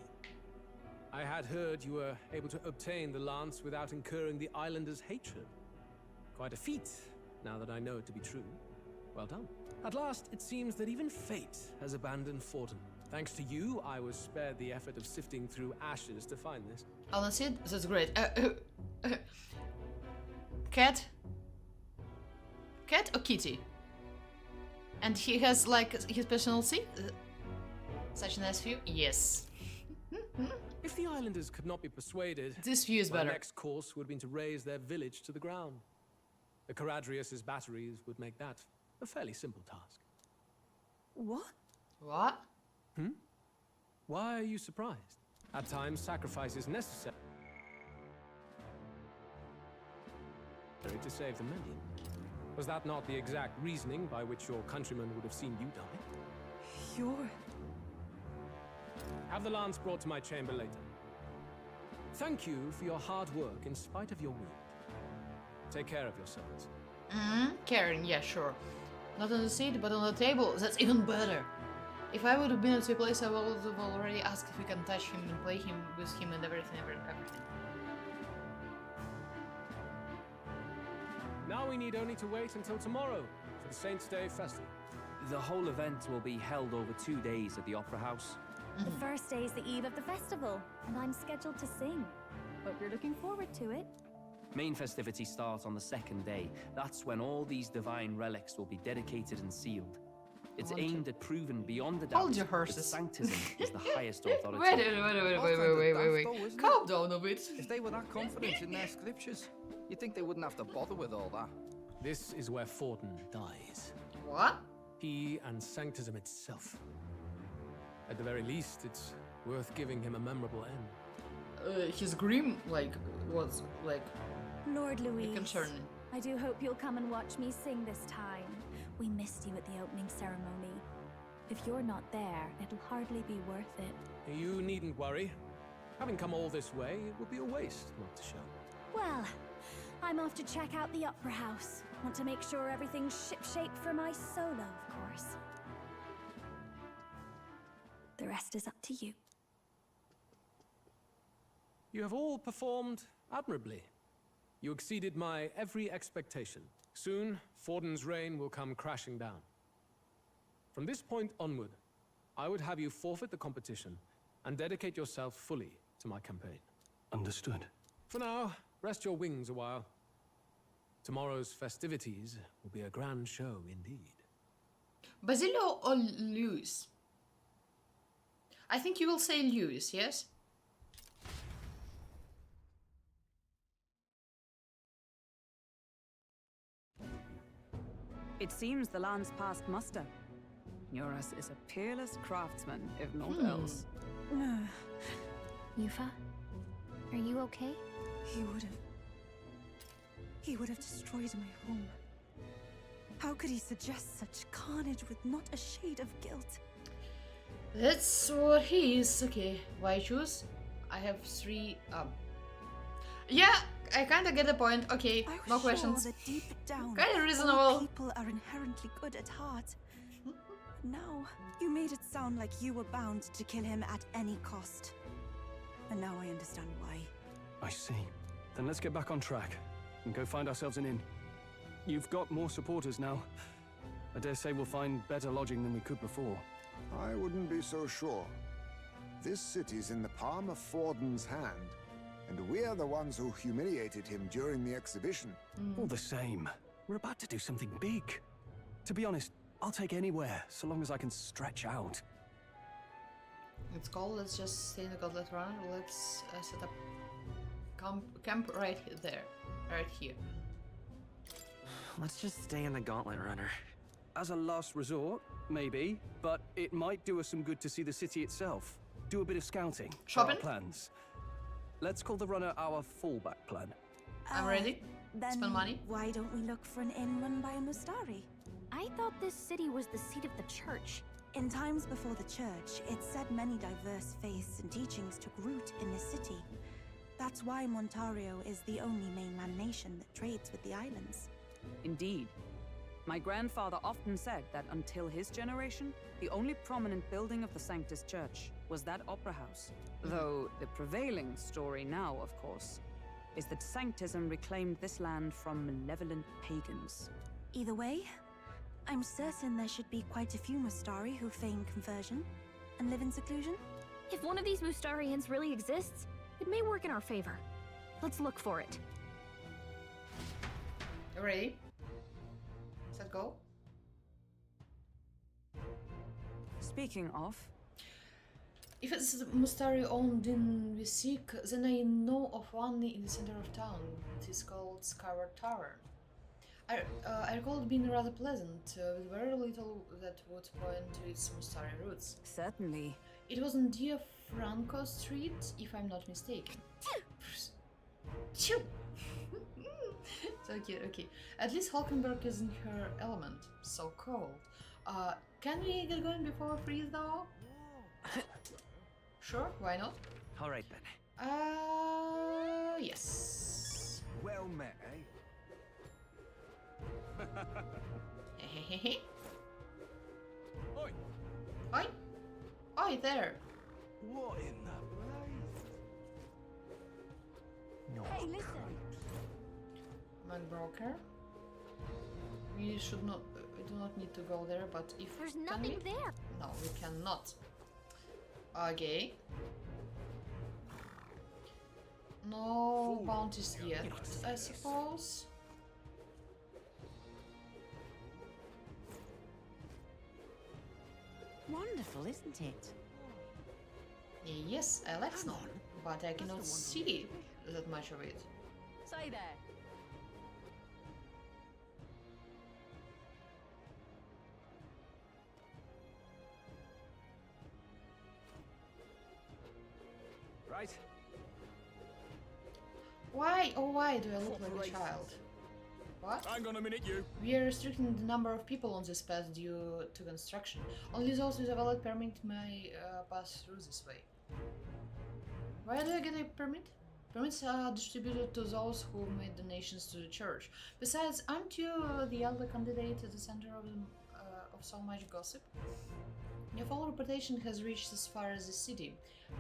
I had heard you were able to obtain the lance without incurring the islanders' hatred. Quite a feat, now that I know it to be true. Well done. At last, it seems that even fate has abandoned Fortin. Thanks to you, I was spared the effort of sifting through ashes to find this. Honestly, that's great. Cat? Cat or kitty? And he has like his personality? Such a nice view? Yes. If the islanders could not be persuaded, this view is better. My next course would have been to raise their village to the ground. The Caradrius' batteries would make that a fairly simple task. What? What? Why are you surprised? At times, sacrifice is necessary to save the many. Was that not the exact reasoning by which your countrymen would have seen you die? You're... Have the lance brought to my chamber later. Thank you for your hard work in spite of your wound. Take care of yourselves. Karen, yeah, sure. Not on the seat, but on the table. That's even better. If I would have been at your place, I would have already asked if we can touch him and play him with him and everything. Now we need only to wait until tomorrow for the Saints' Day festival. The whole event will be held over 2 days at the Opera House. The first day is the eve of the festival, and I'm scheduled to sing. Hope you're looking forward to it. Main festivities start on the 2nd day. That's when all these divine relics will be dedicated and sealed. It's aimed at proving beyond a doubt Hold your that horses. Sanctism is the highest authority. Wait. Calm down a bit. If they were that confident in their scriptures, you'd think they wouldn't have to bother with all that. This is where Fortin dies. What? He and Sanctism itself. At the very least, it's worth giving him a memorable end. His grim, was, Lord Louis. concerning. I do hope you'll come and watch me sing this time. We missed you at the opening ceremony. If you're not there, it'll hardly be worth it. You needn't worry. Having come all this way, it would be a waste not to show. Well, I'm off to check out the Opera House. Want to make sure everything's shipshape for my solo, of course. The rest is up to you. You have all performed admirably. You exceeded my every expectation. Soon, Forden's reign will come crashing down. From this point onward, I would have you forfeit the competition and dedicate yourself fully to my campaign. Understood. For now, rest your wings a while. Tomorrow's festivities will be a grand show indeed. Basilio or Lewis? I think you will say Lewis, yes? It seems the land's past muster. Eurus is a peerless craftsman, if not else. Yufa, are you okay? He would have destroyed my home. How could he suggest such carnage with not a shade of guilt? That's what he is. Okay, why choose? I have 3 yeah, I kinda get the point. Okay, no questions. That deep down, Kinda all reasonable. people are inherently good at heart. Now, you made it sound like you were bound to kill him at any cost. And now I understand why. I see. Then let's get back on track and go find ourselves an inn. You've got more supporters now. I dare say we'll find better lodging than we could before. I wouldn't be so sure. This city's in the palm of Forden's hand, and we're the ones who humiliated him during the exhibition. All the same, we're about to do something big. To be honest, I'll take anywhere, so long as I can stretch out. Let's go, let's just stay in the Gauntlet Runner. Let's set up camp right there. Right here. Let's just stay in the Gauntlet Runner. As a last resort, maybe, but it might do us some good to see the city itself. Do a bit of scouting. for our Shopping? plans. Let's call the runner our fallback plan. I'm ready. Then Spend money. why don't we look for an inn run by a Mustari? I thought this city was the seat of the church. In times before the church, it said many diverse faiths and teachings took root in this city. That's why Montario is the only mainland nation that trades with the islands. Indeed. My grandfather often said that until his generation, the only prominent building of the Sanctus Church was that opera house. Though the prevailing story now, of course, is that Sanctism reclaimed this land from malevolent pagans. Either way, I'm certain there should be quite a few Mustari who feign conversion and live in seclusion. If one of these Mustarians really exists, it may work in our favor. Let's look for it. Ready? Set go. Speaking of, If it's Mustari owned in Visik, then I know of one in the center of town. It is called Skyward Tower. I recall it being rather pleasant, with very little that would point to its Mustari roots. certainly. It was on Dia Franco Street, if I'm not mistaken. Phew. So cute, okay. At least Hulkenberg is in her element. So cold. Can we get going before we freeze though? Sure, why not? All right then. Yes. Well met, eh? Oi! Oi! Oi there! What in the blaze? No. Hey, listen! Man broker. We should not. We do not need to go there, but if There's can nothing we? there. No, we cannot. Okay. No bounties yet, I suppose. Wonderful, isn't it? Yes, I like snow, but I cannot see that much of it. Say there. Right? Why, oh why do I look like a child? What? Hang on a minute, you. We are restricting the number of people on this path due to construction. Only those with a valid permit may pass through this way. Why do I get a permit? Permits are distributed to those who made donations to the church. Besides, aren't you the elder candidate at the center of so much gossip? Your full reputation has reached as far as the city.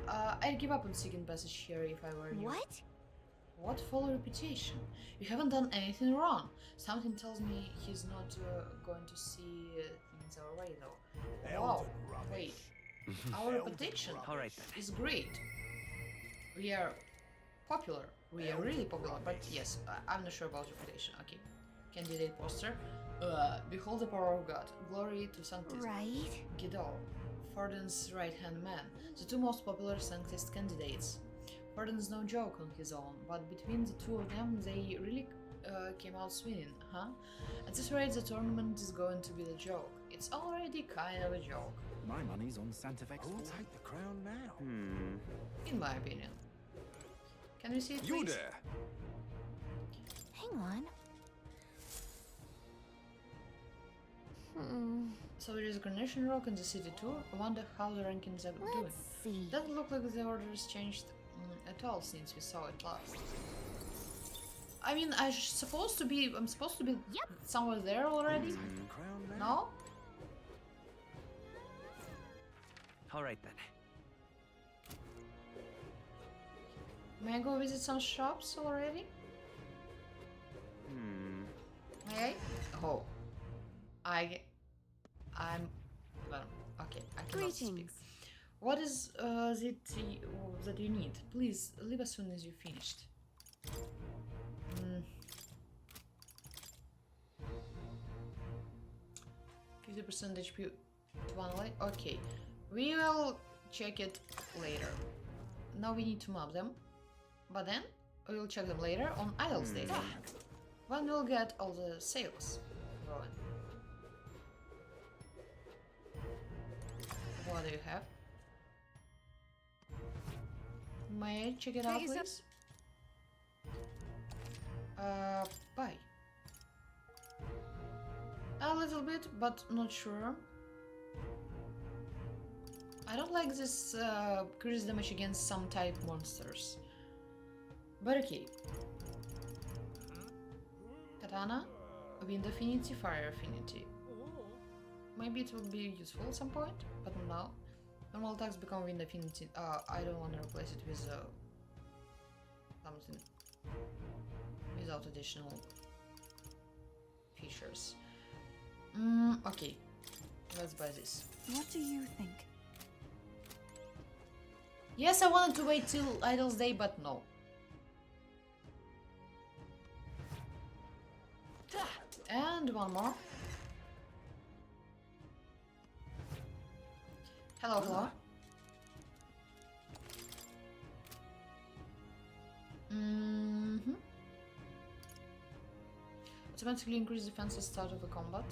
I'd give up on seeking passage here if I were you. What? What full reputation? You haven't done anything wrong. Something tells me he's not going to see things our way, though. Wow, wait. Our reputation is great. We are popular. We are really popular, but yes, I'm not sure about reputation. Okay. Candidate poster. Behold the power of God. Glory to Sanctist. Right. Guido, Forden's right-hand man. The two most popular Sanctist candidates. Forden's no joke on his own, but between the two of them, they really came out swinging, huh? At this rate, the tournament is going to be the joke. It's already kind of a joke. My money's on Santa Fe. Who'll take the crown now? In my opinion. Can we see it, please? You there? Hang on. So there is a coronation rock in the city too. I wonder how the rankings are doing. Let's see. Doesn't look like the order has changed at all since we saw it last. I mean, I'm supposed to be somewhere there already. Take the crown now? No? All right then. May I go visit some shops already? May I? Oh. I'm well, okay, I cannot speak. What is it that you need? Please leave as soon as you finished. 50% HP to one light. Okay, we will check it later. Now we need to mob them, but then we will check them later on Idle's Day. When we'll get all the sales going. What do you have? May I check it out, please? Buy. A little bit, but not sure. I don't like this increased damage against some type monsters. But okay. Katana, Wind Affinity, Fire Affinity. Maybe it would be useful at some point, but now. Normal attacks become Wind Affinity. I don't want to replace it with something without additional features. Okay, let's buy this. What do you think? Yes, I wanted to wait till Idle's Day, but no. And one more. Hello, hello. Automatically increase defense at the start of the combat.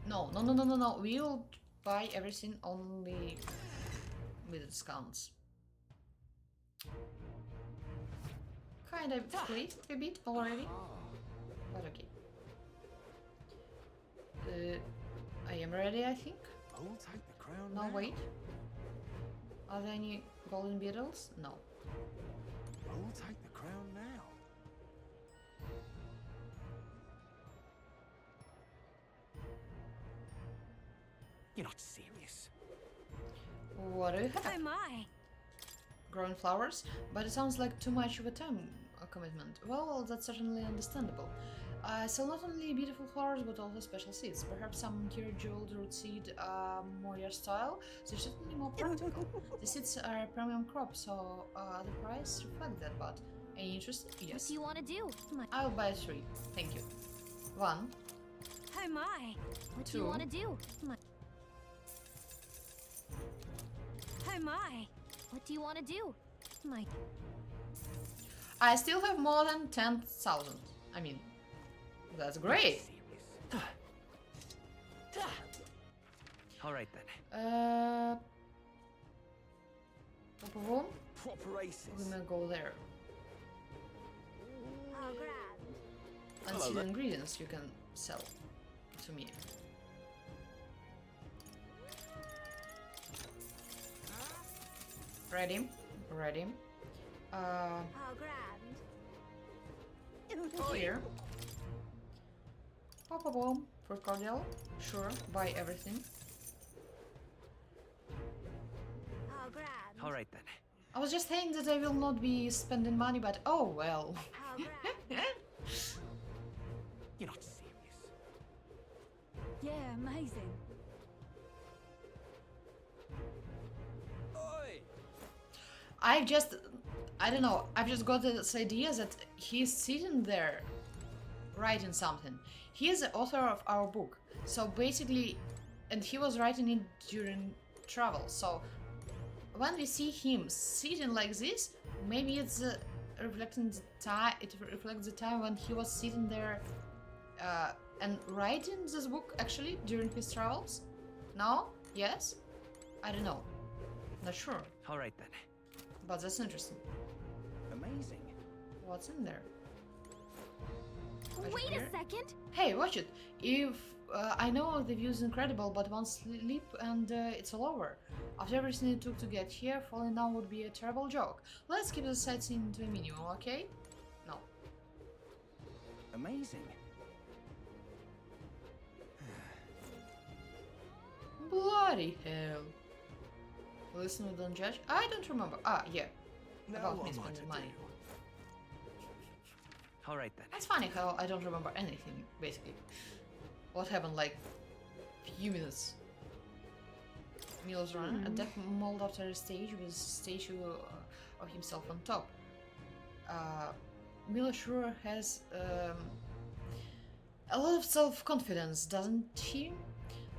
No. We will buy everything only with discounts. Kind of late a bit already, but okay. I am ready, I think. Who'll take the crown No, now? wait. Are there any golden beetles? No. Who'll take the crown now? You're not serious. What do you have? Oh my! Growing flowers? But it sounds like too much of a time commitment. Well, that's certainly understandable. I sell not only beautiful flowers, but also special seeds. Perhaps some tier jeweled root seed, more your style. They're certainly more practical. The seeds are a premium crop, so the price reflects that. But any interest? Yes. What do you want to do? I'll buy 3. Thank you. 1. Oh my! What do 2. you want to do? Oh my! What do you want to do? I still have more than 10,000. I mean, that's great. All right then. Top of all, Proper aces. we're gonna go there. unsealed ingredients you can sell to me. Ready? Ready. How grand. Here. Pop a bomb. Fruit cordial. Sure. Buy everything. How grand. All right then. I was just saying that I will not be spending money, but oh well. How grand. You're not serious. Yeah, amazing. I don't know, I've just got this idea that he's sitting there writing something. He is the author of our book, so basically, and he was writing it during travel, so when we see him sitting like this, maybe it's reflecting the time, it reflects the time when he was sitting there and writing this book actually during his travels? No? Yes? I don't know. Not sure. All right then. But that's interesting. Amazing. What's in there? Watch Wait here. a second! Hey, watch it! If I know the view is incredible, but one sleep and it's all over. After everything it took to get here, falling down would be a terrible joke. Let's keep the sightseeing to a minimum, okay? No. Amazing. Bloody hell. Listen, we don't judge. I don't remember. Ah, yeah. About me spending money. All right then. That's funny how I don't remember anything, basically. What happened, like, few minutes. Milo's run, a deck mold after a stage with a statue of himself on top. Milo sure has a lot of self-confidence, doesn't he?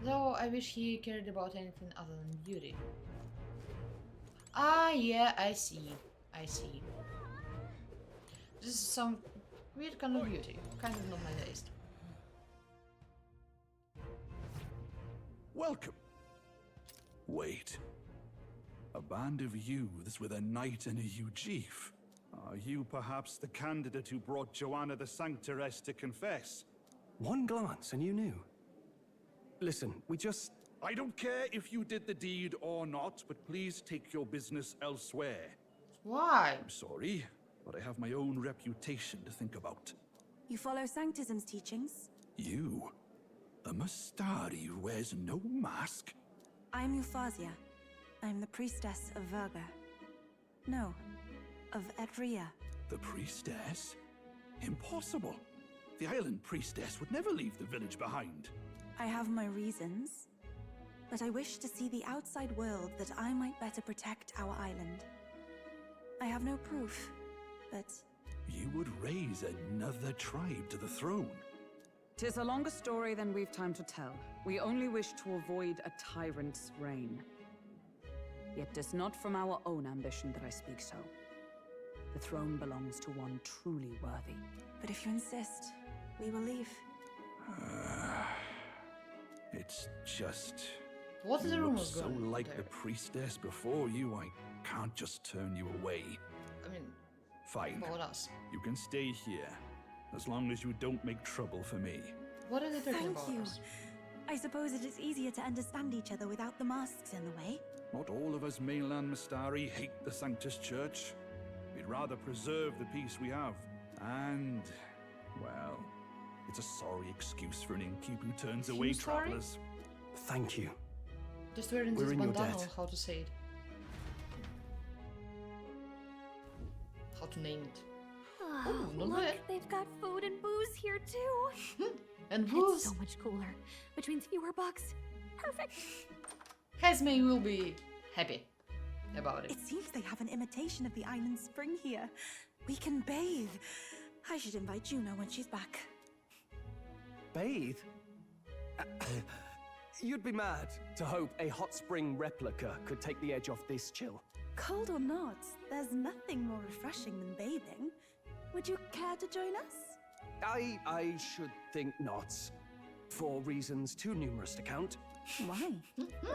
Though I wish he cared about anything other than beauty. Ah, yeah, I see. I see. This is some weird kind of beauty. Kind of not my taste. Welcome. Wait. A band of youths with a knight and a Eugif. Are you perhaps the candidate who brought Joanna the Sanctoress to confess? One glance and you knew. Listen, we just... I don't care if you did the deed or not, but please take your business elsewhere. Why? I'm sorry, but I have my own reputation to think about. You follow Sanctism's teachings? You? A Mastari who wears no mask? I'm Euphausia. I'm the priestess of Verga. No, of Edria. The priestess? Impossible. The island priestess would never leave the village behind. I have my reasons, but I wish to see the outside world that I might better protect our island. I have no proof, but... You would raise another tribe to the throne. 'Tis a longer story than we've time to tell. We only wish to avoid a tyrant's reign. Yet 'tis not from our own ambition that I speak so. The throne belongs to one truly worthy. But if you insist, we will leave. It's just... What is the you look rumors so going like there? the priestess before you, I can't just turn you away. I mean, Fine. about us. You can stay here, as long as you don't make trouble for me. What are they talking Thank about you. us? I suppose it is easier to understand each other without the masks in the way. Not all of us mainland Mastari hate the Sanctus Church. We'd rather preserve the peace we have. And, well, it's a sorry excuse for an innkeep who turns away sorry? travelers. Thank you. Just wearing We're this in your bandana, debt. how to say it. How to name it. Oh, not Look, bad. they've got food and booze here too. And It's booze. so much cooler. Which means fewer bugs. Perfect. Hazme will be happy about it. It seems they have an imitation of the island spring here. We can bathe. I should invite Juno when she's back. Bathe? You'd be mad to hope a hot spring replica could take the edge off this chill. Cold or not, there's nothing more refreshing than bathing. Would you care to join us? I should think not. For reasons too numerous to count. Why?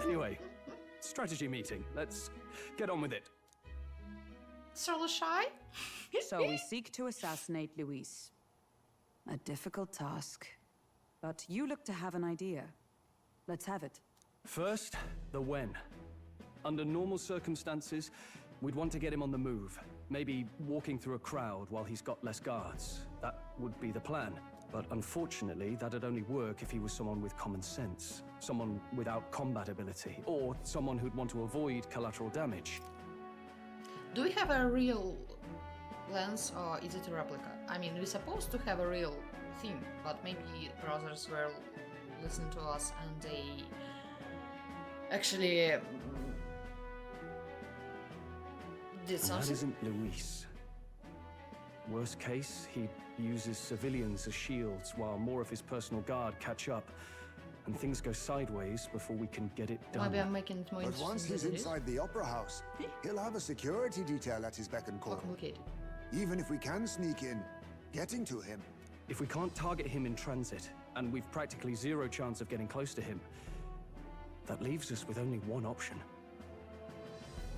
Anyway, strategy meeting. Let's get on with it. Sort of shy? So we seek to assassinate Luis. A difficult task. But you look to have an idea. Let's have it. First, the when. Under normal circumstances, we'd want to get him on the move. Maybe walking through a crowd while he's got less guards. That would be the plan. But unfortunately, that'd only work if he was someone with common sense. Someone without combat ability. Or someone who'd want to avoid collateral damage. Do we have a real lens or is it a replica? I mean, we're supposed to have a real thing, but maybe brothers were listening to us and they actually did something. That isn't Luis. Worst case, he uses civilians as shields while more of his personal guard catch up. And things go sideways before we can get it done. Maybe I'm making it more But interesting. once he's than it is. inside the Opera House, he'll have a security detail at his beck and call. Complicated. Even if we can sneak in, getting to him. If we can't target him in transit, and we've practically zero chance of getting close to him, that leaves us with only one option.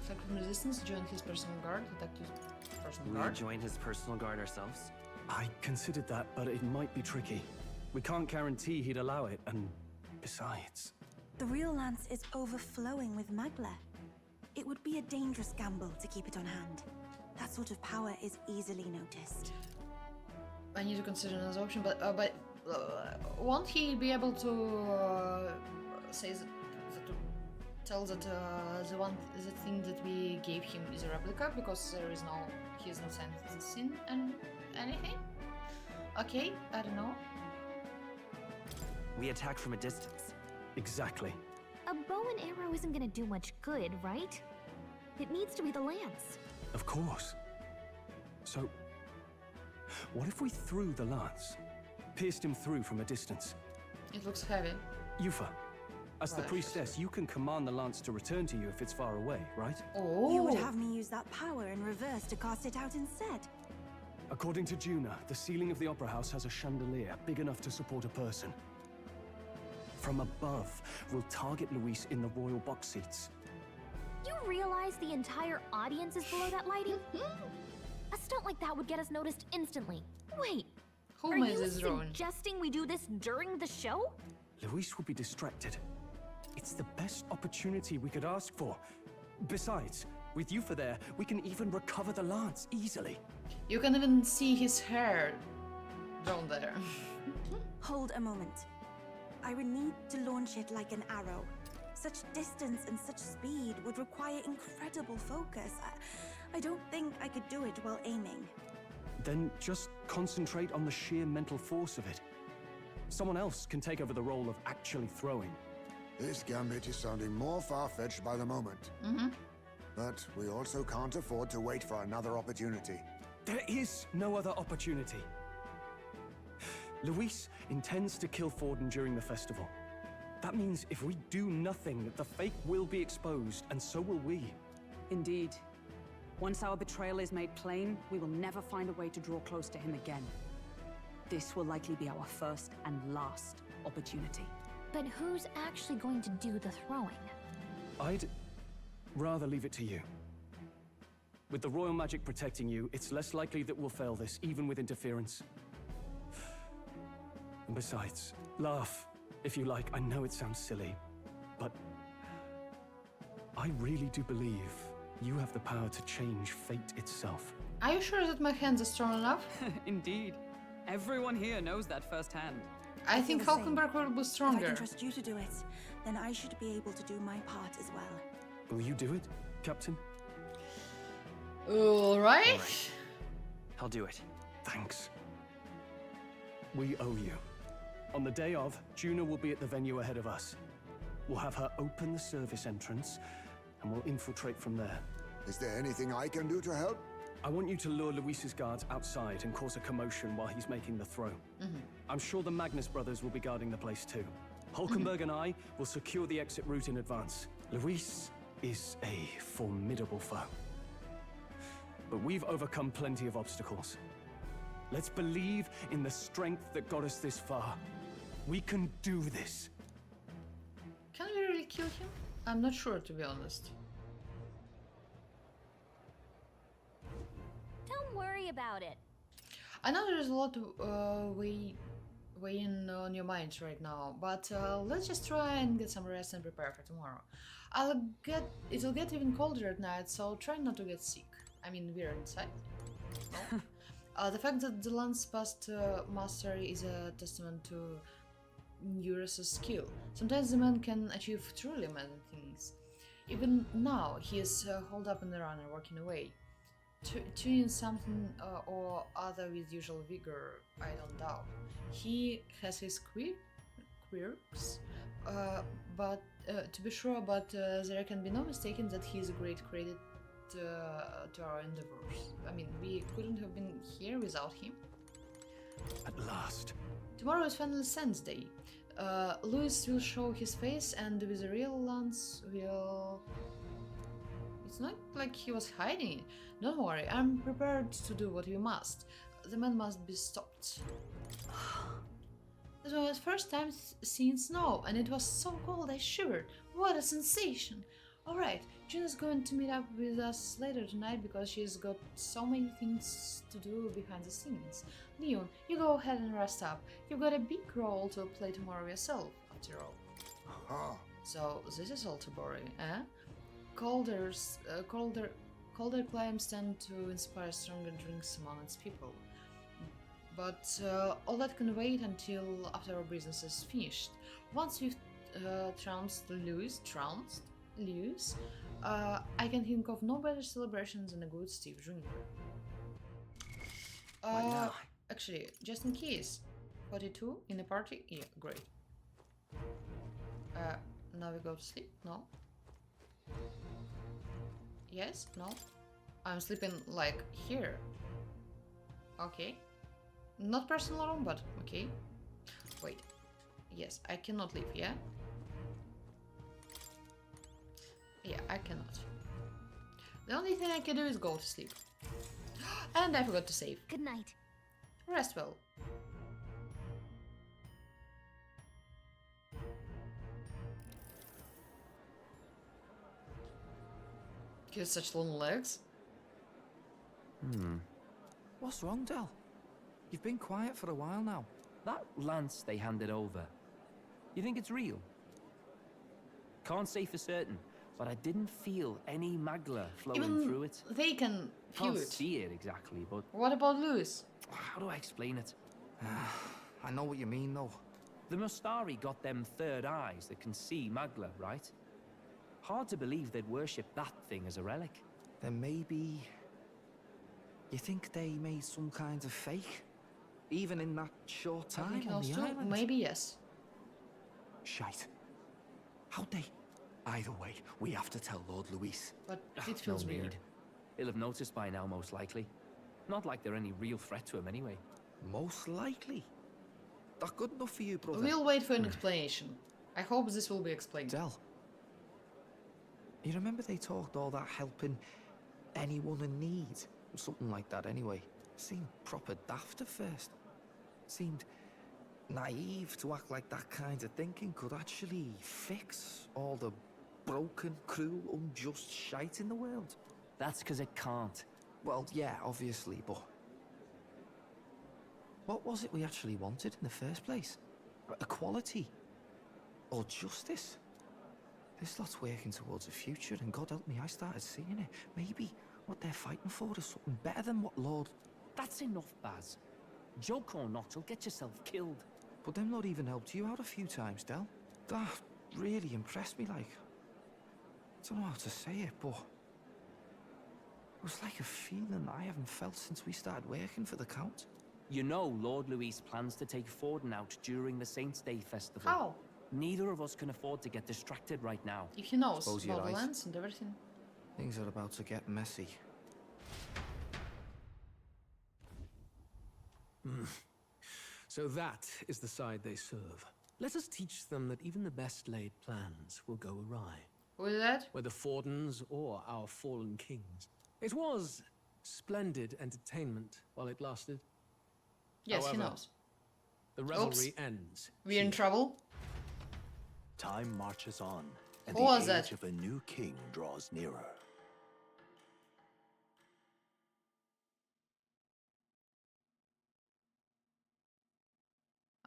Effective resistance, join his personal guard, attack his personal guard. Join his personal guard ourselves? I considered that, but it might be tricky. We can't guarantee he'd allow it, and besides... The real lance is overflowing with magla. It would be a dangerous gamble to keep it on hand. That sort of power is easily noticed. I need to consider another option, but won't he be able to say tell that the thing that we gave him is a replica because he's not sensing and anything? Okay, I don't know. We attack from a distance. Exactly. A bow and arrow isn't gonna do much good, right? It needs to be the lance. Of course. So, what if we threw the lance? Pierced him through from a distance? It looks heavy. Yufa, as the Right. priestess, you can command the lance to return to you if it's far away, right? Oh. You would have me use that power in reverse to cast it out instead. According to Juna, the ceiling of the Opera House has a chandelier big enough to support a person. From above, we'll target Luis in the royal box seats. You realize the entire audience is below that lighting? A stunt like that would get us noticed instantly. Wait, Who are made you this drawing? suggesting we do this during the show? Luis will be distracted. It's the best opportunity we could ask for. Besides, with Yufa there, we can even recover the lance easily. You can even see his hair down there. Hold a moment. I would need to launch it like an arrow. Such distance and such speed would require incredible focus. I don't think I could do it while aiming. Then just concentrate on the sheer mental force of it. Someone else can take over the role of actually throwing. This gambit is sounding more far-fetched by the moment. But we also can't afford to wait for another opportunity. There is no other opportunity. Luis intends to kill Forden during the festival. That means if we do nothing, the fake will be exposed, and so will we. Indeed. Once our betrayal is made plain, we will never find a way to draw close to him again. This will likely be our first and last opportunity. But who's actually going to do the throwing? I'd rather leave it to you. With the royal magic protecting you, it's less likely that we'll fail this, even with interference. And besides, laugh, if you like. I know it sounds silly, but I really do believe you have the power to change fate itself. Are you sure that my hands are strong enough? Indeed. Everyone here knows that firsthand. I think feel the same. Hulkenberg will be If I stronger. can trust you to do it, then I should be able to do my part as well. Will you do it, Captain? Alright. I'll do it. Thanks. We owe you. On the day of, Juna will be at the venue ahead of us. We'll have her open the service entrance, and we'll infiltrate from there. Is there anything I can do to help? I want you to lure Luis's guards outside and cause a commotion while he's making the throw. I'm sure the Magnus brothers will be guarding the place too. Hulkenberg and I will secure the exit route in advance. Luis is a formidable foe. But we've overcome plenty of obstacles. Let's believe in the strength that got us this far. We can do this. Can we really kill him? I'm not sure, to be honest. Don't worry about it. I know there's a lot weighing on your mind right now, but let's just try and get some rest and prepare for tomorrow. It'll get even colder at night, so try not to get sick. I mean, we're inside. No. The fact that the land's past mastery is a testament to Eurus' skill. Sometimes the man can achieve truly amazing things. Even now, he is holed up in the runner, working away. Tuning something or other with usual vigor, I don't doubt. He has his quirks, but to be sure, but there can be no mistaking that he is a great credit to our endeavors. I mean, we couldn't have been here without him. At last. Tomorrow is Final Sense Day. Louis will show his face, and with the real Lance will... It's not like he was hiding it. Don't worry, I'm prepared to do what we must. The man must be stopped. This was my first time seeing snow, and it was so cold I shivered. What a sensation! Alright, June is going to meet up with us later tonight because she's got so many things to do behind the scenes. Leon, you go ahead and rest up. You've got a big role to play tomorrow yourself, after all. So, this is all too boring, eh? Colder climes tend to inspire stronger drinks among its people. But all that can wait until after our business is finished. Once we've trounced Lewis, I can think of no better celebrations than a good Steve drink. Actually, just in case. 42 in a party? Yeah, great. Now we go to sleep? No? Yes? No? I'm sleeping like here. Okay. Not personal room, but okay. Wait. Yes, I cannot leave, yeah? Yeah, I cannot. The only thing I can do is go to sleep. And I forgot to save. Good night. Rest well. He has such long legs. What's wrong, Del? You've been quiet for a while now. That lance they handed over, you think it's real? Can't say for certain, but I didn't feel any magla flowing Even through it. They can feel Can't it. see it exactly, but... What about Lewis? How do I explain it? I know what you mean, though. The Mustari got them third eyes that can see magla, right? Hard to believe they'd worship that thing as a relic. Then maybe... You think they made some kind of fake? Even in that short I time think on the also, island? maybe yes. Shite. How'd they? Either way, we have to tell Lord Luis. But it feels No weird. need. He'll have noticed by now, most likely. Not like they're any real threat to him anyway. Most likely? That good enough for you, brother? We'll wait for an explanation. I hope this will be explained. Del, you remember they talked all that helping anyone in need? Something like that anyway. Seemed proper daft at first. Seemed naive to act like that kind of thinking could actually fix all the broken, cruel, unjust shite in the world. That's because it can't. Well, yeah, obviously, but... What was it we actually wanted in the first place? Equality? Or justice? This lot's working towards a future, and God help me, I started seeing it. Maybe what they're fighting for is something better than what Lord... That's enough, Baz. Joke or not, you'll get yourself killed. But them not even helped you out a few times, Del. That really impressed me, like... I don't know how to say it, but... It was like a feeling I haven't felt since we started working for the Count. You know Lord Luis plans to take Forden out during the Saints' Day festival. How? Neither of us can afford to get distracted right now. If he knows Suppose you're about the right. lands and everything. Things are about to get messy. So that is the side they serve. Let us teach them that even the best laid plans will go awry. Who is that? Whether Fordens or our fallen kings. It was splendid entertainment while it lasted. Yes, However, he knows. The revelry ends. We're in trouble? Time marches on, and Who the was age that? of a new king draws nearer.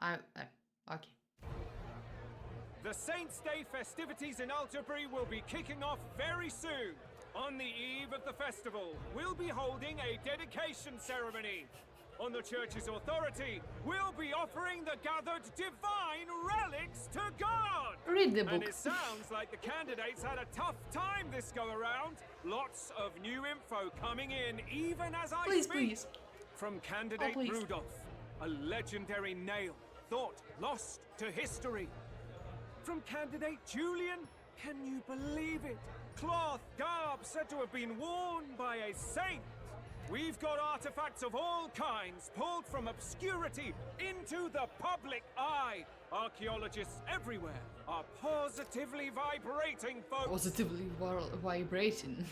Okay. The Saints' Day festivities in Alterbury will be kicking off very soon. On the eve of the festival, we'll be holding a dedication ceremony. On the church's authority, we'll be offering the gathered divine relics to God! Read the book. And it sounds like the candidates had a tough time this go-around. Lots of new info coming in, even as I speak. Please. From candidate please. Rudolph, a legendary nail, thought lost to history. From candidate Julian, can you believe it? Cloth garb said to have been worn by a saint. We've got artifacts of all kinds pulled from obscurity into the public eye. Archaeologists everywhere are positively vibrating, folks. Positively vibrating.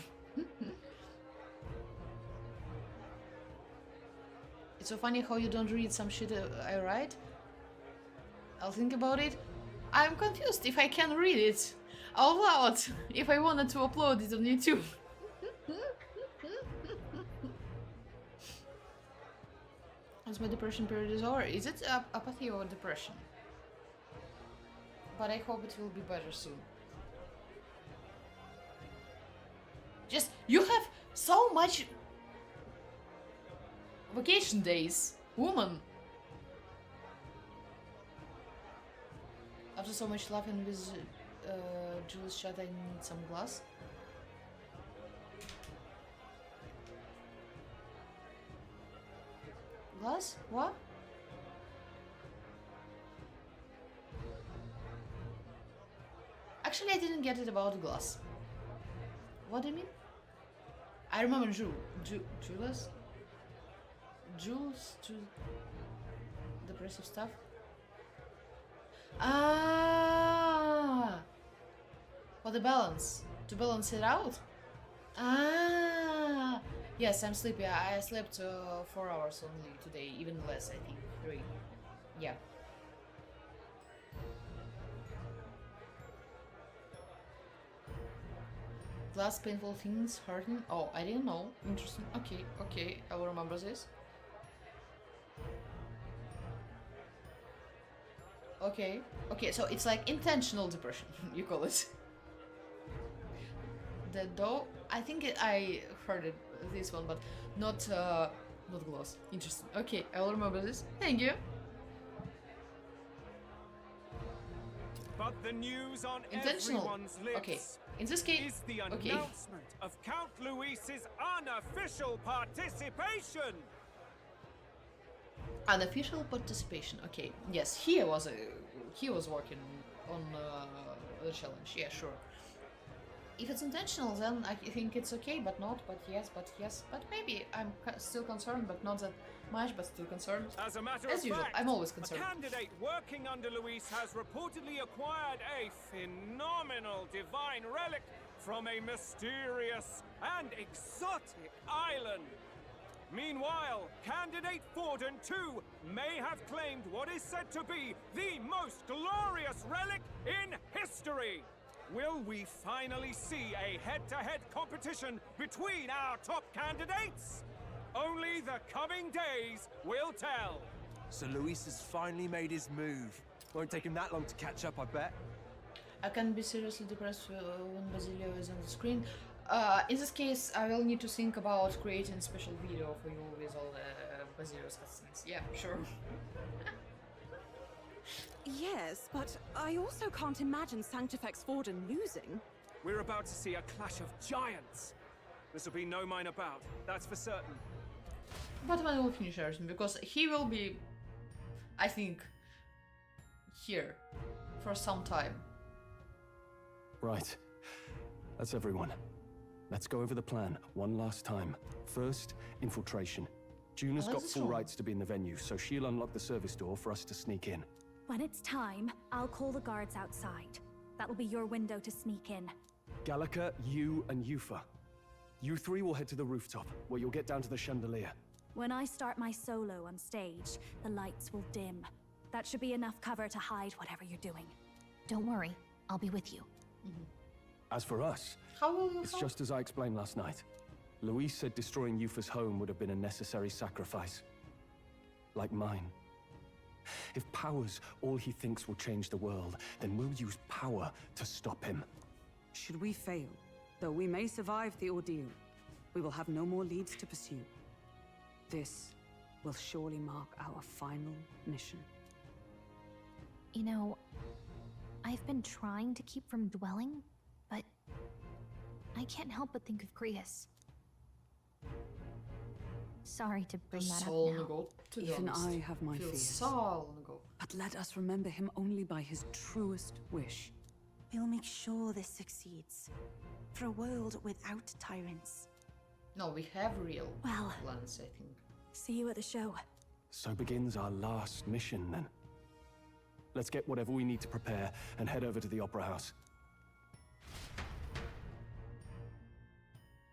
It's so funny how you don't read some shit I write. I'll think about it. I'm confused if I can read it out loud if I wanted to upload it on YouTube. Once my depression period is over, is it apathy or depression? But I hope it will be better soon. Just, you have so much vacation days, woman. After so much laughing with Jules chat, I need some glass. Glass? What? Actually, I didn't get it about glass. What do you mean? I remember Jules? Depressive stuff. Ah, for the balance, to balance it out. Ah, yes, I'm sleepy. I slept 4 hours only today, even less. I think 3. Yeah. Last painful things hurting. Oh, I didn't know. Interesting. Okay, I will remember this. Okay, so it's like intentional depression, you call it. The dough, I think I heard it, this one, but not gloss. Interesting. Okay, I will remember this. Thank you. But the news on Intentional. everyone's lips Okay, in this case, is the announcement of Count Luis's unofficial participation. Unofficial participation. Okay, yes, he was working on the challenge. Yeah, sure. If it's intentional, then I think it's okay, but not. But yes, but maybe I'm still concerned, but not that much. But still concerned. As a matter as of usual, fact, I'm always concerned. A candidate working under Luis has reportedly acquired a phenomenal divine relic from a mysterious and exotic island. Meanwhile, candidate Forden too may have claimed what is said to be the most glorious relic in history. Will we finally see a head-to-head competition between our top candidates? Only the coming days will tell. So Luis has finally made his move. Won't take him that long to catch up, I bet. I can be seriously depressed when Basilio is on the screen. In this case, I will need to think about creating a special video for you with all the Basilio's cutscenes. Yeah, sure. Yes, but I also can't imagine Sanctifex Forden losing. We're about to see a clash of giants. This will be no minor bout, that's for certain. But I will finish everything because he will be, I think, here for some time. Right. That's everyone. Let's go over the plan one last time. First, infiltration. Juna's got full rights to be in the venue, so she'll unlock the service door for us to sneak in. When it's time, I'll call the guards outside. That'll be your window to sneak in. Gallica, you, and Yufa. You three will head to the rooftop, where you'll get down to the chandelier. When I start my solo on stage, the lights will dim. That should be enough cover to hide whatever you're doing. Don't worry, I'll be with you. As for us, it's just as I explained last night. Luis said destroying Yufa's home would have been a necessary sacrifice. Like mine. If power's all he thinks will change the world, then we'll use power to stop him. Should we fail, though we may survive the ordeal, we will have no more leads to pursue. This will surely mark our final mission. You know, I've been trying to keep from dwelling, but I can't help but think of Creus. Sorry to bring that up now. Even I have my fears. But let us remember him only by his truest wish. We'll make sure this succeeds. For a world without tyrants. No, we have real Well, plans, I think. see you at the show. So begins our last mission, then. Let's get whatever we need to prepare and head over to the Opera House.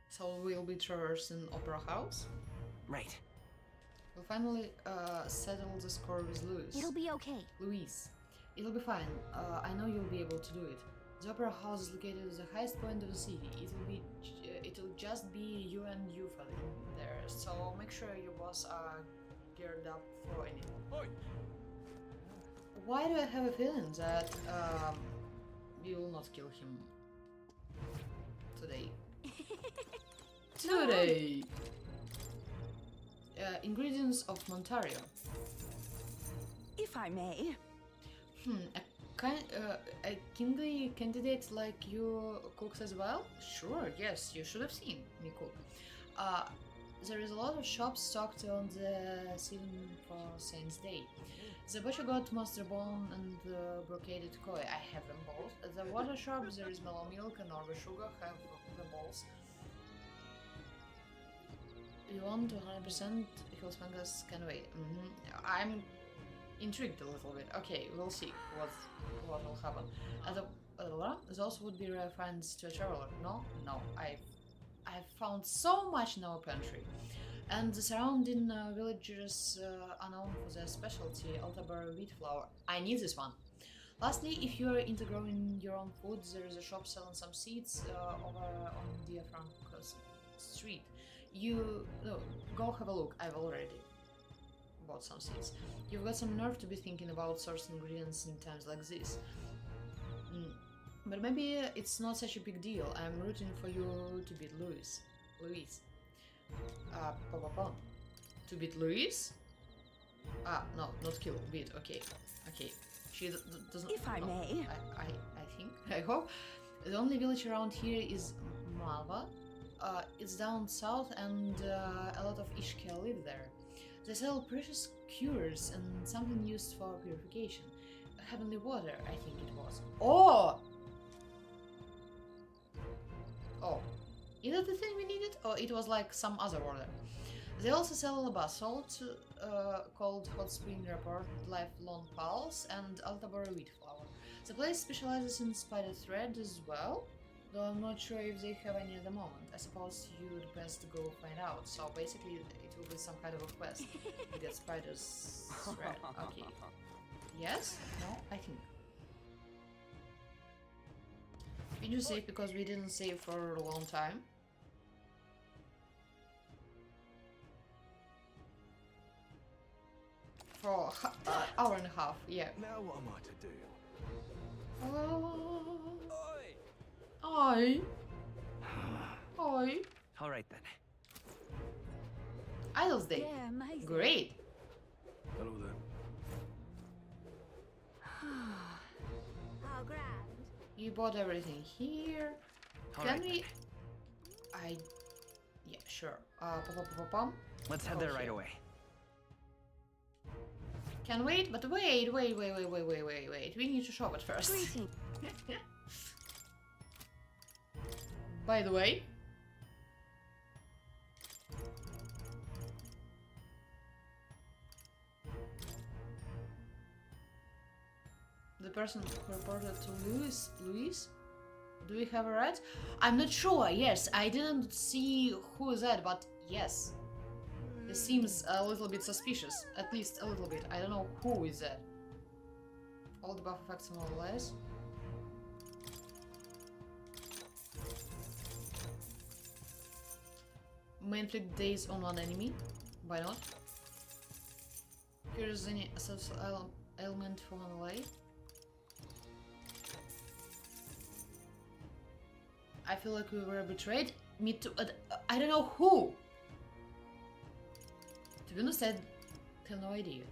So we'll be traversing Opera House? Right. We'll finally settle the score with Louis. It'll be okay. Louise. It'll be fine. I know you'll be able to do it. The Opera House is located at the highest point of the city. It'll just be you and Yufa in there. So make sure your boss are geared up for anything. Oi. Why do I have a feeling that we will not kill him today? Today! Ingredients of Montario. If I may. A kingly candidate like you cooks as well? Sure, yes, you should have seen me cook. There is a lot of shops stocked on the scene for Saint's Day. The butcher got monster bone and brocaded koi. I have them both. At the water shop there is mellow milk and Norway sugar. Have the balls. You want 200% heals mangas can wait. I'm intrigued a little bit. Okay, we'll see what will happen. Those would be rare finds to a traveler. No, I've found so much in our pantry, and the surrounding villages are known for their specialty, Altabar wheat flour. I need this one. Lastly, if you are into growing your own food, there is a shop selling some seeds over on Diafranco's street. Go have a look. I've already bought some seeds. You've got some nerve to be thinking about sourcing ingredients in times like this. But maybe it's not such a big deal. I'm rooting for you to beat Louise. To beat Louise? No, not kill, beat. Okay. She doesn't. If I may. I think. I hope. The only village around here is Malva. It's down south, and a lot of Ishkel live there. They sell precious cures and something used for purification. Heavenly water, I think it was. Oh! Is that the thing we needed? Or it was like some other water? They also sell a bath salt called Hot Spring Report, Lifelong Pulse, and Altabora wheat flour. The place specializes in spider thread as well, though I'm not sure if they have any at the moment. I suppose you'd best go find out. So basically it will be some kind of a quest to get spiders thread. Okay. Yes? No? I think. Did you save because we didn't save for a long time? For hour and a half, yeah. Now what am I to do? Oi. Alright then. Idols Day. Yeah, amazing. Great. Hello there. How grand. You bought everything here. Can we? Yeah, sure. Let's head there right away. Can wait, but wait. We need to shop it first. By the way, the person who reported to Louise? Do we have a right? I'm not sure. Yes, I didn't see who is that, but yes. This seems a little bit suspicious. At least a little bit. I don't know who is that. All the buff effects more or less. May inflict days on one enemy. Why not? Here's any social element for LA. I feel like we were betrayed. Me too. I don't know who. To be honest, I have no idea.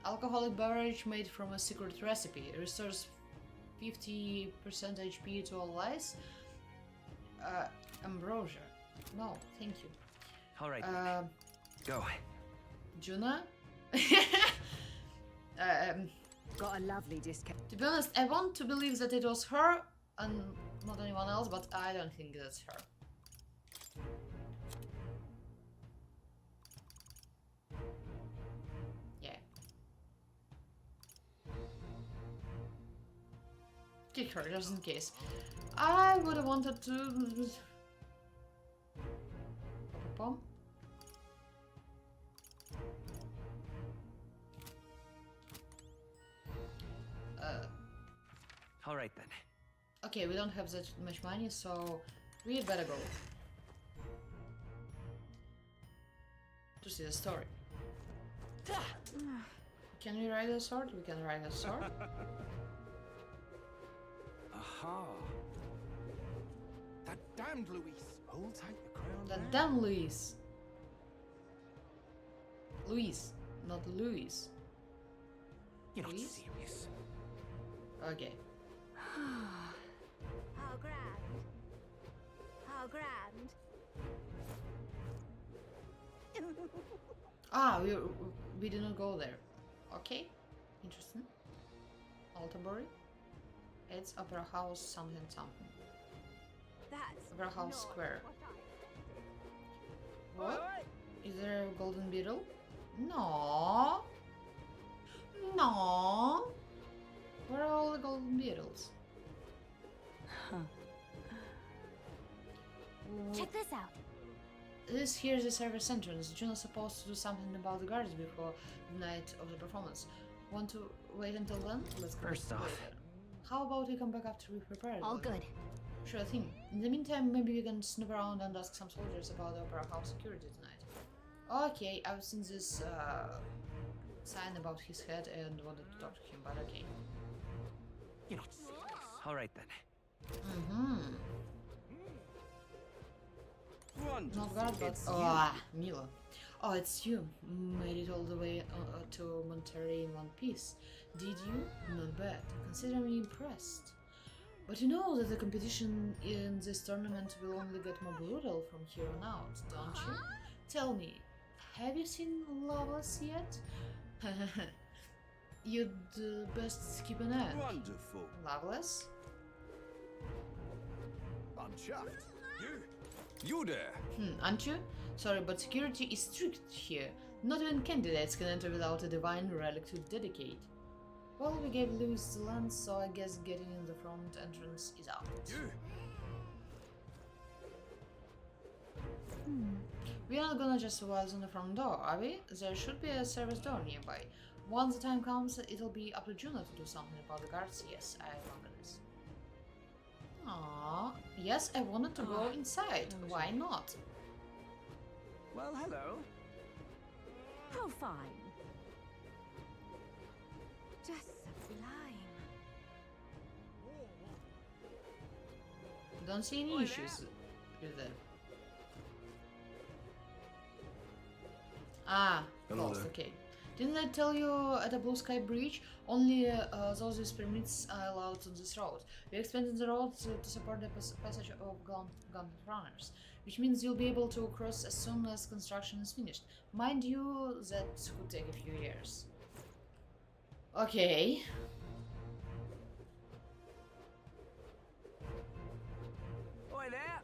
Alcoholic beverage made from a secret recipe. Restores 50% HP to all lives. Ambrosia. No, thank you. All right. Go. Juna? Got a lovely discount. To be honest, I want to believe that it was her and not anyone else, but I don't think that's her. Yeah. Kick her, just in case. I would have wanted to... Pom. All right then. Okay, we don't have that much money, so we better go to see the story. Can we ride a sword? We can ride a sword. Aha! That damned Luis! Hold tight the crown. That damn Luis. Luis, not Luis. You're not Luis? serious. Okay. How grand. How grand. Ah, we didn't go there. Okay, interesting. Altabury. It's Opera House something something. That's Opera House not Square. what What? Is there a golden beetle? No. No. Where are all the golden beetles? Check this out. This here's the service entrance. Juno's supposed to do something about the guards before the night of the performance. Want to wait until then? Let's go. First off. later. How about we come back after we prepare? All good. Sure thing. In the meantime, maybe we can snoop around and ask some soldiers about the Opera House security tonight. Okay, I've seen this sign about his head and wanted to talk to him, but okay. You're not serious. All right then. Mm-hmm. Wonderful. Not guard, but It's Mila. Oh, it's you. Made it all the way to Monterey in one piece. Did you? Not bad. Consider me impressed. But you know that the competition in this tournament will only get more brutal from here on out, don't you? Tell me, have you seen Loveless yet? You'd best keep an eye. Wonderful. Loveless? I'm chuffed. You there? Aren't you? Sorry, but security is strict here. Not even candidates can enter without a divine relic to dedicate. Well, we gave Lewis the land, so I guess getting in the front entrance is out. We're not gonna just waltz on the front door, are we? There should be a service door nearby. Once the time comes, it'll be up to Juno to do something about the guards. Yes, I remember this. Aww. Yes, I wanted to go inside. Why not? Well, hello. How fine. Just sublime. Don't see any issues with that. Ah, Hello closed, there. okay. Didn't I tell you at the Blue Sky Bridge, only those with permits are allowed on this road. We expanded the road to support the passage of gauntlet runners, which means you'll be able to cross as soon as construction is finished. Mind you, that could take a few years. Okay. Oi there.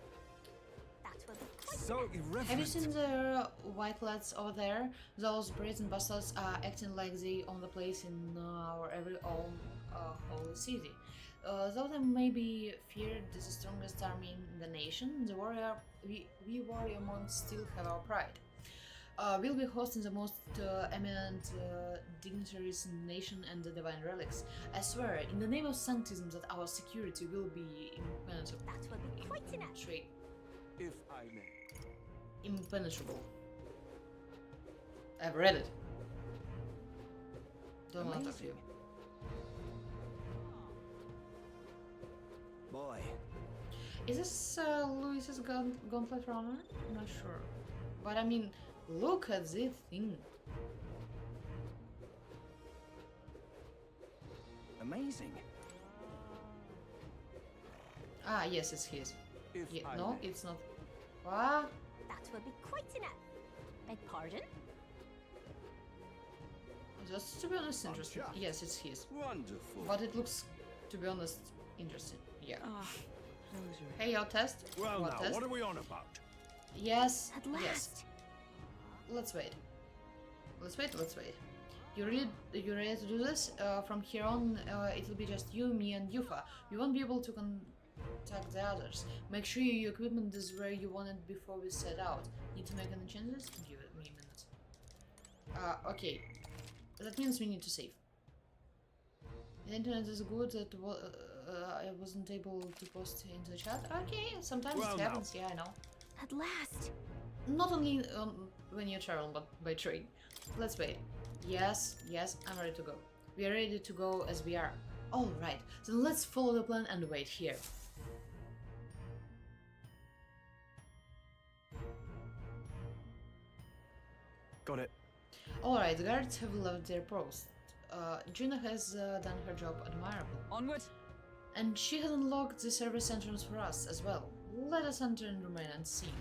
That will be quite So irreverent. Have you seen the white lads over there? Those brazen bastards are acting like they own the place in our every own holy city. Though they may be feared as the strongest army in the nation, we warrior monks still have our pride. We'll be hosting the most eminent dignitaries in the nation and the divine relics. I swear, in the name of sanctism, that our security will be impenetrable. That will be quite enough. If I may. Impenetrable. I've read it. Don't want to talk to you. Boy. Is this Louis's gauntlet runner? I'm not sure. But I mean, look at this thing. Amazing. Ah, yes, it's his. If I no, may. it's not. What? That will be quite enough. Beg pardon? Just to be honest, interesting. Yes, it's his. Wonderful. But it looks, to be honest, interesting. Yeah. Ah, Hey, your test. Well, what now, test? what are we on about? Yes. At Yes. last. Let's wait. Let's wait. Let's wait. You ready to do this? From here on, it'll be just you, me, and Yufa. You won't be able to contact the others. Make sure your equipment is where you want it before we set out. Need to make any changes? Give me a minute. Okay. That means we need to save. The internet is good that I wasn't able to post into the chat. Okay, sometimes Well, it happens. Yeah, I know. At last. Not only when you travel, but by train. Let's wait. Yes, I'm ready to go. We are ready to go as we are. Alright, then let's follow the plan and wait here. Got it. Alright, the guards have left their post. Juna has done her job admirably. Onward! And she has unlocked the service entrance for us as well. Let us enter and remain unseen.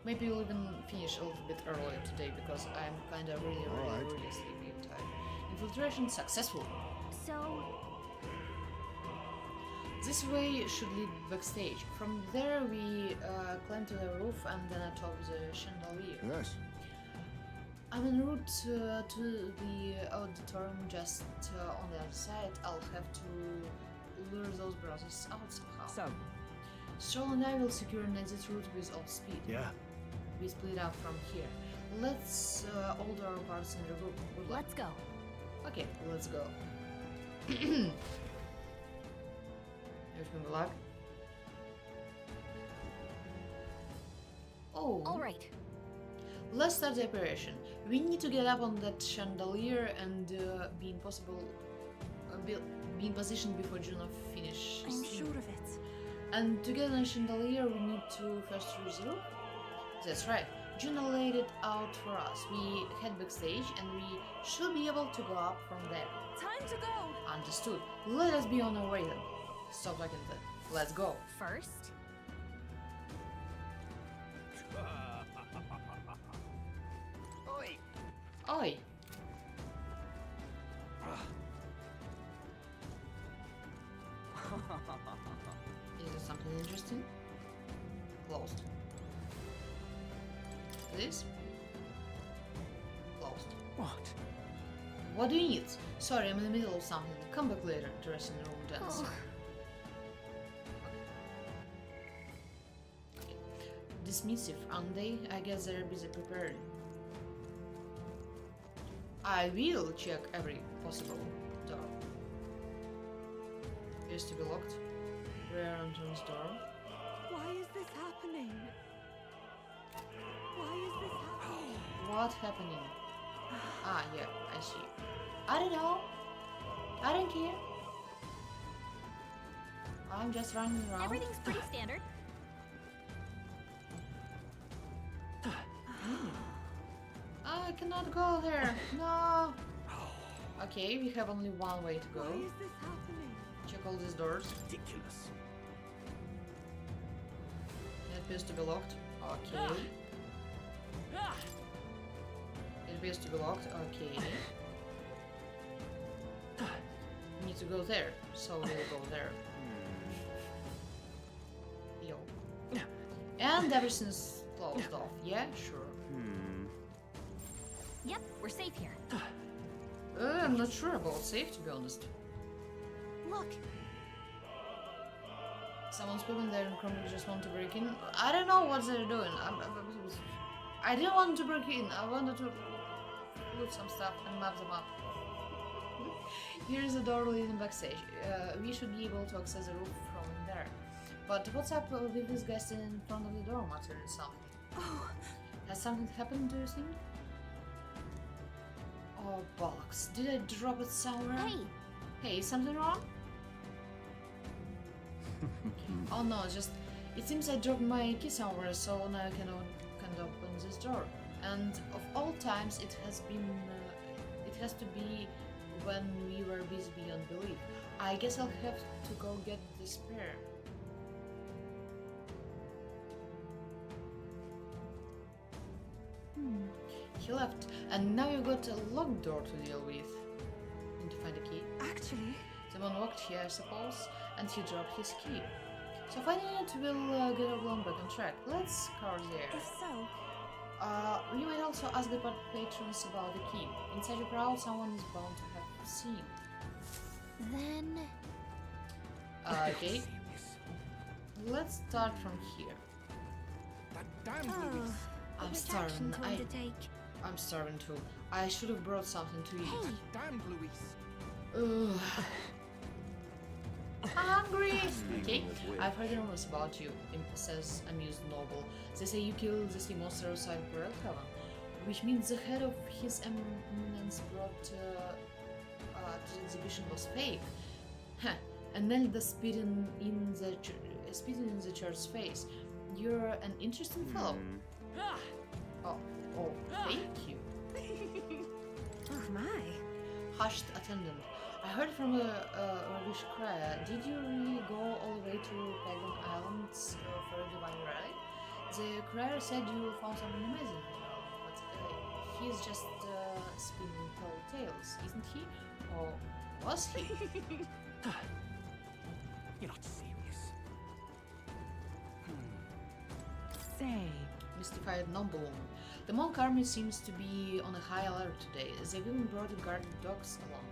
Maybe we'll even finish a little bit earlier today because I'm kinda really sleepy and tired. Infiltration successful. So, This way should lead backstage. From there we climb to the roof and then atop the chandelier. Yes. I'm en route to the auditorium just on the other side. I'll have to lure those brothers out somehow. So, Stroll and I will secure an exit route with all speed. Yeah. We split up from here. Let's all do our parts in the group. Good luck. let's go. Okay, let's go. Wish me luck. Oh. All right. Let's start the operation. We need to get up on that chandelier and be in position before Juno finishes. I'm sure of it. And to get on the chandelier, we need to first reach the roof. That's right. Juno laid it out for us. We head backstage and we should be able to go up from there. Time to go! Understood. Let us be on our way then. Stop talking then. Let's go. First, Oi! Oi! Is there something interesting? Closed. This? Closed. What? What do you need? Sorry, I'm in the middle of something. Come back later. Dressing room dance. Oh. Okay. Dismissive, aren't they? I guess they're busy preparing. I will check every possible door. Appears to be locked. Rear entrance door. Why is this happening? Why is this happening? What happening? Ah, yeah, I see. I don't know. I don't care. I'm just running around. everything's pretty standard. I cannot go there. No. Okay, we have only one way to go. Why is this happening? Check all these doors. Ridiculous. It appears to be locked. Okay. It appears to be locked. Okay. We need to go there, so we'll go there. Yo. And everything's closed off. Yeah, sure. Yep, we're safe here. I'm not sure about safe, to be honest. Look, Someone's pooping there and probably just want to break in. I don't know what they're doing. I didn't want to break in. I wanted to loot some stuff and map them up. Here is a door leading backstage. We should be able to access the roof from there. But what's up with this guy standing in front of the door muttering something? Oh. Has something happened, do you think? Oh, bollocks. Did I drop it somewhere? Hey! Hey, is something wrong? Oh no, just... It seems I dropped my key somewhere, so now I can't open this door. And of all times, it has been... it has to be when we were busy beyond belief. I guess I'll have to go get the spare. He left, and now you got a locked door to deal with. Need to find a key. Actually, Someone walked here, I suppose, and he dropped his key. So finding it will get our plan back on track. Let's cover there. if so, We might also ask the patrons about the key. Inside your crowd, someone is bound to have seen. Then... Okay. Let's start from here. oh, I'm which starving. action to undertake? I'm starving too. I should have brought something to eat. Hey. Damn, Louise. Ugh. Hungry! Okay, I've heard rumors about you, says amused noble. They say you killed the sea monster outside Pearl Heaven, which means the head of his eminence brought to the exhibition was fake. Huh. And then the spitting in the church's face. You're an interesting fellow. Oh, thank you. Oh my. Hushed attendant. I heard from a rubbish crier. Did you really go all the way to Pagan Islands for a divine relic? The crier said you found something amazing, but he's just spinning tall tales, isn't he? Or was he? You're not serious. Say, mystified noblewoman. The monk army seems to be on a high alert today. They've even brought the guard dogs along.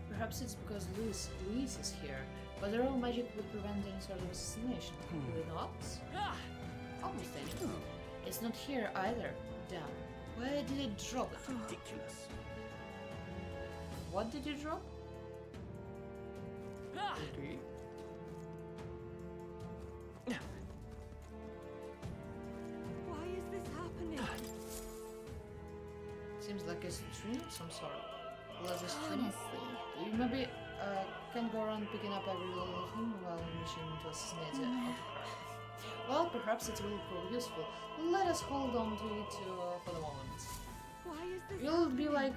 Perhaps it's because Louise is here, but the royal magic would prevent any sort of assassination. Would it not? Almost any. It's not here either. Damn. Where did it drop it? Ridiculous. What did you drop? Okay. Why is this happening? Seems like a stream of some sort. Was a stream? Honestly. You maybe can go around picking up every little thing while wishing to assassinate the autocrat. Well, perhaps it will prove useful. Let us hold on to it for the moment. Why is this Will it be like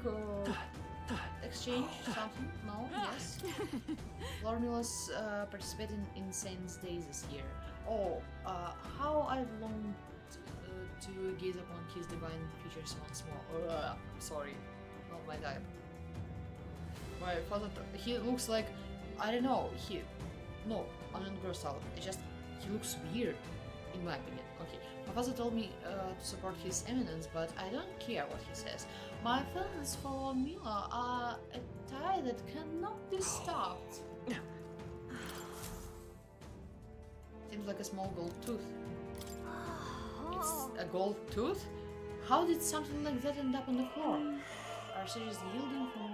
exchange something? No? Yes? Lormila's participating in Saint's Days this year. Oh, how I've longed to gaze upon his divine features once more. Sorry, not my type. My father, he looks like, I don't know, no, I'm not grossed out. It's just, he looks weird, in my opinion. Okay, my father told me to support his eminence, but I don't care what he says. My feelings for Mila are a tie that cannot be stopped. Seems like a small gold tooth. It's a gold tooth? How did something like that end up on the floor? Are sages yielding from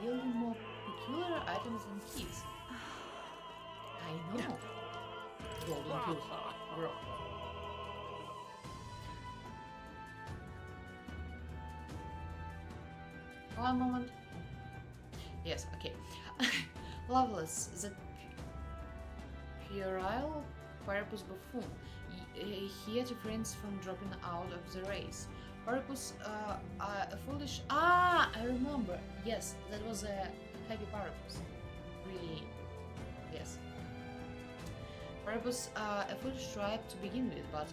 yielding more peculiar items than keys? I know. Golden tooth, bro. One moment. Yes, okay. Loveless, the puerile Pyrrhus buffoon. He refrains from dropping out of the race. Pyrrhus, a foolish... I remember. Yes, that was a happy Pyrrhus. Really, yes. Pyrrhus, a foolish tribe to begin with, but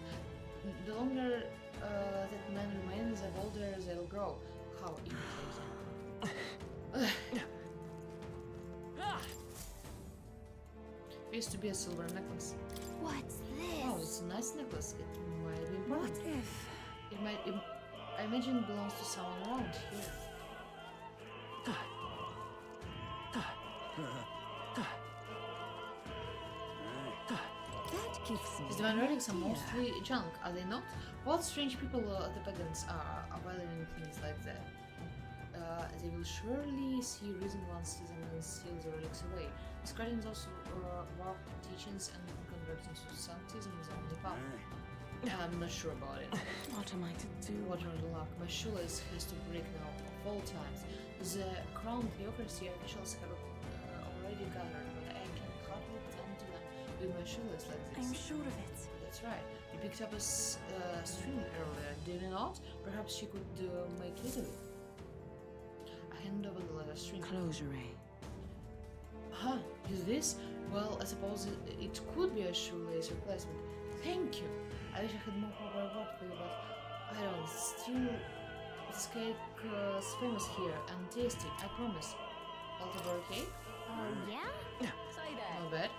the longer that man remains, the older they'll grow. How irritating. It used to be a silver necklace. What's this? Oh, it's a nice necklace. It might be important. What if? It might. I imagine it belongs to someone around here. That gives me These divine relics are mostly junk, are they not? What strange people the pagans are valuing things like that? They will surely see reason once Zemenon steals the relics away. Discarding those warped teachings and converting to sanctism is only path. I'm not sure about it. What am I to do? What are the luck? My shoelace has to break now, of all times. The crown theocracy officials have already gathered, but I can hardly tend to them with my shoelace like this. I'm sure of it. That's right. You picked up a string earlier, did you not? Perhaps you could make it of it. I hand over the leather string. Closure, eh? Huh, is this? Well, I suppose it could be a shoelace replacement. Thank you! I wish I had more proper word for you, but I don't. Still, this cake is famous here and tasty, I promise. Altogether cake? Yeah? Say that. Not bad.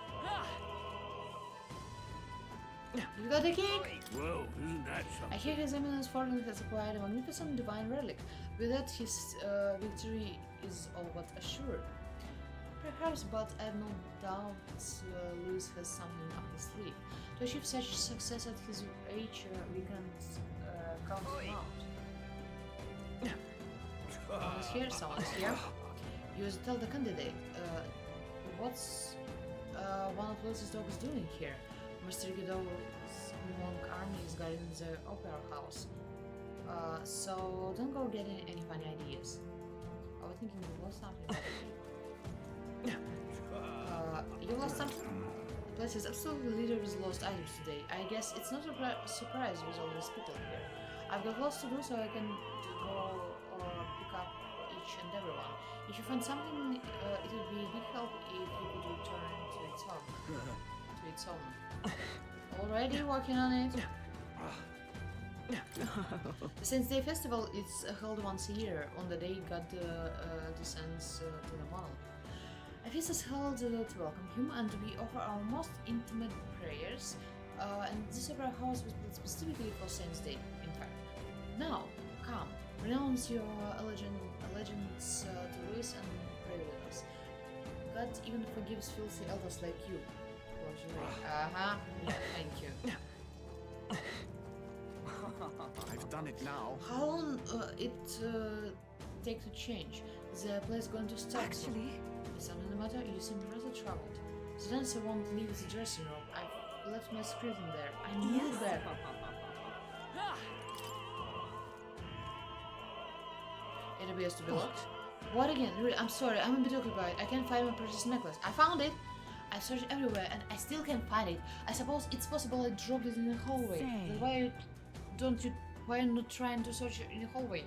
You got the cake? Whoa, isn't that something? I hear His Eminence Fordon has acquired a magnificent divine relic. With that, his victory is all but assured. Perhaps, but I have no doubt Louis has something up his sleeve. To achieve such success at his age, we can't count him out. Someone's here, someone's here. You tell the candidate. What's one of Louis's dogs doing here? Mr. Godot's monk army is guarding the opera house. So don't go getting any funny ideas. I was thinking you lost something. You lost something? The place is absolutely littered with lost items today. I guess it's not a surprise with all these people here. I've got lots to do, so I can go or pick up each and every one. If you find something, it would be a big help if you could return to its home. To its home. Already working on it. The Saints' Day Festival is held once a year, on the day God descends to the world. A feast is held to welcome him, and we offer our most intimate prayers. And this opera house was built specifically for Saints' Day, in fact. Now, come, renounce your allegiance to Louis and pray with us. God even forgives filthy elders like you. Yeah, thank you. I've done it now. How long it take to change? The place going to start? Actually, is something the matter? You seem rather troubled. The dancer won't leave the dressing room. I've left my script in there. I knew that. It appears to be locked. What again? Really, I'm sorry. I'm a bit occupied. I can't find my precious necklace. I found it. I searched everywhere and I still can't find it. I suppose it's possible I dropped it in the hallway. Then why are you not trying to search in the hallway?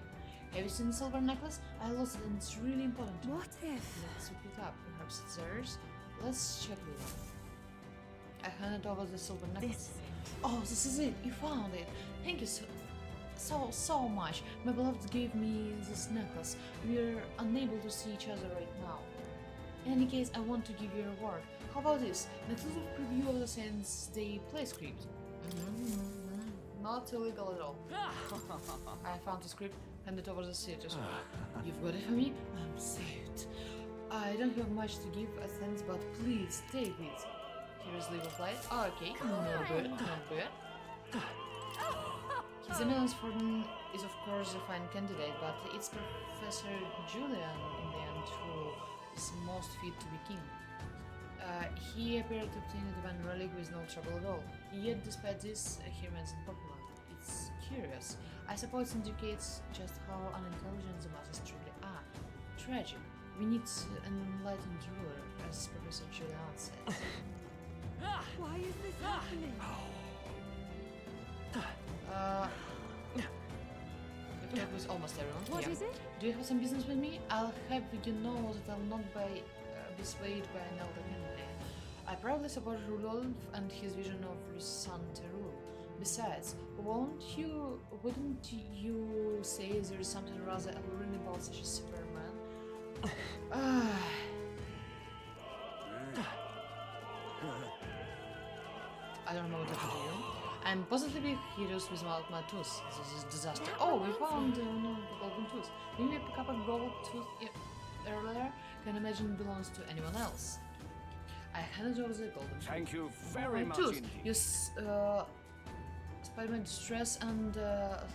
Have you seen the silver necklace? I lost it and it's really important to me. What if? Let's look it up. Perhaps it's theirs. Let's check it out. I handed over the silver necklace. Oh, this is it. You found it. Thank you so much. My beloved gave me this necklace. We're unable to see each other right now. In any case, I want to give you a reward. How about this? An exclusive preview of the Saints' Day play script. Not illegal at all. I found the script, handed over the theater. You've got it for me? I'm saved. I don't have much to give as thanks, but please take it. Here's legal flight. Oh, okay, not bad, not bad. His Eminence Fordon is of course a fine candidate, but it's Professor Julian in the end who is most fit to be king. He appeared to obtain a divine relic with no trouble at all. Yet despite this, he remains unpopular. It's curious. I suppose it indicates just how unintelligent the masses truly are. Tragic. We need an enlightened ruler, as Professor Julian says. Why is this happening? We've talked with almost everyone. What is it? Do you have some business with me? I'll have you know that I'll not be swayed by an elder candidate. I proudly support Rudolph and his vision of Rusante rule. Besides, wouldn't you say there is something rather alluring about such a Superman? I don't know what to do. I'm positively curious without my tooth. This is disaster. Oh, we found the golden tooth. Didn't we pick up a gold tooth earlier? Can imagine it belongs to anyone else. I handed over the golden tooth. Thank you very much tooth. indeed. You spied my distress and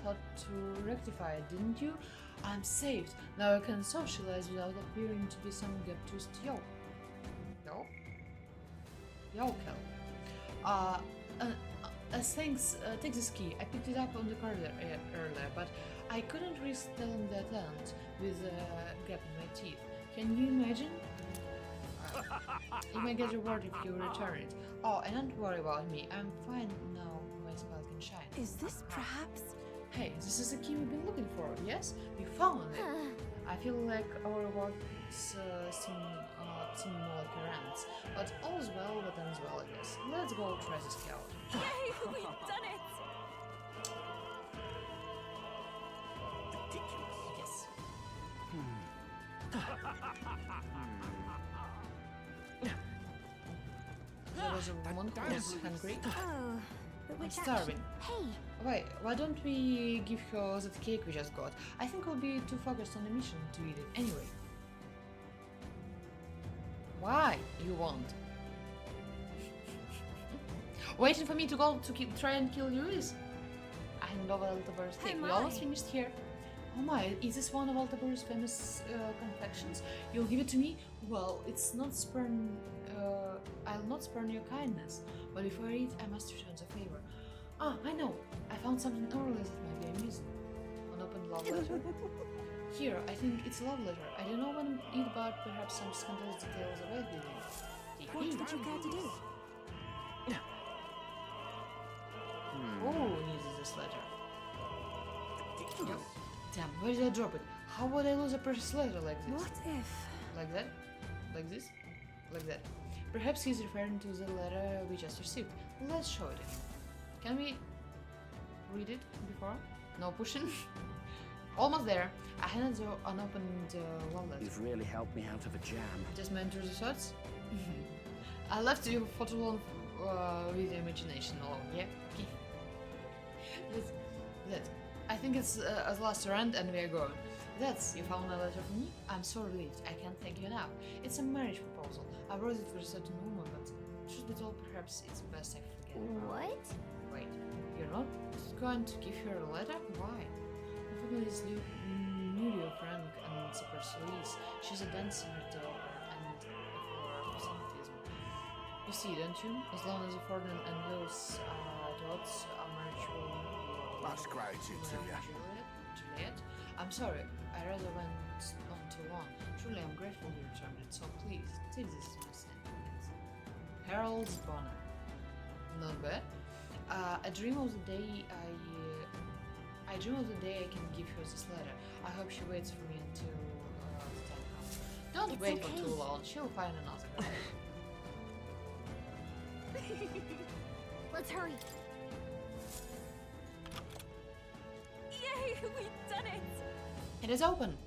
thought to rectify it, didn't you? I'm saved. Now I can socialize without appearing to be some gap-toothed yo. Yo? Yo, Kel. Thanks, take this key. I picked it up on the corridor earlier, but I couldn't risk telling the attendant with a gap in my teeth. Can you imagine? You may get rewarded if you return it. Oh, and don't worry about me. I'm fine now. My smile can shine. Is this perhaps? Hey, this is the key we've been looking for. Yes, we found it. I feel like our rewards seem more like errands, but all's well that ends well, I guess. Let's go try this out. Yay, we've done it! Yes. There was a woman who was hungry. Oh, but I'm which starving. Hey, Wait, why don't we give her that cake we just got? I think we'll be too focused on the mission to eat it anyway. Why you won't? Waiting for me to go to try and kill Luis? I hand over Altabor's Hey, cake. We my. almost finished here. Oh my, is this one of Altabor's famous confections? You'll give it to me? Well, it's not spurn. I'll not spurn your kindness, but before I eat, I must return the favor. Ah, I know. I found something earlier that might be amusing. An open love letter. Here, I think it's a love letter. I don't know when it, but perhaps some scandalous details await within it. what would you care to do? Who needs this letter? No. Damn, where did I drop it? How would I lose a precious letter like this? What if? Like that? Like this? Like that. Perhaps he's referring to the letter we just received. Let's show it him. Can we read it before? No pushing? Almost there. I handed the unopened love letter. You've really helped me out of a jam. Just my intrusive thoughts? I left you for too long with your imagination alone, yeah? Okay. That. I think it's a last errand and we are going. That's, you found a letter for me? I'm so relieved. I can't thank you enough. It's a marriage proposal. I wrote it for a certain woman, but truth be told, perhaps it's best I forget about it. What? Wait, you're not going to give her a letter? Why? My family is newly frank and super Swiss. She's a dancer daughter and a follower of Semitism. You see, don't you? As long as you Ferdinand and Louis dots, our marriage will be Much gratitude to you. Juliet? I'm sorry, I rather went on too long. Truly, I'm grateful you returned it, so please, take this as my sentence. Harold's Bonner. Not bad. I dream of the day I dream of the day I can give her this letter. I hope she waits for me until the time comes. Don't It's wait okay. for too long. She'll find another guy. Let's hurry. Yay, we've done it! It is open.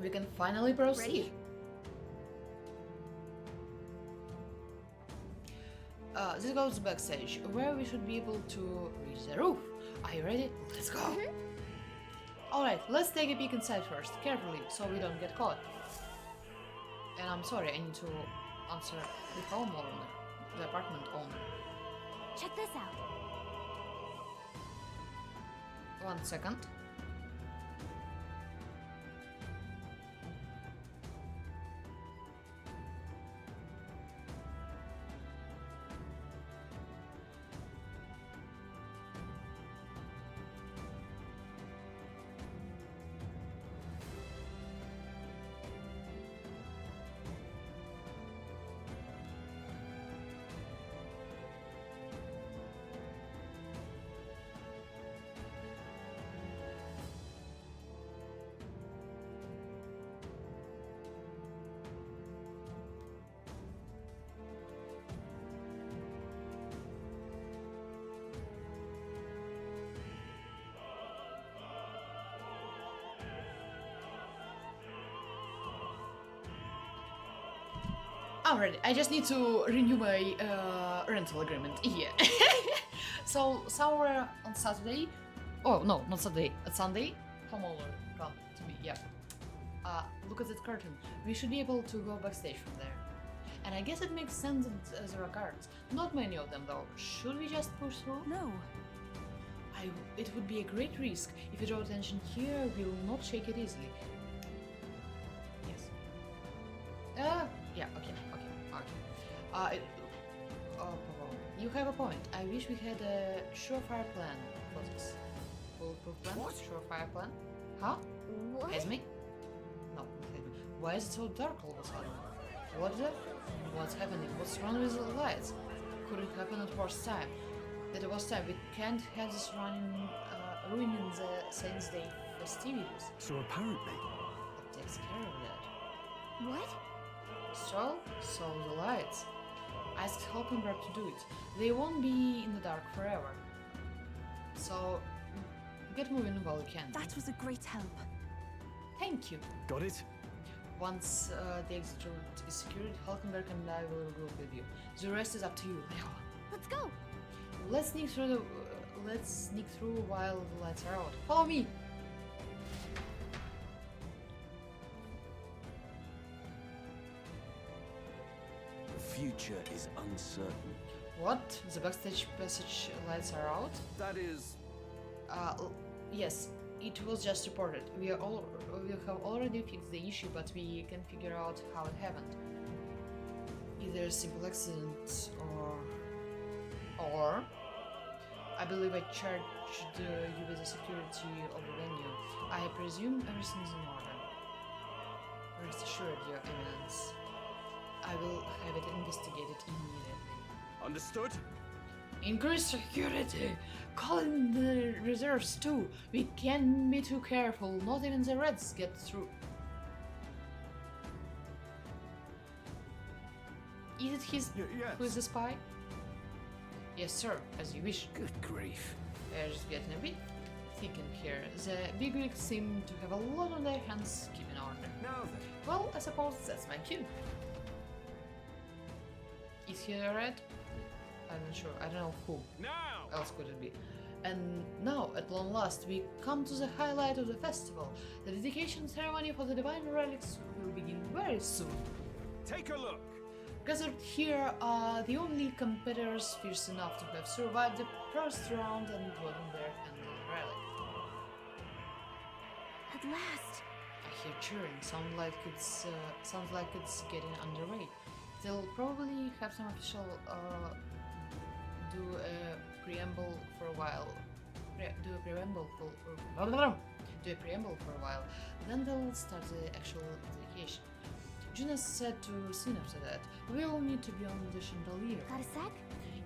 We can finally proceed. Ready? This goes backstage, where we should be able to reach the roof. Are you ready? Let's go! Alright, let's take a peek inside first, carefully, so we don't get caught. And I'm sorry, I need to answer the homeowner, the apartment owner. Check this out. 1 second. I'm ready. I just need to renew my rental agreement. Yeah. So somewhere on Saturday, oh no, not Saturday, at Sunday, homeowner come to me. Yeah. Look at that curtain. We should be able to go backstage from there. And I guess it makes sense that there are guards. Not many of them though. Should we just push through? No. I It would be a great risk. If you draw attention here, we will not shake it easily. Yes. Yeah, okay. You have a point. I wish we had a surefire plan for this. Foolproof plan? What? Surefire plan? Huh? What? Esme? No, not Esme. Why is it so dark all of a sudden? What's happening? What's wrong with the lights? Could it happen at worst time? At the worst time, we can't have this ruining the Saints' Day festivities. So apparently... That takes care of that. What? So the lights. Ask Hulkenberg to do it. They won't be in the dark forever. So, get moving while you can. That was a great help. Thank you. Got it? Once the exit route is secured, Hulkenberg and I will go with you. The rest is up to you. Let's go. Let's sneak through while the lights are out. Follow me. The future is uncertain. What? The backstage passage lights are out? That is... Yes, it was just reported. We have already fixed the issue, but we can figure out how it happened. Either a simple accident or I believe I charged you with the security of the venue. I presume everything's in order. Rest assured, Your Eminence. I will have it investigated immediately. Understood? Increase security! Call in the reserves too! We can't be too careful, not even the Reds get through. Is it his yes. who is the spy? Yes, sir, as you wish. Good grief. Air's getting a bit thick in here. The bigwigs seem to have a lot on their hands keeping order. Now then. Well, I suppose that's my cue. Is he a Red? I'm not sure. I don't know who else could it be. And now, at long last, we come to the highlight of the festival. The dedication ceremony for the divine relics will begin very soon. Take a look. Gathered here are the only competitors fierce enough to have survived the first round and gotten their hand on the relic. At last. I hear cheering. Sounds like it's getting underway. They'll probably have some official do a preamble for a while. Do a preamble for a while. Then they'll start the actual dedication. Juna said to Sin after that, we all need to be on the chandelier. Got a sec?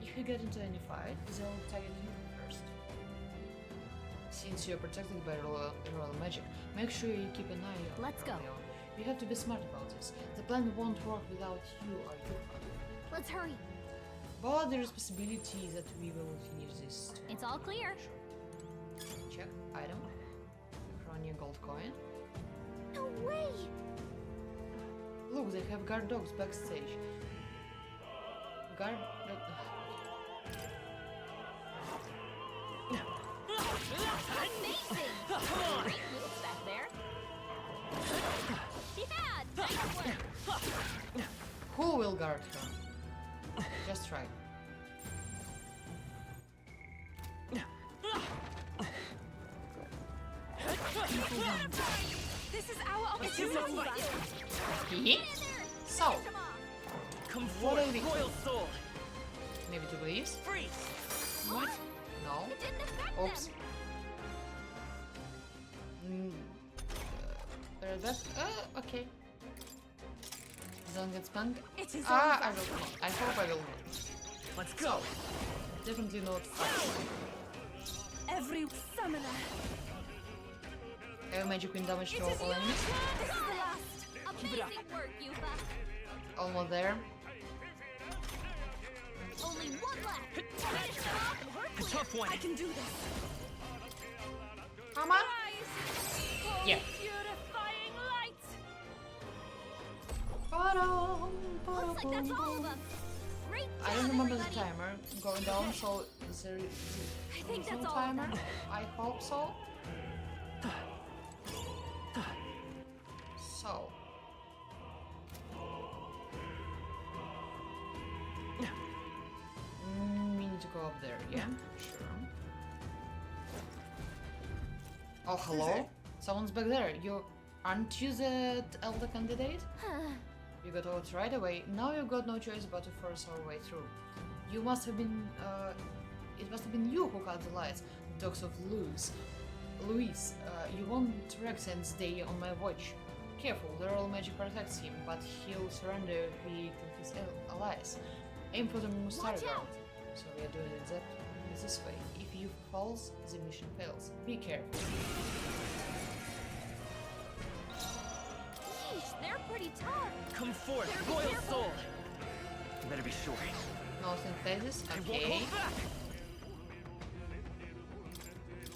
If you get into any fight, they'll target you first. Since you're protected by royal magic, make sure you keep an eye on Let's go. Romeo. You have to be smart about this. The plan won't work without you or your father. Let's hurry. But there is possibility that we will finish this. It's all clear. Check. Item. Cronia gold coin. No way! Look, they have guard dogs backstage. Guard... Amazing! Come on! What's back there? Yeah! Nice work! Who will guard her? Just try. This is our opportunity. So, Come what forth, are we? royal sword. Maybe two beliefs? Freeze. What? No. It didn't affect Oops. them. Okay. Don't get spanked. It is I over. will not. I hope I will not. Let's go. Definitely not. Every summoner. Have magic wind damage to all enemies. This is the last. Amazing work, Yufa. Almost there. Only one left. Finish it off and we're A clear. tough one. I can do this. Mama? Yeah. Purifying light. Looks like that's all of them. Great job, I don't remember the everybody. timer going down, so there I think is no that's all of timer. them. I hope so. So. We need to go up there, yeah? Sure. Oh, hello? Someone's back there. Aren't you the elder candidate? You got out right away. Now you've got no choice but to force our way through. You must have been, it must have been you who cut the lights. Dogs of Luis, you won't wreck since day on my watch. Careful, the royal magic protects him, but he'll surrender if he and his allies. Aim for the Mustari Guard. So we are doing it this way. If you falls, the mission fails. Be careful. Yeesh, they're pretty tough. Come forth, royal soul. You better be sure. No synthesis. Okay.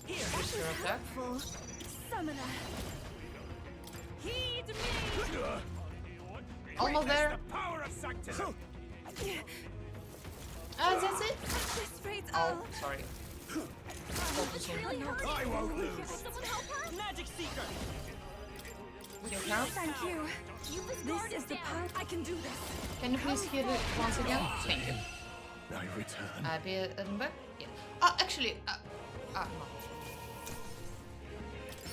Here's your attack. Summoner. Heed me. Almost there. The power of Sanctus. That's it. Oh, sorry. I won't lose. Someone help her? Magic seeker. Your count? Thank you. This is the power. I can do this. Can you please hit it once again? Thank you. I return. Be back? Yeah. Actually, no.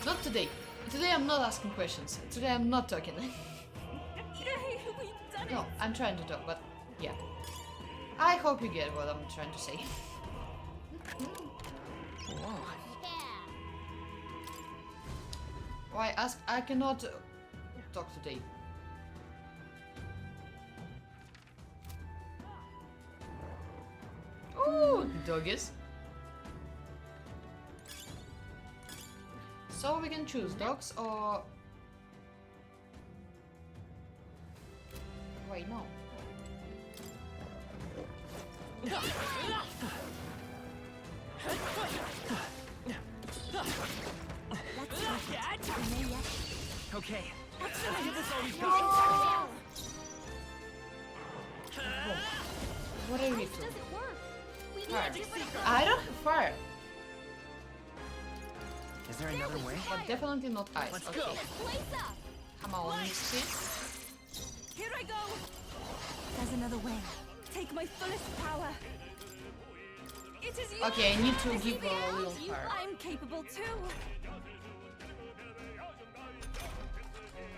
Not today. Today I'm not asking questions. Today I'm not talking. No, I'm trying to talk, but yeah. I hope you get what I'm trying to say. Why ask? I cannot talk today. Ooh, doggies. So we can choose dogs or... Wait, no. Okay. What are we doing? Doesn't work. We need Fire. a different I don't have fire. Is there another way? But definitely not ice. Let's Okay. go. place up. Come on, please. Here I go. There's another way. Take my fullest power. It is you. Okay, I need to This give is the a little end. fire. I'm capable too.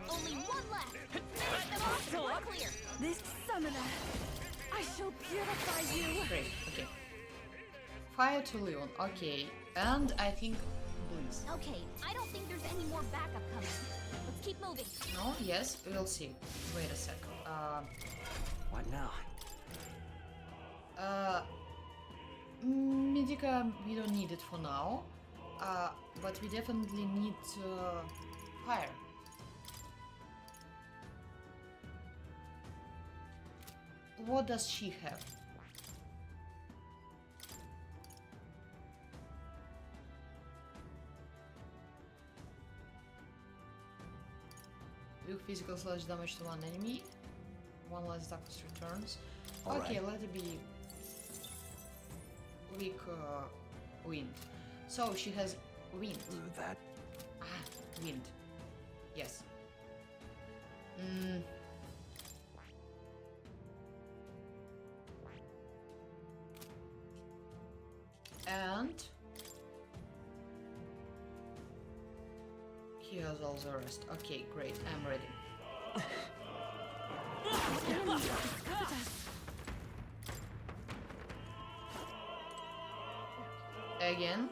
Only one left. Finish them off. We're clear. This summoner. I shall purify you. Great, okay. Fire to Leon, okay. And I think blues. Okay, I don't think there's any more backup coming. Let's keep moving. No, yes, we'll see. Wait a second. What now? Medica, we don't need it for now. But we definitely need fire. What does she have? Do physical slash damage to one enemy. One less attack returns. Okay, let it be weak wind. So she has wind. That Wind. Yes. And he has all the rest. Okay, great. I'm ready. Again.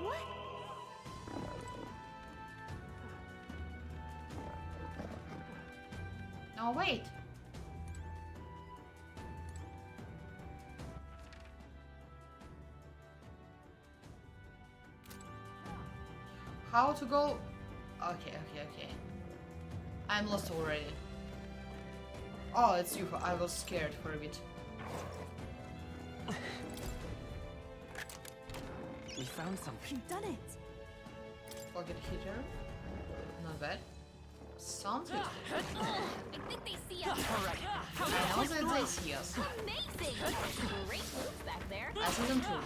What? No, wait. How to go? Okay. I'm lost already. Oh, it's you. I was scared for a bit. We found something. You've done it. Pocket heater. Not bad. Sounds good. I think they see us. Alright. I know that they see us. Amazing. Great moves back there. I see them too.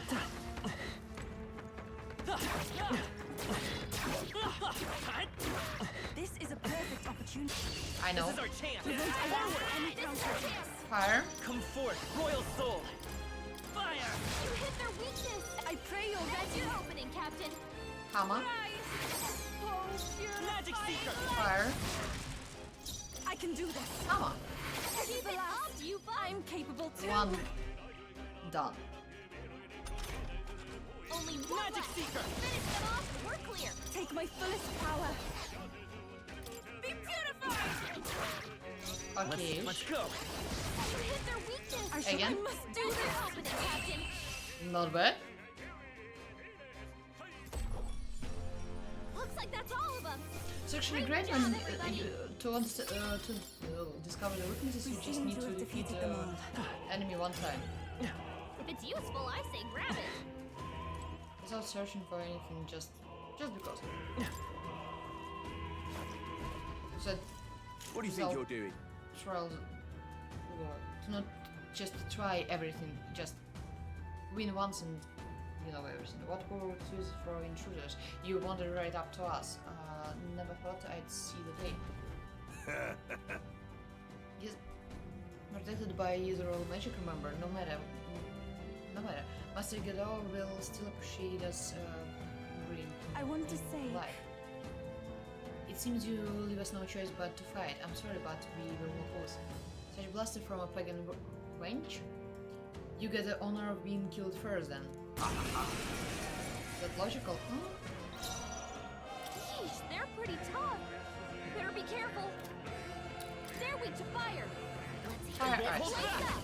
This is a perfect opportunity. I know. This is our chance. This is our chance. Fire. Come forth, royal soul. Fire! You hit their weakness! I pray you'll That's your opening, Captain! Hammer. Magic Seeker! Fire. I can do this! Hammer. Keep it up, you I'm capable too! One. Done. Only one Magic Seeker! Finish them off and we're clear! Take my fullest power! Be purified! Okay. Let's go. You hit their weakness! Again? I must do That's this! your opening, Captain! Not bad. Looks like that's all of them! It's actually great when to discover the weaknesses, you just need to defeat the enemy one time. If it's useful, I say grab it! Without searching for anything, just because. So, What do you think you're doing? Trials, to not just try everything, just win once and you know everything. What were to use for intruders? You wandered right up to us. Never thought I'd see the day. Yes, protected by usual magic, remember, no matter. Master Godot will still appreciate us green. I want to say... Life. It seems you leave us no choice but to fight. I'm sorry, but we will not lose. Such blaster from a pagan wench? You get the honor of being killed first then. Is that logical? Yeesh, they're pretty tough. Better be careful. They're weak to fire. Let's Fire hear ice. this. Lights up.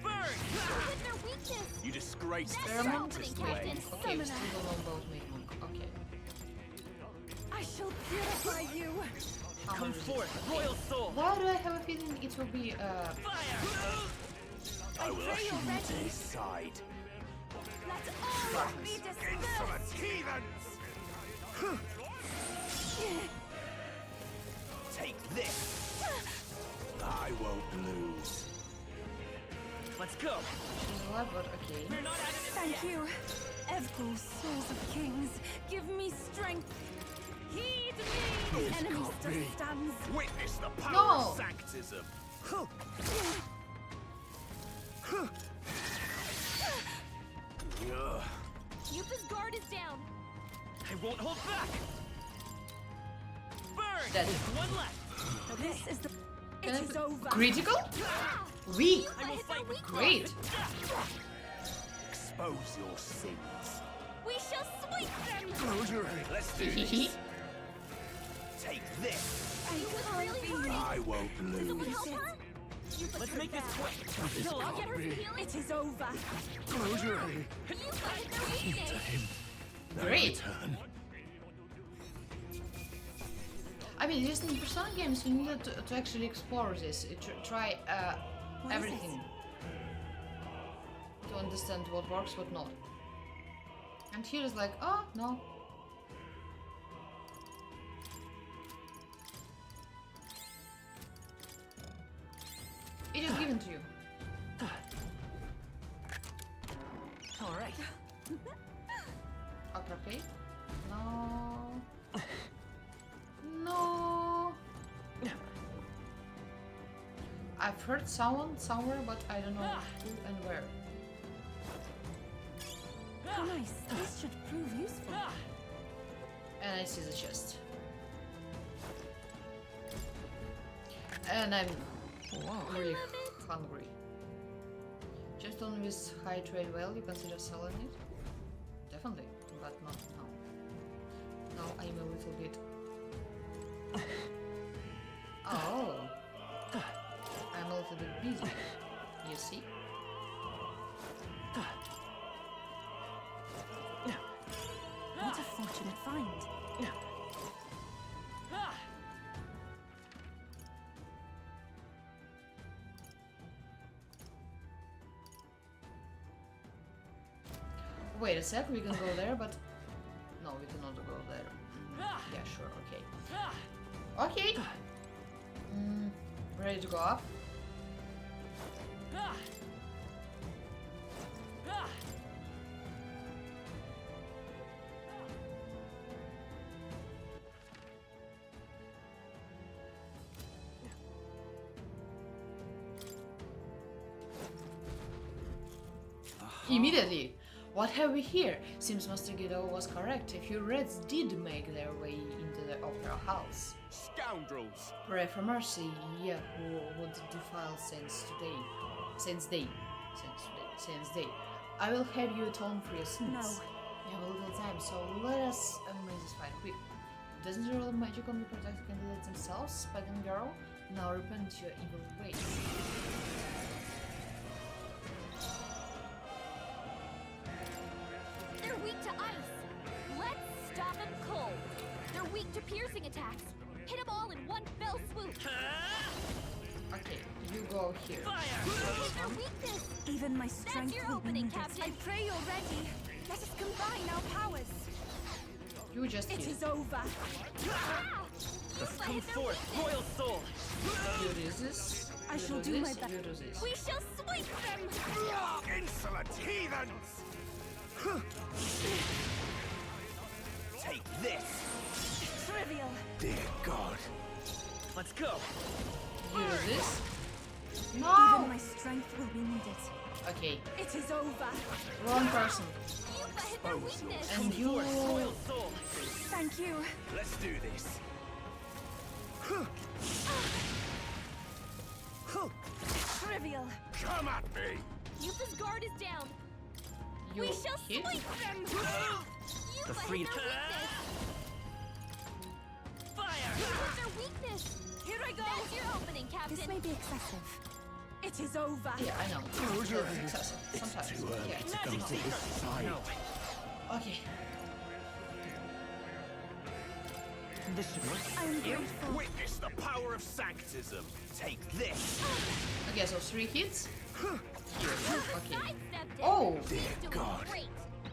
With their weakness. You disgrace the That's your Sanctus opening, way. Captain. Okay, we still don't know about Maidmonk. Okay. I shall purify you! Come forth, royal soul. Why do I have a feeling it will be I will usher you to his side. Let all be dispersed! Heathens! Take this. I won't lose. Let's go. she's alive, but okay. Thank you. Evil souls of kings, give me strength. Heed me! The enemy still stands. Witness the power No. of Sanctism. Yupa's guard is down. I won't hold back. Burn. Dead. One left. This is the... Can It I is put- over. Critical? Weak. Yupa hit their weakness. Great. Expose your sins. We shall sweep them. Close your eyes. Let's do this. Take this. Yupa's really hurt. I won't Does it lose. help her? Yupa's Let's hurt make this bad. quick. I'll get her some healing. It is over. Close your eyes. Yupa hit their weakness. Great. I mean, just in Persona games, you need to actually explore this, try everything to understand what works, what not. And here is like, oh no. It is given to you. All right. Okay. No. No. I've heard someone somewhere, but I don't know who and where. How nice. This should prove useful. And I see the chest. And I'm really hungry. Just on this high trade value, consider selling it? Definitely, but not now. Now I'm a little bit... Oh! I'm a little bit busy, you see? What a fortunate find. Wait a sec, we can go there, but... No, we cannot go there. Yeah, sure, okay. Okay! Ready to go up? immediately. What have we here? Seems Master Guido was correct. A few rats did make their way into the opera house. Scoundrels! Pray for mercy, ye who would defile Saints Day. I will have you atone for your sins. No. You have a little time, so let us make this fight quick. Doesn't the role of magic only protect the candidates themselves, pagan girl? Now repent your evil ways. They're weak to ice. Let's stop them cold. They're weak to piercing attacks. Hit them all in one fell swoop. Okay, you go here. Their weakness. Even my strength That's your will opening, be needed. Captain. I pray you're ready. Let us combine our powers. You just It heal. is over. Come forth, royal soul. You do this. I you shall do do this, my best. You do this. We shall sweep them. Insolent heathens! Take this! Trivial. Dear God. Let's go. You do this. Even No! my strength will be needed. Okay, It is over. wrong person. You hit their weakness. And you... Thank you. Let's do this. Trivial. Come at me! Yuta's guard is down. You We shall hit? sweep them. You hit freedom- their weakness. Fire! You hit their weakness. Here I go. That's your opening, Captain. This may be excessive. It is over. Yeah, I know. It's excessive. Sometimes. Yeah. Magic seeker. No. Okay. This should work. I'm grateful. Witness the power of sanctism. Take this. Okay, so 3 hits. Here. Okay. Sidestepped it. Oh! He's doing God. great.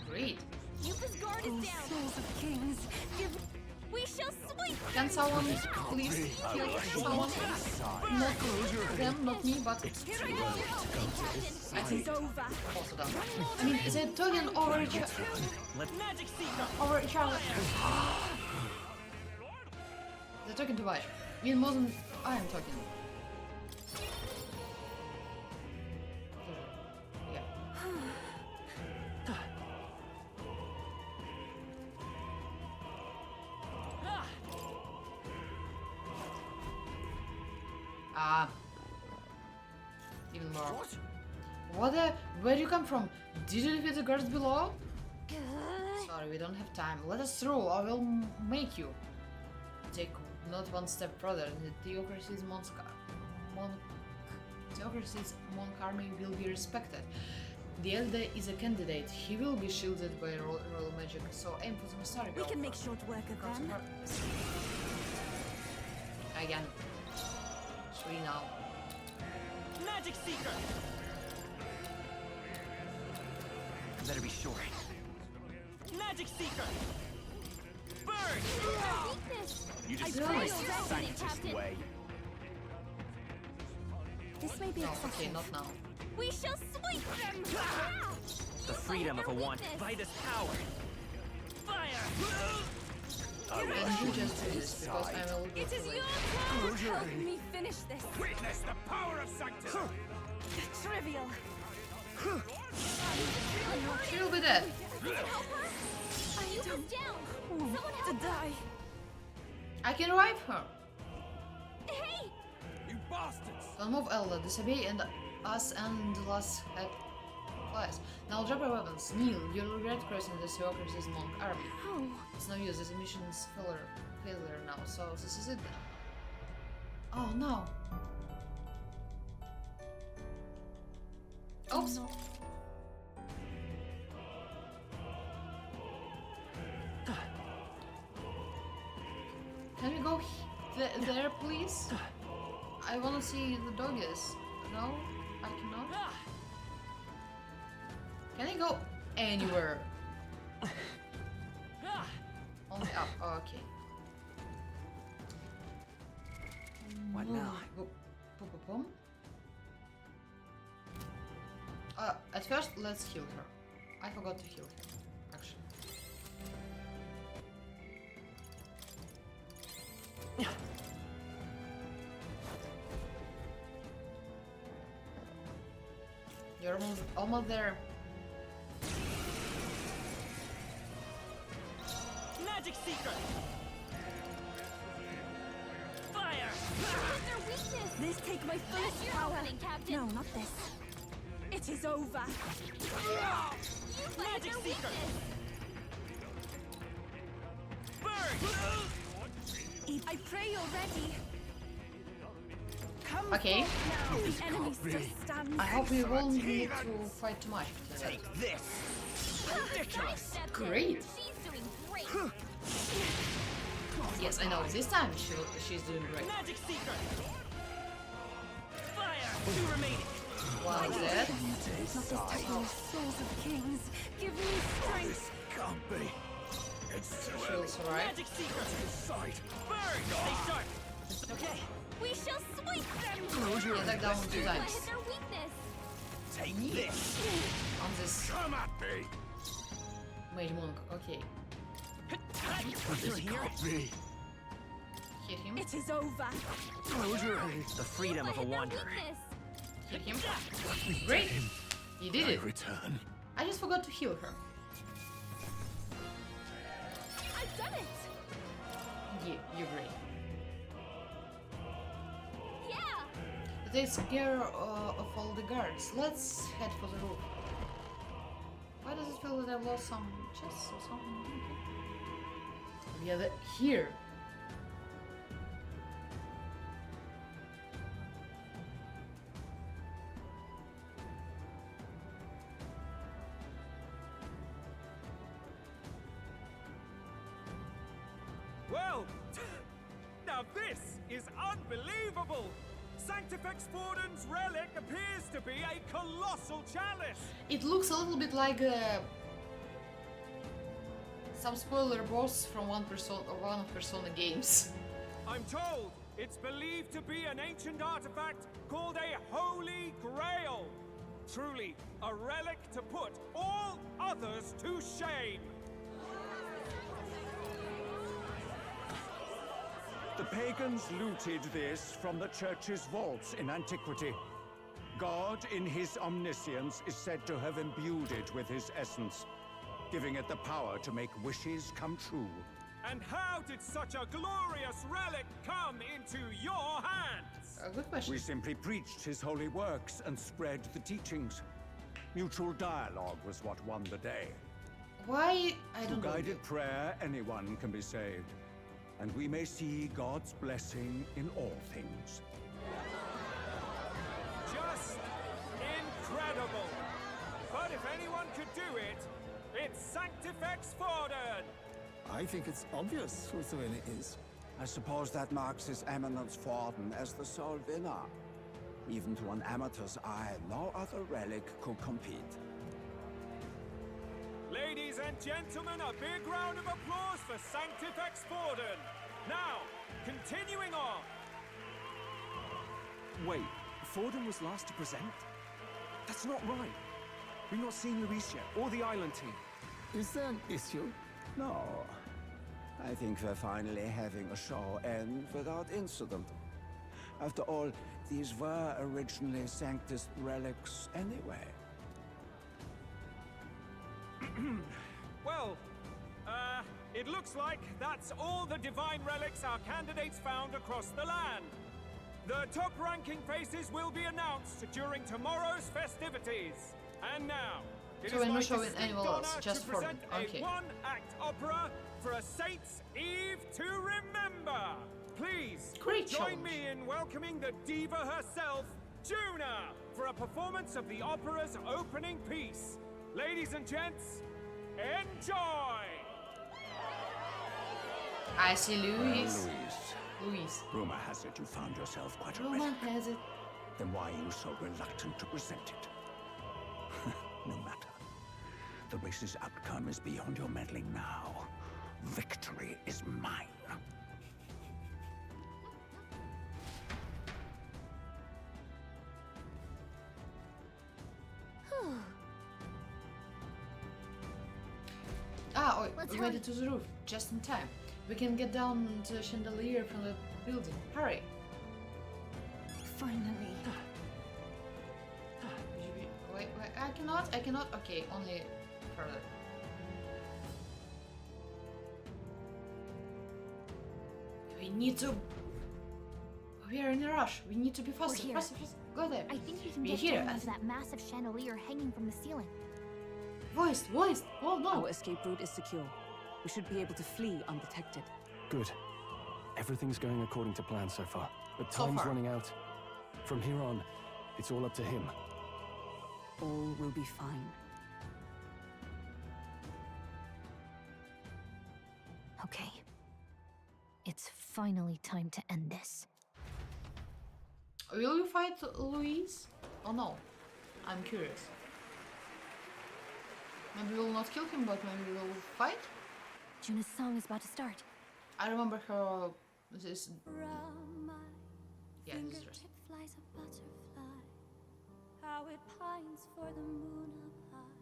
Great. Yuta's guard Oh, is down. souls of kings, give We shall sweep Can someone please heal someone? Not them, not me, but Here I go. Captain. I think over. also done. I mean, they're talking over each Magic seeker. over each other. They're talking too much. I mean, more than I am talking. Yeah. Ah. Even more. What the? Where do you come from? Did you defeat the guards below? Sorry, we don't have time. Let us through, I will make you. Take not one step further. The Theocracy's monk army will be respected. The Elder is a candidate. He will be shielded by royal magic, so aim for the Mastari. We can make short work of them. Again. 3 now. Magic seeker. Better be sure. Magic seeker. Burn. Weakness. You I just pray Christ you're the opening, sanctist Captain. way. This may be No, excessive. okay, not now. We shall sweep them. The freedom of a want weakness. by this power. Fire. And you just do this because I will go It is through your it. turn. Help me finish this. Witness the power of sanctism. Trivial. She will be dead. Help her. Yuta's down. Someone To help. die. I can revive her. Hey. You bastards! Don't move, Elder. Disobey and us and the last head flies. Now drop your weapons. Kneel. You'll regret crossing the Theocracy's monk army. Oh. It's no use. This mission's failure now. So this is it then. Oh no. Oops. Can we go there, please? I want to see the doggies. No, I cannot. Can I go anywhere? Only up. Oh, okay. What now? Boom, boom, boom, boom. At first, let's heal her. I forgot to heal her, actually. You're almost there. Magic Seeker! Fire! What's their weakness? This take my fullest Your power. opening, Captain. No, not this. It is over. You fight Magic their Seeker! weakness. Burn! I pray you're ready. Come Okay. now. The enemy just stands. I hope we won't need to fight too much. Take this! Ridiculous! Great. She's doing great. Yes, I know. This time she's doing great. Magic Seeker! Fire! 2 remaining. One dead. Not this temple, souls of kings. Give me strength. Can't be. It's too early. She's alright. Magic Seeker! Sight. Burn! Stay sharp! Okay. We shall sweep them. Close your Attack down 2 I times. hit their weakness. Take this! On this Come at me. mage monk. Okay. This can't be. Hit him. It is over. Close your eyes. The freedom of a Hit their wanderer. weakness. Hit him. Great. You did it. Return. I just forgot to heal her. I've done it. Yeah, you're great. Yeah. It takes care of all the guards. Let's head for the roof. Why does it feel that I've lost some chests or something? Okay. Yeah, here. Well, now this is unbelievable! Sanctifex Forden's relic appears to be a colossal chalice! It looks a little bit like some spoiler boss from one of Persona games. I'm told it's believed to be an ancient artifact called a Holy Grail. Truly, a relic to put all others to shame. The pagans looted this from the church's vaults in antiquity. God, in his omniscience, is said to have imbued it with his essence, giving it the power to make wishes come true. And how did such a glorious relic come into your hands? A good question. We simply preached his holy works and spread the teachings. Mutual dialogue was what won the day. Why? I don't Through know. guided prayer, anyone can be saved. And we may see God's blessing in all things. Just incredible! But if anyone could do it, it's Sanctifex Forden! I think it's obvious who the winner is. I suppose that marks His Eminence Forden as the sole winner. Even to an amateur's eye, no other relic could compete. Ladies and gentlemen, a big round of applause for Sanctifex Forden! Now, continuing on! Wait, Forden was last to present? That's not right. We've not seen Luis yet, or the island team. Is there an issue? No. I think we're finally having a show end without incident. After all, these were originally Sanctus relics anyway. Well, it looks like that's all the divine relics our candidates found across the land. The top-ranking faces will be announced during tomorrow's festivities. And now, it So is we're my not showing distinct anyone else, honor just to Forden. present Okay. a one-act opera for a Saints' Eve to remember. Please, Great join challenge. me in welcoming the diva herself, Juna, for a performance of the opera's opening piece. Ladies and gents, enjoy! I see Luis. Luis, rumor has it you found yourself quite a Rumor relic. has it. Then why are you so reluctant to present it? No matter. The race's outcome is beyond your meddling now. Victory is mine. Ah, oh, Let's we hurry. made it to the roof, just in time. We can get down to the chandelier from the building. Hurry! Finally. Wait, I cannot. Okay, only further. need to. We are in a rush. We need to be We're faster. here. Faster, faster. Go there. I think we can We're get here. down to that massive chandelier hanging from the ceiling. Voiced. Oh no. Our escape route is secure. We should be able to flee undetected. Good. Everything's going according to plan so far. But So time's far. running out. From here on, it's all up to him. All will be fine. Okay. It's finally time to end this. Will you fight Louise? Oh no. I'm curious. Maybe we'll not kill him, but maybe we'll fight? Juna's song is about to start. I remember her. This. Yeah, this dress. Flies a butterfly, how it pines for the moon up high.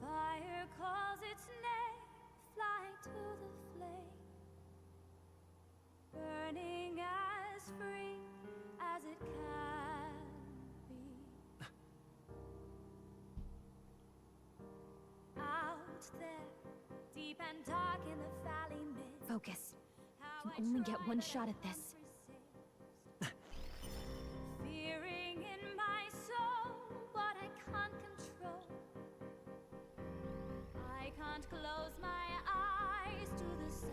Fire calls its name, fly to the flame, burning as free as it can be. Out there, deep and dark in the valley mist. Focus. You can only get one shot at this. Fearing in my soul what I can't control. I can't close my eyes to the sunrise.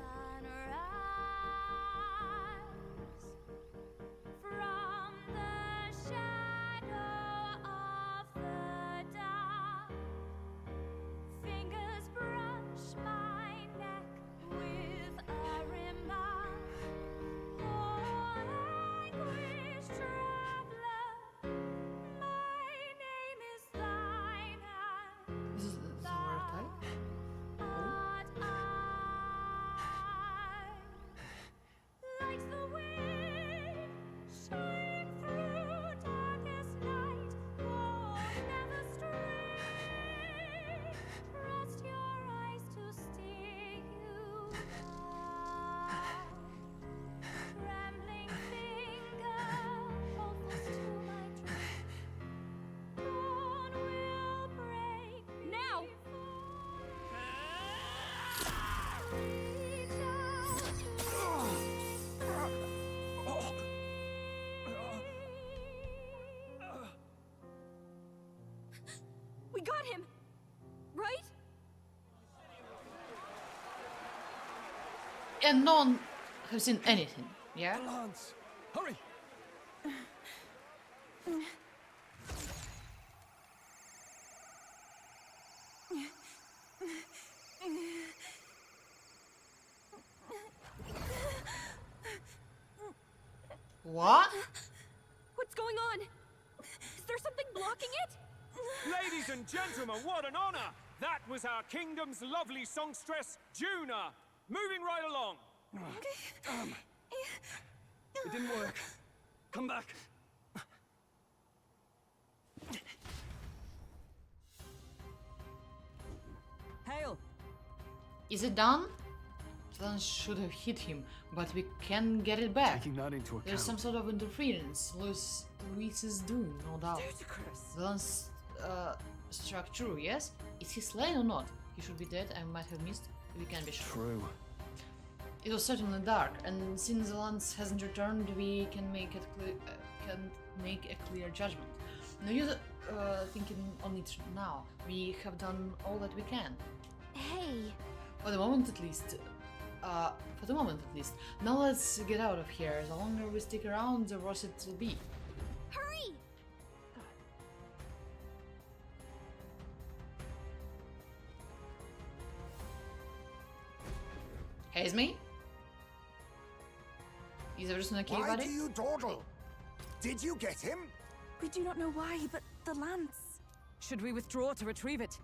From the shadow of the dark, fingers brush my neck with a remark. Oh, anguish traveler, my name is thine, This is the word type. and I, like the wind, shine through darkest night. Oh, never stray. Trust your eyes to steer you by. Trembling finger, hold fast to my dream. Dawn will break now. Reach out We got him! Right? And no one has seen anything. Yeah. Lance, hurry! What? What's going on? Is there something blocking it? Ladies and gentlemen, what an honor! That was our kingdom's lovely songstress, Juna. Moving right along. It didn't work. Come back. Hail! Is it done? Lance should have hit him, but we can get it back. Taking that into account. There's some sort of interference. Luis is doing, no doubt. Lance struck true, yes? Is he slain or not? He should be dead. I might have missed. We can be sure. True. It was certainly dark, and since the lance hasn't returned, we can make a clear judgment. No use thinking on it now. We have done all that we can. Hey! For the moment, at least. Now let's get out of here. The longer we stick around, the worse it will be. Hurry! Hey, Esme? Is everything okay, Why buddy? do you dawdle? Did you get him? We do not know why, but the lance. Should we withdraw to retrieve it?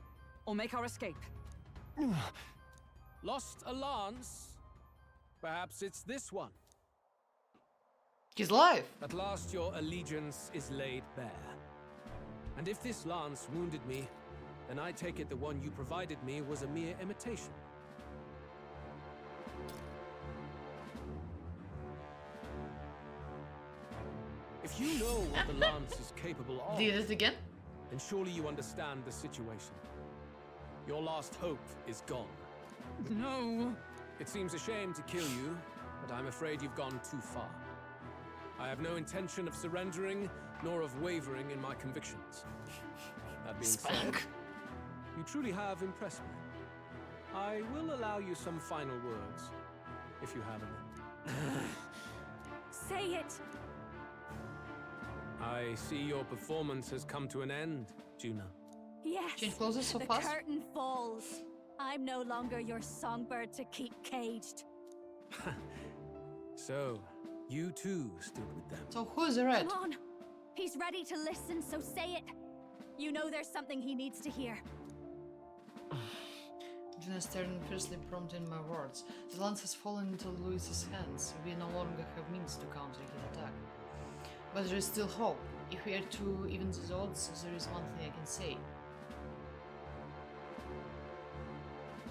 Or make our escape? Lost a lance? Perhaps it's this one. He's alive. At last your allegiance is laid bare. And if this lance wounded me, then I take it the one you provided me was a mere imitation. If you know what the lance is capable of, Did it again? then surely you understand the situation. Your last hope is gone. No. It seems a shame to kill you, but I'm afraid you've gone too far. I have no intention of surrendering, nor of wavering in my convictions. That being said, you truly have impressed me. I will allow you some final words, if you have any. Say it! I see your performance has come to an end, Juna. Yes! Change closes so the fast? curtain falls. I'm no longer your songbird to keep caged. So, you too stood with them. So who's the red? Come on! He's ready to listen, so say it! You know there's something he needs to hear. Juna stared and fiercely prompting my words. The lance has fallen into Louis's hands. We no longer have means to counter his attack. But there is still hope. If we are to even the odds, there is one thing I can say.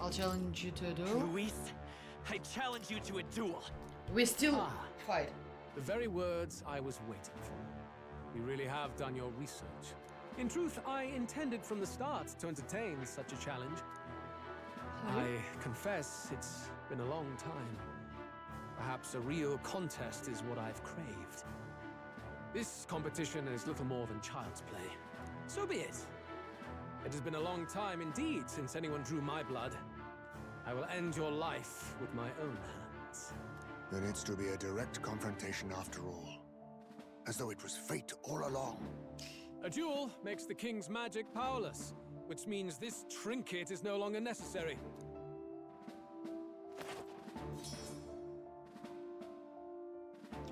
I'll challenge you to a duel. Luis, I challenge you to a duel. We still fight. The very words I was waiting for. You really have done your research. In truth, I intended from the start to entertain such a challenge. I confess it's been a long time. Perhaps a real contest is what I've craved. This competition is little more than child's play. So be it. It has been a long time indeed since anyone drew my blood. I will end your life with my own hands. Then it's to be a direct confrontation after all. As though it was fate all along. A duel makes the king's magic powerless, which means this trinket is no longer necessary.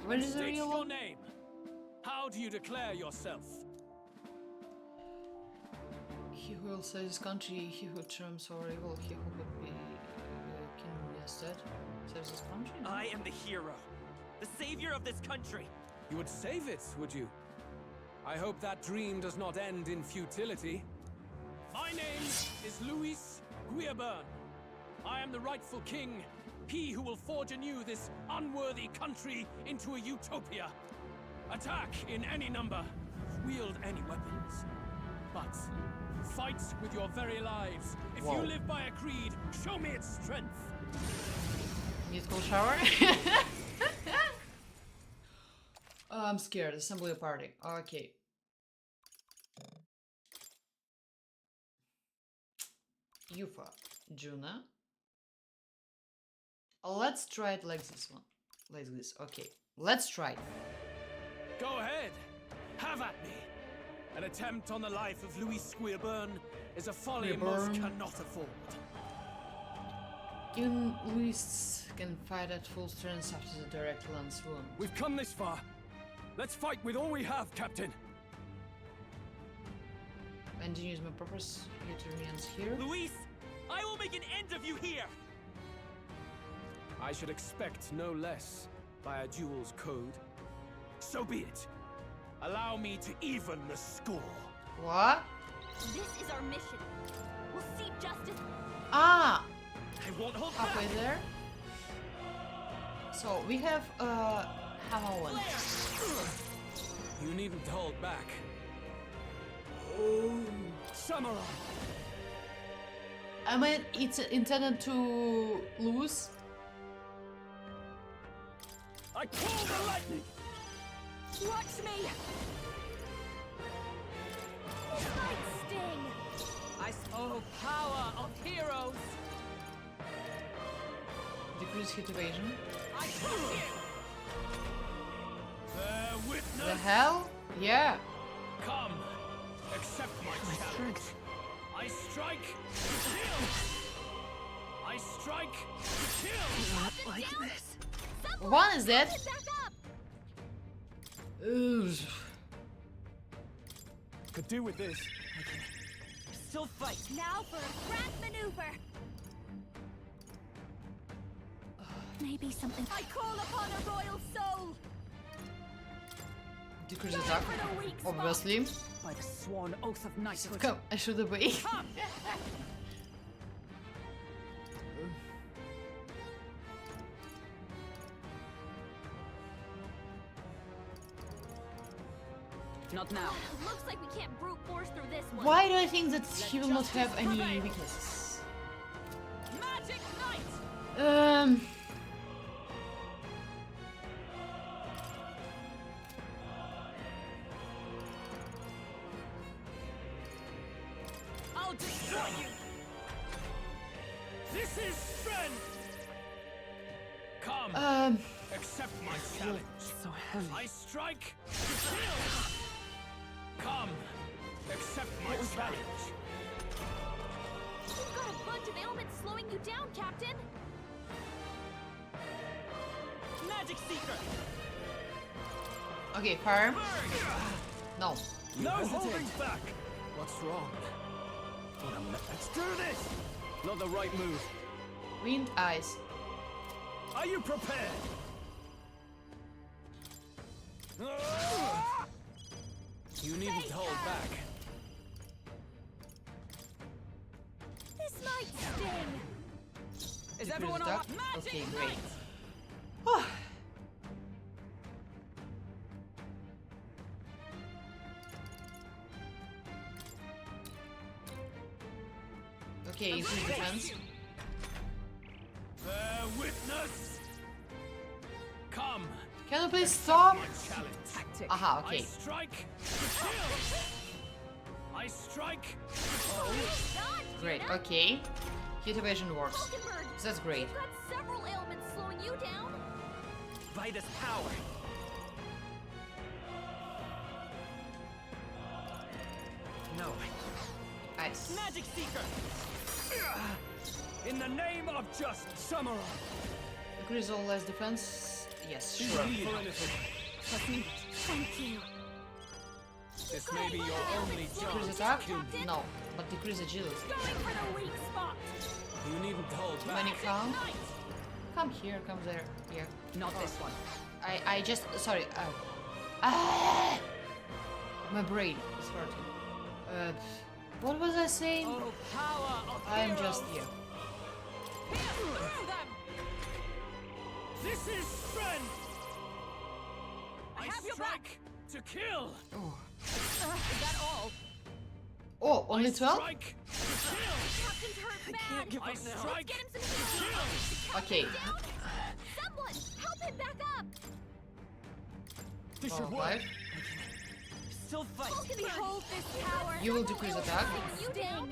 What is the State real your one? name. How do you declare yourself? He who will save his country, he who triumphs over evil, he who would be king instead. Saves his country? No? I am the hero, the savior of this country. You would save it, would you? I hope that dream does not end in futility. My name is Luis Guiaburn. I am the rightful king, he who will forge anew this unworthy country into a utopia. Attack in any number, wield any weapons. But fight with your very lives. If you live by a creed, show me its strength. Musical shower? Oh, I'm scared. Assembly party. Okay. Yufa. Juna. Let's try it like this one. Like this. Okay. Let's try it. Go ahead. Have at me. An attempt on the life of Luis Guiaburn is a folly most cannot afford. Even Luis can fight at full strength after the direct lance wound. We've come this far. Let's fight with all we have, Captain. Continues my purpose. It remains here. Luis, I will make an end of you here. I should expect no less by a duel's code. So be it. Allow me to even the score. What? This is our mission. We'll seek justice. Ah! I won't hold halfway back. there. So we have hammer one. You needn't hold back. Oh, Samurai! I mean, it's intended to lose. I call the lightning! Watch me! Light sting! Oh, power of heroes! Decrease hit evasion. I crush you! Bear witness! The hell? Yeah. Come, accept my challenge. I strike to kill! I strike to kill! Not like this. One is dead. Could do with this. Still fight. Now for a grand maneuver. Maybe something. I call upon a royal soul. Decrease attack. Obviously. By the sworn oath of knighthood. Come, I should have waited. Not now. Looks like we can't brute force through this one. Why do I think that he will not have any weaknesses? Magic Knight! friend! Come! Accept my challenge. So heavy. I strike to kill! Come! Accept my challenge. You've got a bunch of ailments slowing you down, Captain. Magic Seeker! Okay, fire. No. No holding back! What's wrong? What a Let's do this! Not the right move. Wind eyes. Are you prepared? You needn't hold back. This might sting. Is everyone all right? Okay, great. Okay, increase defense. Bear witness! Come! Can you please stop? Challenge. Aha, I okay. strike to kill! I strike to Great, okay. Hit evasion works. Falconbird, That's great. you've got several ailments slowing you down. By this power! No. Nice. Magic Seeker! In the name of just Samurai! Increase all less defense. Yes, Be sure. ready for anything. Thank you. This may be your only Decrease chance. attack? No, but decrease agility. Going for the weak spot. You needn't hold back. When you come here, come there. Here. Not this one. I just sorry. My brain is hurting. What was I saying? Oh, power of I'm just here. This is strength! I have your strike to kill! Oh, Is that all? oh only 12? Strike to kill! Captain's hurt bad. I strike Get him to some healing. kill! Okay. Someone, help him back up. This Oh, should work! five. Still fight! Behold this power. You will decrease attack, You down.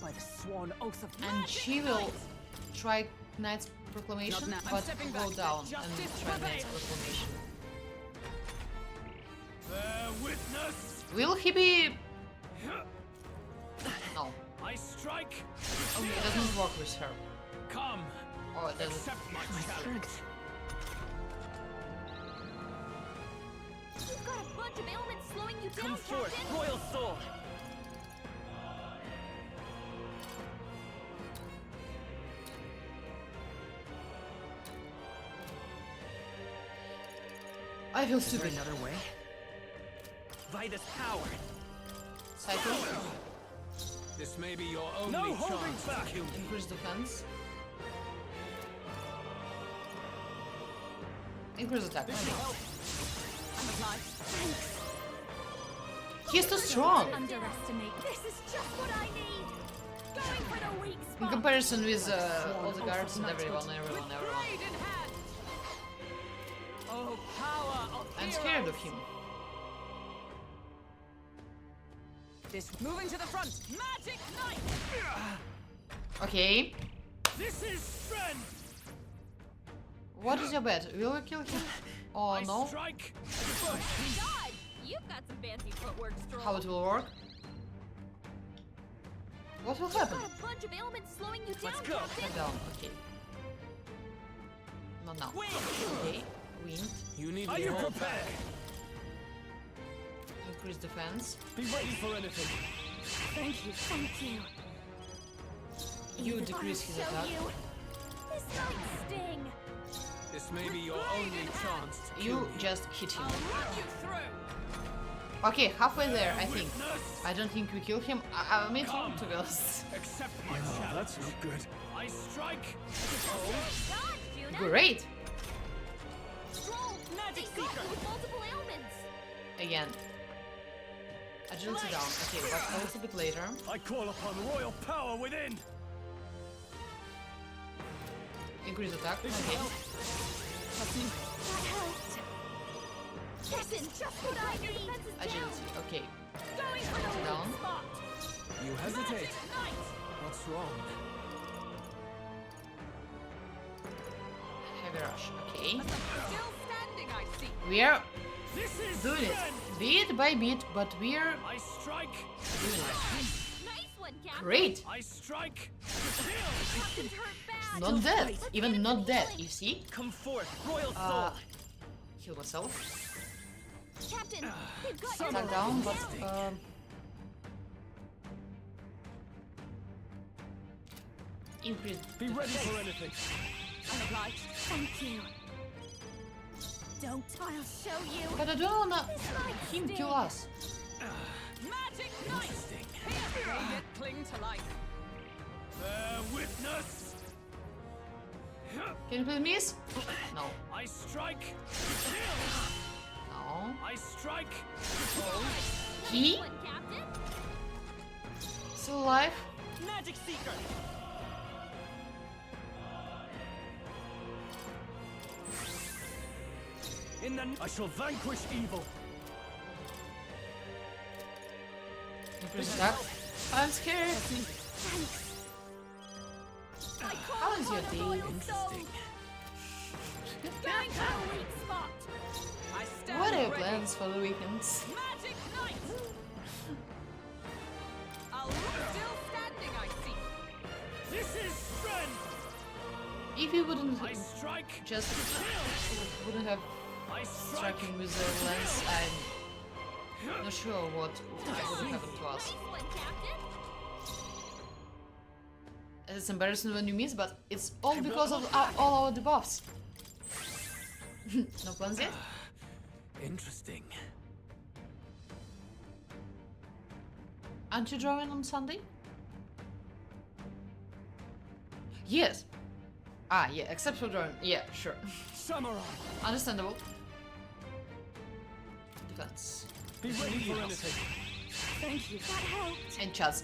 By the sworn oath of and she will try Knight's Proclamation, Not now. I'm but stepping go back. down and Justice try prevails. Knight's Proclamation. Bear witness! Will he be? No. I strike Oh, it doesn't work with her. Come! Oh, it doesn't. Accept my challenge! You've got a bunch of ailments slowing you down, Come forth, Captain. Royal Soul! I feel Is there stupid. another way? By this power! Cycle. This may be your only No holding chance back. to kill me. Increase defense. Increase attack. He's too strong Underestimate. This is just what I need. Going for the weak in spot. comparison with all the guards and everyone. Blade in hand. Oh, power of I'm scared of him. This moving to the front. Magic Knight! Okay. This is strength! What is your bet? Will we kill him? Oh I no. strike God, you've got some fancy footwork, Stroll. How it will work? What will You've happen? got a bunch of ailments slowing you down, Let's go. Captain. Head down. Okay. Not now. Okay. Wind. You need Are to you hold prepared? back. Increase defense. Be ready for anything. Thank you. Thank you. You decrease his Show attack. you. This might sting. This may be your only chance to kill You me. just hit him. Run you through. Okay, halfway there, I think. I don't think we kill him. Me too, Come. to be honest. Accept my Oh, challenge! that's not good. I strike God, Juna. Great! Stroll. Magic They got Seeker. you with multiple ailments. Again. Agility down. Okay, but a little bit later. I call upon royal power within! Increase attack. Okay. That helped. Listen, just what I need. Agility. Okay. Going for the Down. weak spot. You hesitate. What's wrong? Heavy rush. Okay. Still standing, I see. We are This is doing it strength. bit by bit, but we're I strike. doing it. Nice one, Captain. Great. I strike. Captain's hurt bad. Not dead. Even not dead. You see? Come forth, royal soul. Heal myself. Captain, they've got your Attack down, but increase. Be ready for anything. I'm obliged. Thank you. Don't, I'll show you. But I don't wanna him kill us. Magic knight. Here, yet cling to life. Bear witness. Can you please miss? No. I strike. No. I strike. He? One, Captain. Still alive? Magic seeker. In the I shall vanquish evil. Increase attack. I'm scared. How is your day? Interesting. Going for a weak spot. I stand What are your ready. plans for the weekends? Magic knight. I'll still standing, I see. This is strength. If you wouldn't I strike. just wouldn't have I struck strike. him with the lens, I'm not sure what would have happened to us. Nice one, Captain. It's embarrassing when you miss, but it's all because of all our debuffs. No plans yet? Interesting. Aren't you drawing on Sunday? Yes. Ah, yeah, except for drawing. Yeah, sure. Samurai. Understandable. Defense. Be ready for anything. Thank you. That helped. And chats.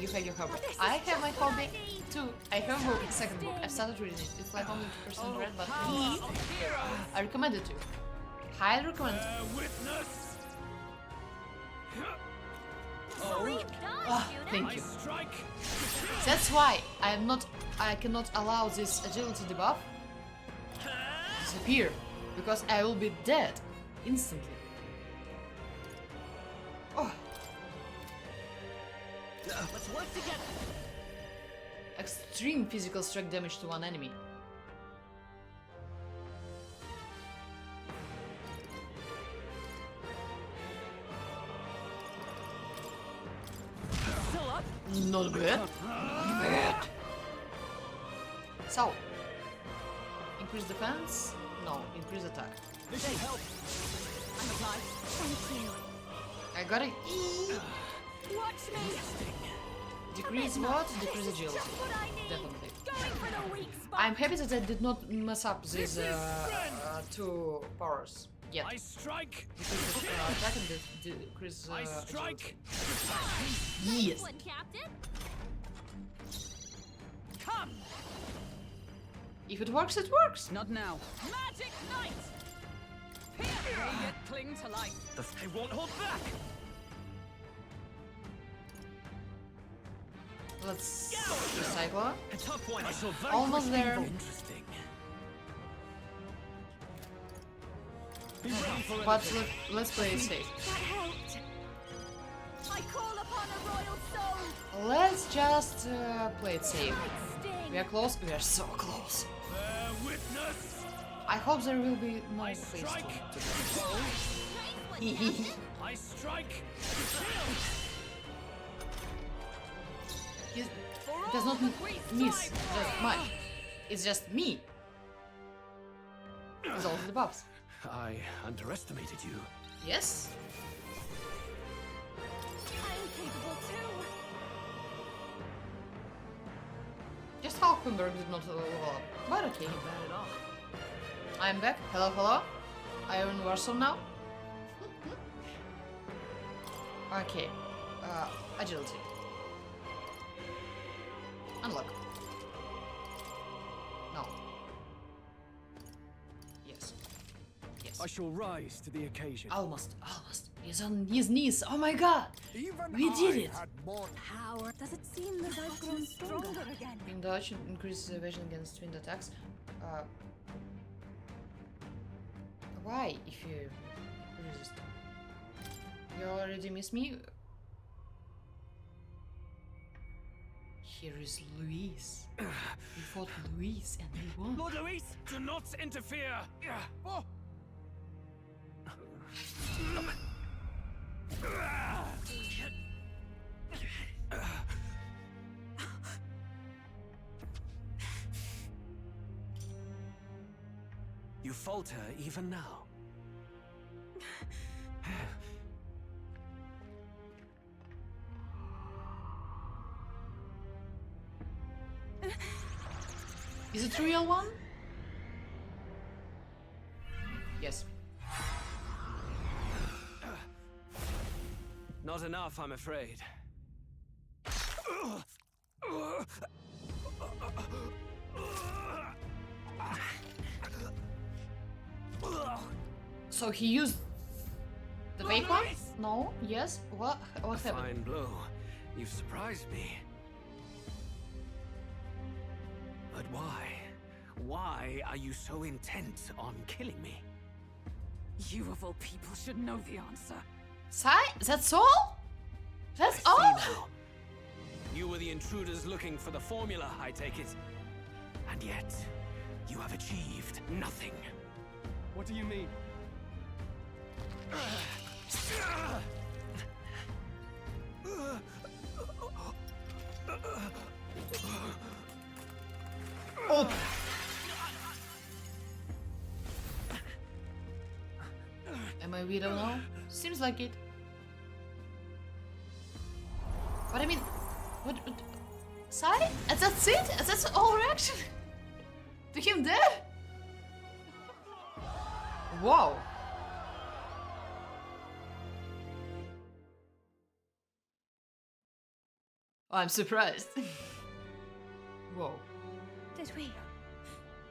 You have your hobby. I have my hobby too. I have a second book. I've started reading it. It's like only 2% read, but I recommend it to you. Highly recommend it. Witness. Thank I you. strike. That's why I cannot allow this agility debuff to disappear, because I will be dead instantly. Oh, Let's work together. extreme physical strike damage to one enemy. Still up. Not bad. Not bad. So, increase defense? No, increase attack. This should help. I'm applied. Thank you. I got it. Watch me. Decrease what? Decrease agility. Just what I need. Definitely. Going for the weak spot. I'm happy that I did not mess up these two powers yet. I strike. Decrease attack and decrease I strike. agility. Yes. One, Captain. Come. If it works, it works. Not now. Magic knight. Here, yet cling to life. I won't hold back. Let's recycle. A tough one. I shall vanquish Almost there. evil. Interesting. Be ready for But anything. let's play it safe. That helped. I call upon a royal soul. Let's just play it safe. Like sting. We are close. We are so close. Bear witness. I hope there will be no I face strike. to Nice one, Captain. I strike. He does not miss just much. It's just me. With all the buffs. I underestimated you. Yes. I'm capable too. Just Hulkenberg did not level up. But okay. Not bad at all. I'm back. Hello, hello. Are you in Warsaw now? Okay. Agility. Unlock. No. Yes. Yes. I shall rise to the occasion. Almost. He's on his knees. Oh my god. We did it. Power. Does it seem that I've grown stronger again? In dodge, increase evasion against wind attacks. Why, if you resist? You already miss me? Here is Luis. We fought Luis and we won. Lord Luis, do not interfere! Oh. You falter even now. Is it a real one? Yes. Not enough, I'm afraid. So he used the fake one? No? Yes? What happened? Fine blow. You've surprised me. But why? Why are you so intent on killing me? You of all people should know the answer. That's all? That's all? Now. You were the intruders looking for the formula, I take it. And yet, you have achieved nothing. What do you mean? Oh. Am I weird now? Seems like it. But I mean, what Sai? That's it? That's all reaction? To him there? Wow. Oh, I'm surprised. Whoa. Did we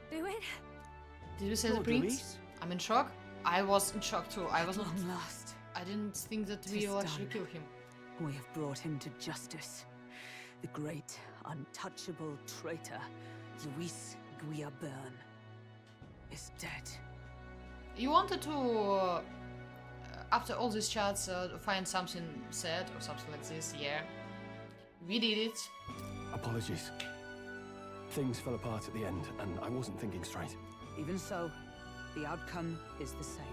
do it? Did we say the prince? I'm in shock. I was in shock too. I was not. Long last. I didn't think that we will actually kill him. We have brought him to justice. The great, untouchable traitor, Luis Guillaburn, is dead. You wanted to, after all these chats, find something sad or something like this, yeah. We did it. Apologies. Things fell apart at the end, and I wasn't thinking straight. Even so, the outcome is the same.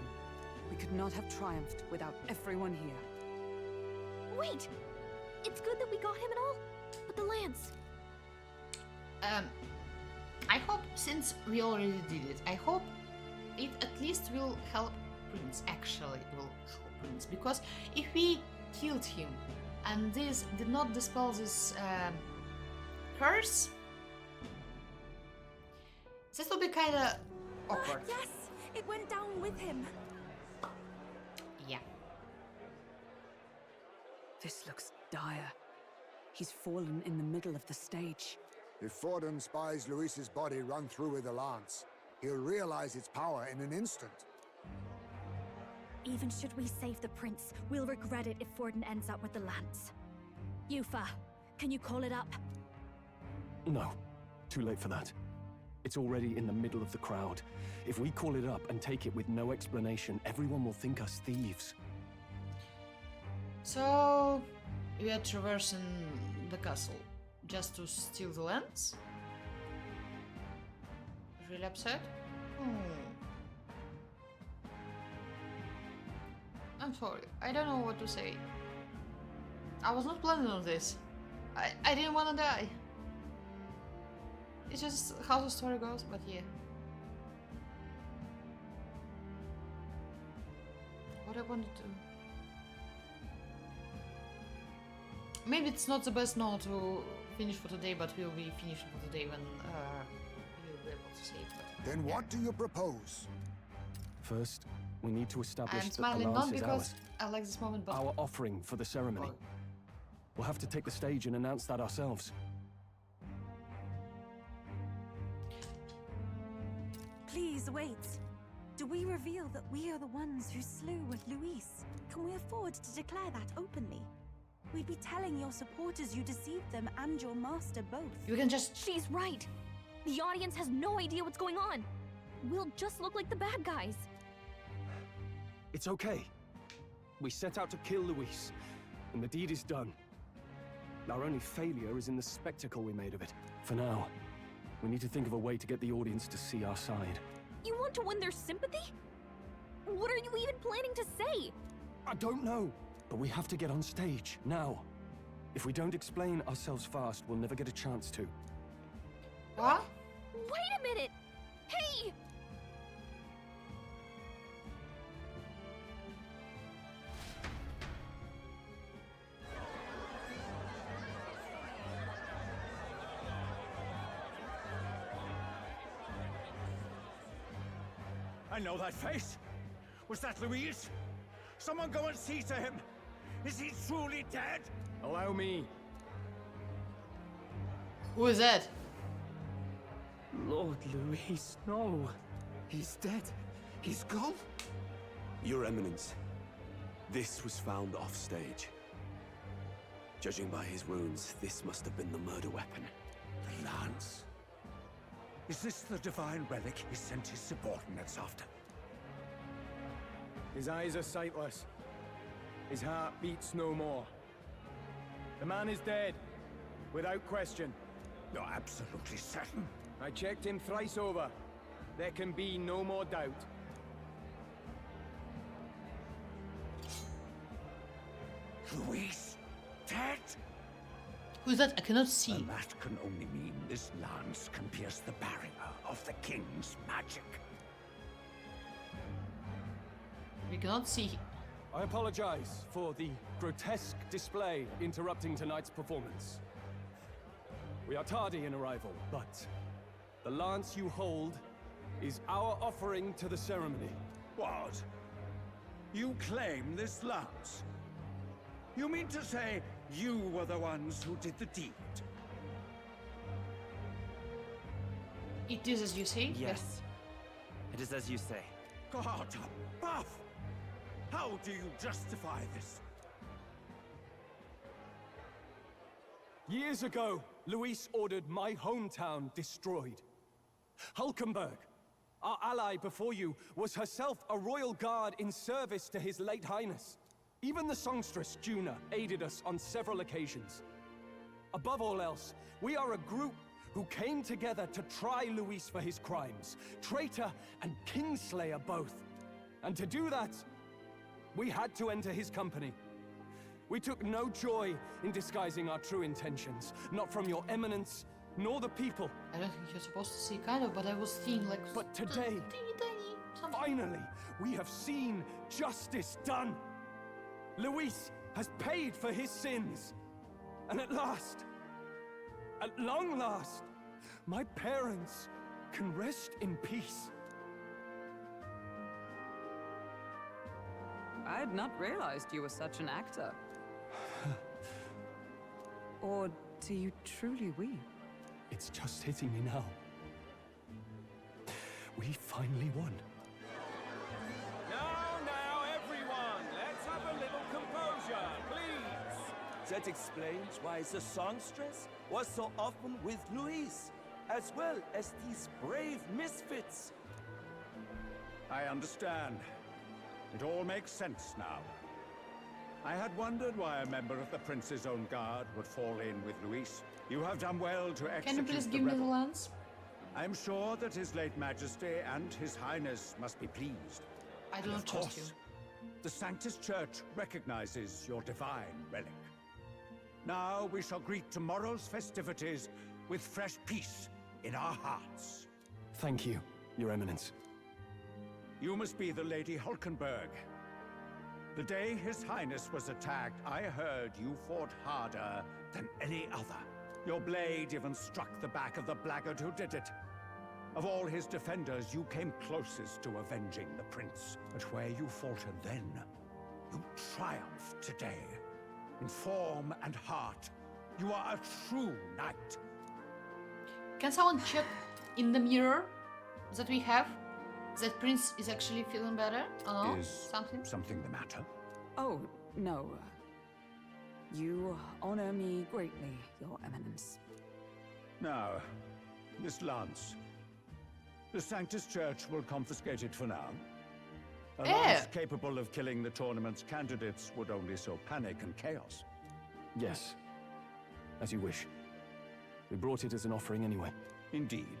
We could not have triumphed without everyone here. Wait! It's good that we got him and all, but the lance. I hope, since we already did it, I hope it at least will help Prince. Actually, will help Prince, because if we killed him and this did not dispel this curse, this will be kind of awkward. Yes, it went down with him. Yeah. This looks dire. He's fallen in the middle of the stage. If Forden spies Luis's body run through with a lance, he'll realize its power in an instant. Even should we save the prince, we'll regret it if Forden ends up with the lance. Yufa, can you call it up? No, too late for that. It's already in the middle of the crowd. If we call it up and take it with no explanation, everyone will think us thieves. So, we are traversing the castle just to steal the lance? Really upset? I'm sorry, I don't know what to say. I was not planning on this. I didn't want to die. It's just how the story goes, but yeah. What I wanted to... Maybe it's not the best note to finish for today, but we'll be finishing for today when we'll be able to save it. Then what do you propose? First, we need to establish I'm that the smiling lance not is because ours. I like this moment, but... Our offering for the ceremony. We'll have to take the stage and announce that ourselves. Please wait. Do we reveal that we are the ones who slew Luis? Can we afford to declare that openly? We'd be telling your supporters you deceived them and your master both. You can just... She's right. The audience has no idea what's going on. We'll just look like the bad guys. It's okay. We set out to kill Luis, and the deed is done. Our only failure is in the spectacle we made of it. For now, we need to think of a way to get the audience to see our side. You want to win their sympathy? What are you even planning to say? I don't know, but we have to get on stage, now. If we don't explain ourselves fast, we'll never get a chance to. What? Wait a minute! Hey! I know that face. Was that Luis? Someone go and see to him. Is he truly dead? Allow me. Who is that? Lord Luis, no. He's dead. He's gone. Your Eminence, this was found off-stage. Judging by his wounds, this must have been the murder weapon. The lance. Is this the divine relic he sent his subordinates after? His eyes are sightless. His heart beats no more. The man is dead, without question. You're absolutely certain? I checked him thrice over. There can be no more doubt. Luis, dead? Who's that? I cannot see. And that can only mean this lance can pierce the barrier of the king's magic. We cannot see. I apologize for the grotesque display interrupting tonight's performance. We are tardy in arrival, but the lance you hold is our offering to the ceremony. What? You claim this lance? You mean to say you were the ones who did the deed? It is as you say? Yes. It is as you say. God above! How do you justify this? Years ago, Luis ordered my hometown destroyed. Hulkenberg, our ally before you, was herself a royal guard in service to his late highness. Even the songstress, Juna, aided us on several occasions. Above all else, we are a group who came together to try Luis for his crimes. Traitor and Kingslayer both. And to do that, we had to enter his company. We took no joy in disguising our true intentions, not from your eminence, nor the people. I don't think you're supposed to see, kind of, but I was seeing like... But today, finally, we have seen justice done. Luis has paid for his sins. And at last, at long last, my parents can rest in peace. I had not realized you were such an actor. Or do you truly weep? It's just hitting me now. We finally won. Now, everyone, let's have a little composure, please. That explains why the songstress was so often with Luis, as well as these brave misfits. I understand. It all makes sense now. I had wondered why a member of the Prince's own guard would fall in with Luis. You have done well to execute Can you please the give me the rebel. lance? I am sure that His late Majesty and His Highness must be pleased. I do And not of trust course, you. the Sanctus Church recognizes your divine relic. Now we shall greet tomorrow's festivities with fresh peace in our hearts. Thank you, Your Eminence. You must be the Lady Hulkenberg. The day His Highness was attacked, I heard you fought harder than any other. Your blade even struck the back of the blackguard who did it. Of all his defenders, you came closest to avenging the prince. But where you faltered then, you triumphed today. In form and heart, you are a true knight. Can someone check in the mirror that we have? That Prince is actually feeling better? Oh, Is something the matter? Oh, no. You honor me greatly, Your Eminence. Now, this lance. The Sanctus Church will confiscate it for now. A lance capable of killing the tournament's candidates would only sow panic and chaos. Yes. As you wish. We brought it as an offering anyway. Indeed.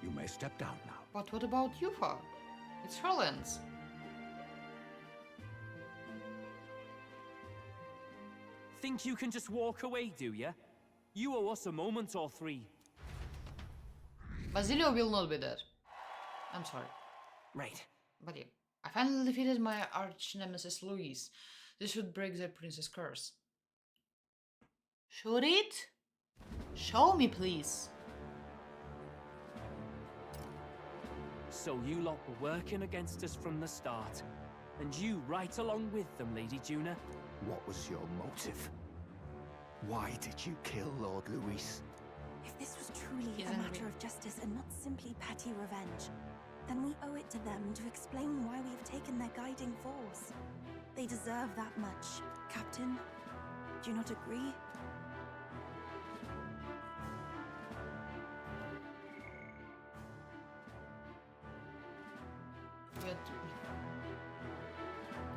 You may step down now. But what about Yufa? It's her lens. Think you can just walk away, do ya? You owe us a moment or three. Basilio will not be dead. I'm sorry. Right. But yeah. I finally defeated my arch nemesis Luis. This should break the princess curse. Should it? Show me, please. So you lot were working against us from the start. And you right along with them, Lady Juna. What was your motive? Why did you kill Lord Luis? If this was truly a matter of justice and not simply petty revenge, then we owe it to them to explain why we've taken their guiding force. They deserve that much. Captain, do you not agree?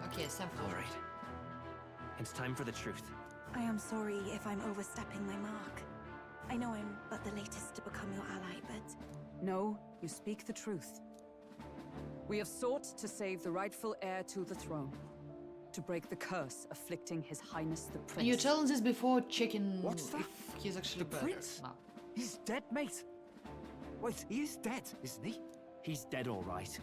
Okay, it's time for all right. It's time for the truth. I am sorry if I'm overstepping my mark. I know I'm but the latest to become your ally, but... No, you speak the truth. We have sought to save the rightful heir to the throne. To break the curse afflicting His Highness the Prince. And you're telling this before checking What's that? if he's actually The better. Prince? No. He's dead, mate. Wait, he is dead, isn't he? He's dead, all right.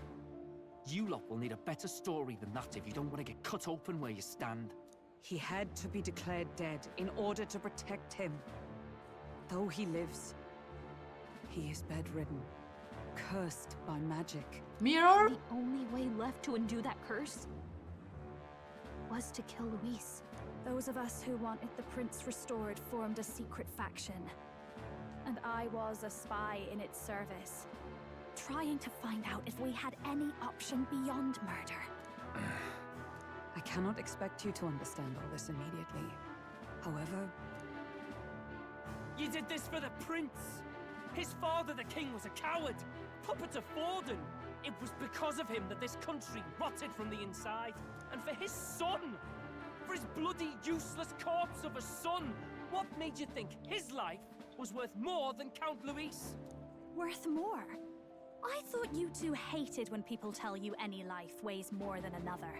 You lot will need a better story than that if you don't want to get cut open where you stand. He had to be declared dead in order to protect him. Though he lives, he is bedridden, cursed by magic. Mirror? The only way left to undo that curse was to kill Luis. Those of us who wanted the prince restored formed a secret faction. And I was a spy in its service, trying to find out if we had any option beyond murder. I cannot expect you to understand all this immediately. However... You did this for the prince! His father, the king, was a coward! Puppet of Forden! It was because of him that this country rotted from the inside! And for his son! For his bloody, useless corpse of a son! What made you think his life was worth more than Count Luis? Worth more? I thought you two hated when people tell you any life weighs more than another.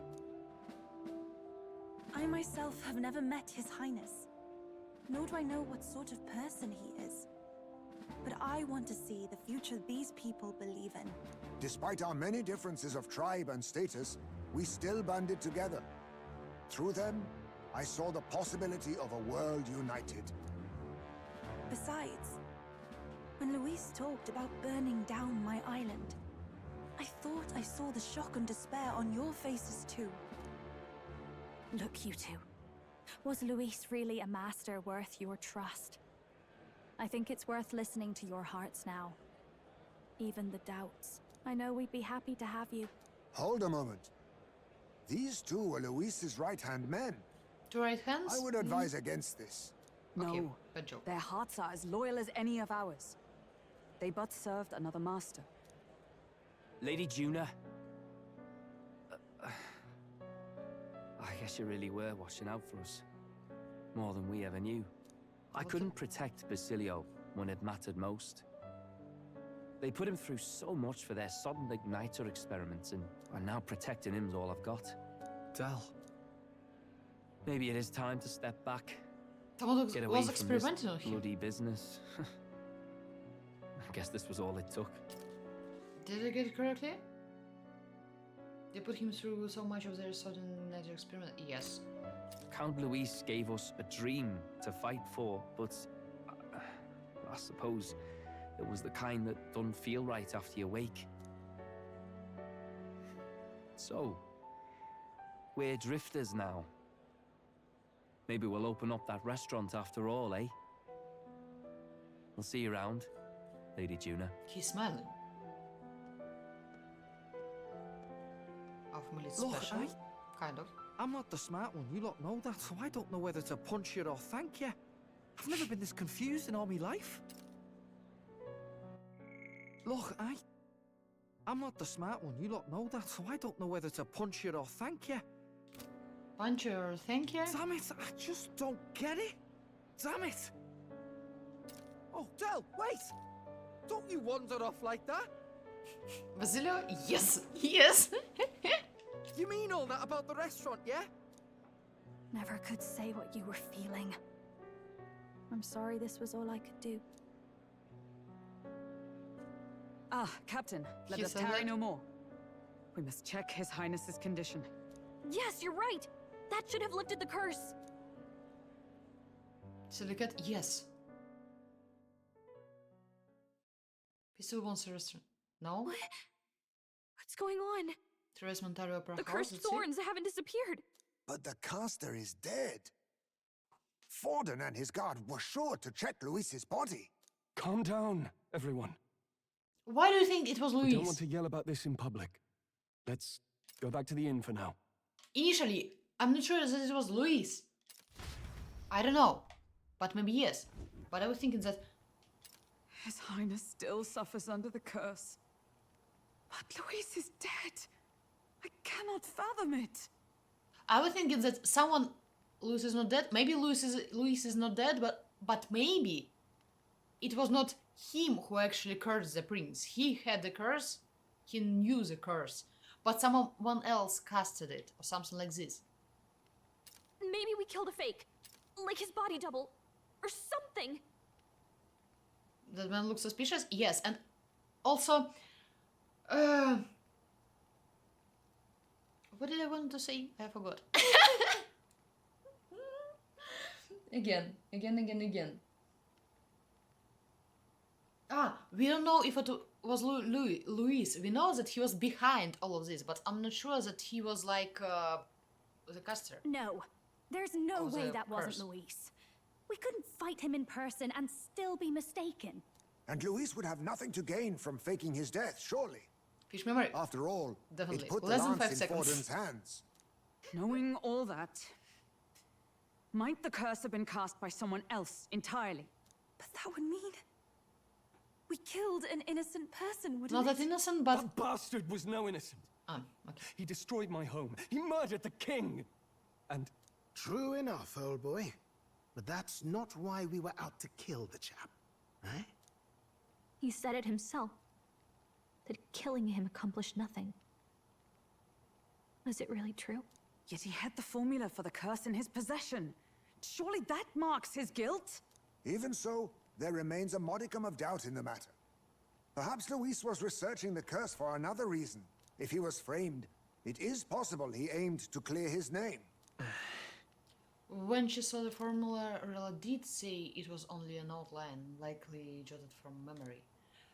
I myself have never met His Highness, nor do I know what sort of person he is. But I want to see the future these people believe in. Despite our many differences of tribe and status, we still banded together. Through them, I saw the possibility of a world united. Besides, when Luis talked about burning down my island, I thought I saw the shock and despair on your faces too. Look, you two. Was Luis really a master worth your trust? I think it's worth listening to your hearts now. Even the doubts. I know we'd be happy to have you. Hold a moment. These two were Luis's right-hand men. Two right hands? I would advise against this. No, Okay, bad joke. their hearts are as loyal as any of ours. They but served another master. Lady Juna. I guess you really were watching out for us. More than we ever knew. I couldn't protect Basilio when it mattered most. They put him through so much for their sudden igniter experiments, and now protecting him's all I've got. Dal. Maybe it is time to step back. Someone Get away was from this experimenting on him. bloody business. I guess this was all it took. Did I get it correctly? They put him through so much of their sudden igniter experiment? Yes. Count Luis gave us a dream to fight for, but I suppose it was the kind that doesn't feel right after you wake. So, we're drifters now. Maybe we'll open up that restaurant after all, eh? I'll see you around, Lady Juna. He's smiling. Ultimately Look, special. Kind of. I'm not the smart one, you lot know that, so I don't know whether to punch you or thank you. I've never been this confused in all my life. Look, I'm not the smart one, you lot know that, so I don't know whether to punch you or thank you. Punch you or thank you? Damn it, I just don't get it. Damn it. Oh, Del, wait! Don't you wander off like that? Basilio? Yes! Yes! You mean all that about the restaurant, yeah? Never could say what you were feeling. I'm sorry this was all I could do. Ah, Captain, let us tarry no more. We must check His Highness's condition. Yes, you're right! That should have lifted the curse! Silicate? Yes. He wants a restaurant. No? What's going on? The cursed thorns haven't disappeared. But the caster is dead. Forden and his guard were sure to check Luis's body. Calm down, everyone. Why do you think it was Luis? We don't want to yell about this in public. Let's go back to the inn for now. Initially, I'm not sure that it was Luis. I don't know. But maybe yes. But I was thinking that... His Highness still suffers under the curse. But Luis is dead. I cannot fathom it. I was thinking that someone... Luis is not dead. Maybe Luis is not dead, but maybe it was not him who actually cursed the prince. He had the curse. He knew the curse. But someone else casted it, or something like this. Maybe we killed a fake. Like his body double. Or something. That man looks suspicious? Yes, and also... what did I want to say? I forgot. Again. Ah, we don't know if it was Luis. We know that he was behind all of this, but I'm not sure that he was like the caster. No, there's no way that curse. wasn't Luis. We couldn't fight him in person and still be mistaken. And Luis would have nothing to gain from faking his death, surely. Fish memory. After all, Definitely. it put Less the than 5 lance in seconds. Forden's hands. Knowing all that, might the curse have been cast by someone else entirely? But that would mean... we killed an innocent person, wouldn't Not it? that innocent, but... That bastard was no innocent. Okay. He destroyed my home. He murdered the king. And... True enough, old boy. But that's not why we were out to kill the chap, eh? He said it himself. That killing him accomplished nothing. Was it really true? Yet he had the formula for the curse in his possession. Surely that marks his guilt? Even so, there remains a modicum of doubt in the matter. Perhaps Luis was researching the curse for another reason. If he was framed, it is possible he aimed to clear his name. When she saw the formula, Rella did say it was only an outline, likely jotted from memory.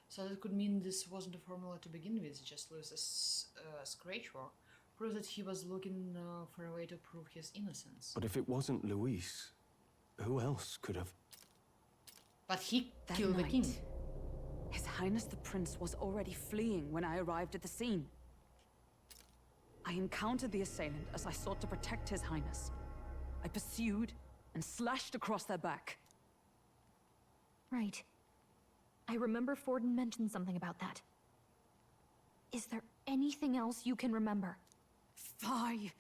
So that could mean this wasn't a formula to begin with, just Luis's scratch work. Prove that he was looking for a way to prove his innocence. But if it wasn't Luis, who else could have? But he That killed the night, king. His Highness the Prince was already fleeing when I arrived at the scene. I encountered the assailant as I sought to protect His Highness. I pursued and slashed across their back. Right. I remember Forden mentioned something about that. Is there anything else you can remember? Fie!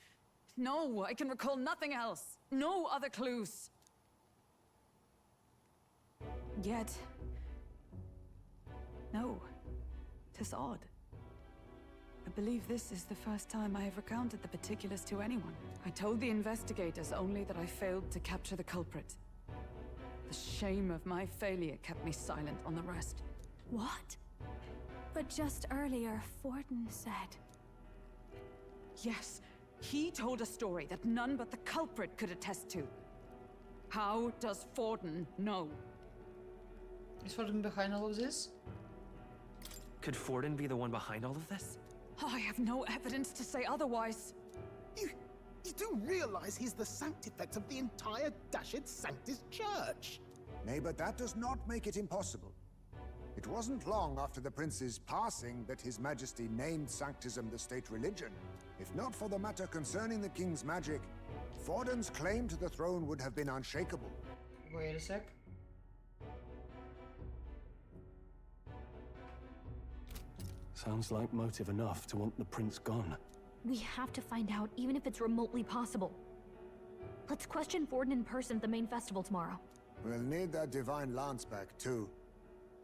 No, I can recall nothing else. No other clues. Yet... no. 'Tis odd. I believe this is the first time I have recounted the particulars to anyone. I told the investigators only that I failed to capture the culprit. The shame of my failure kept me silent on the rest. What? But just earlier, Forden said... Yes, he told a story that none but the culprit could attest to. How does Forden know? Is Forden behind all of this? Could Forden be the one behind all of this? I have no evidence to say otherwise. You do realize he's the sanctifex of the entire Dashed Sanctus Church? Nay, but that does not make it impossible. It wasn't long after the prince's passing that His Majesty named Sanctism the state religion. If not for the matter concerning the king's magic, Forden's claim to the throne would have been unshakable. Wait a sec. Sounds like motive enough to want the prince gone. We have to find out, even if it's remotely possible. Let's question Forden in person at the main festival tomorrow. We'll need that divine lance back, too.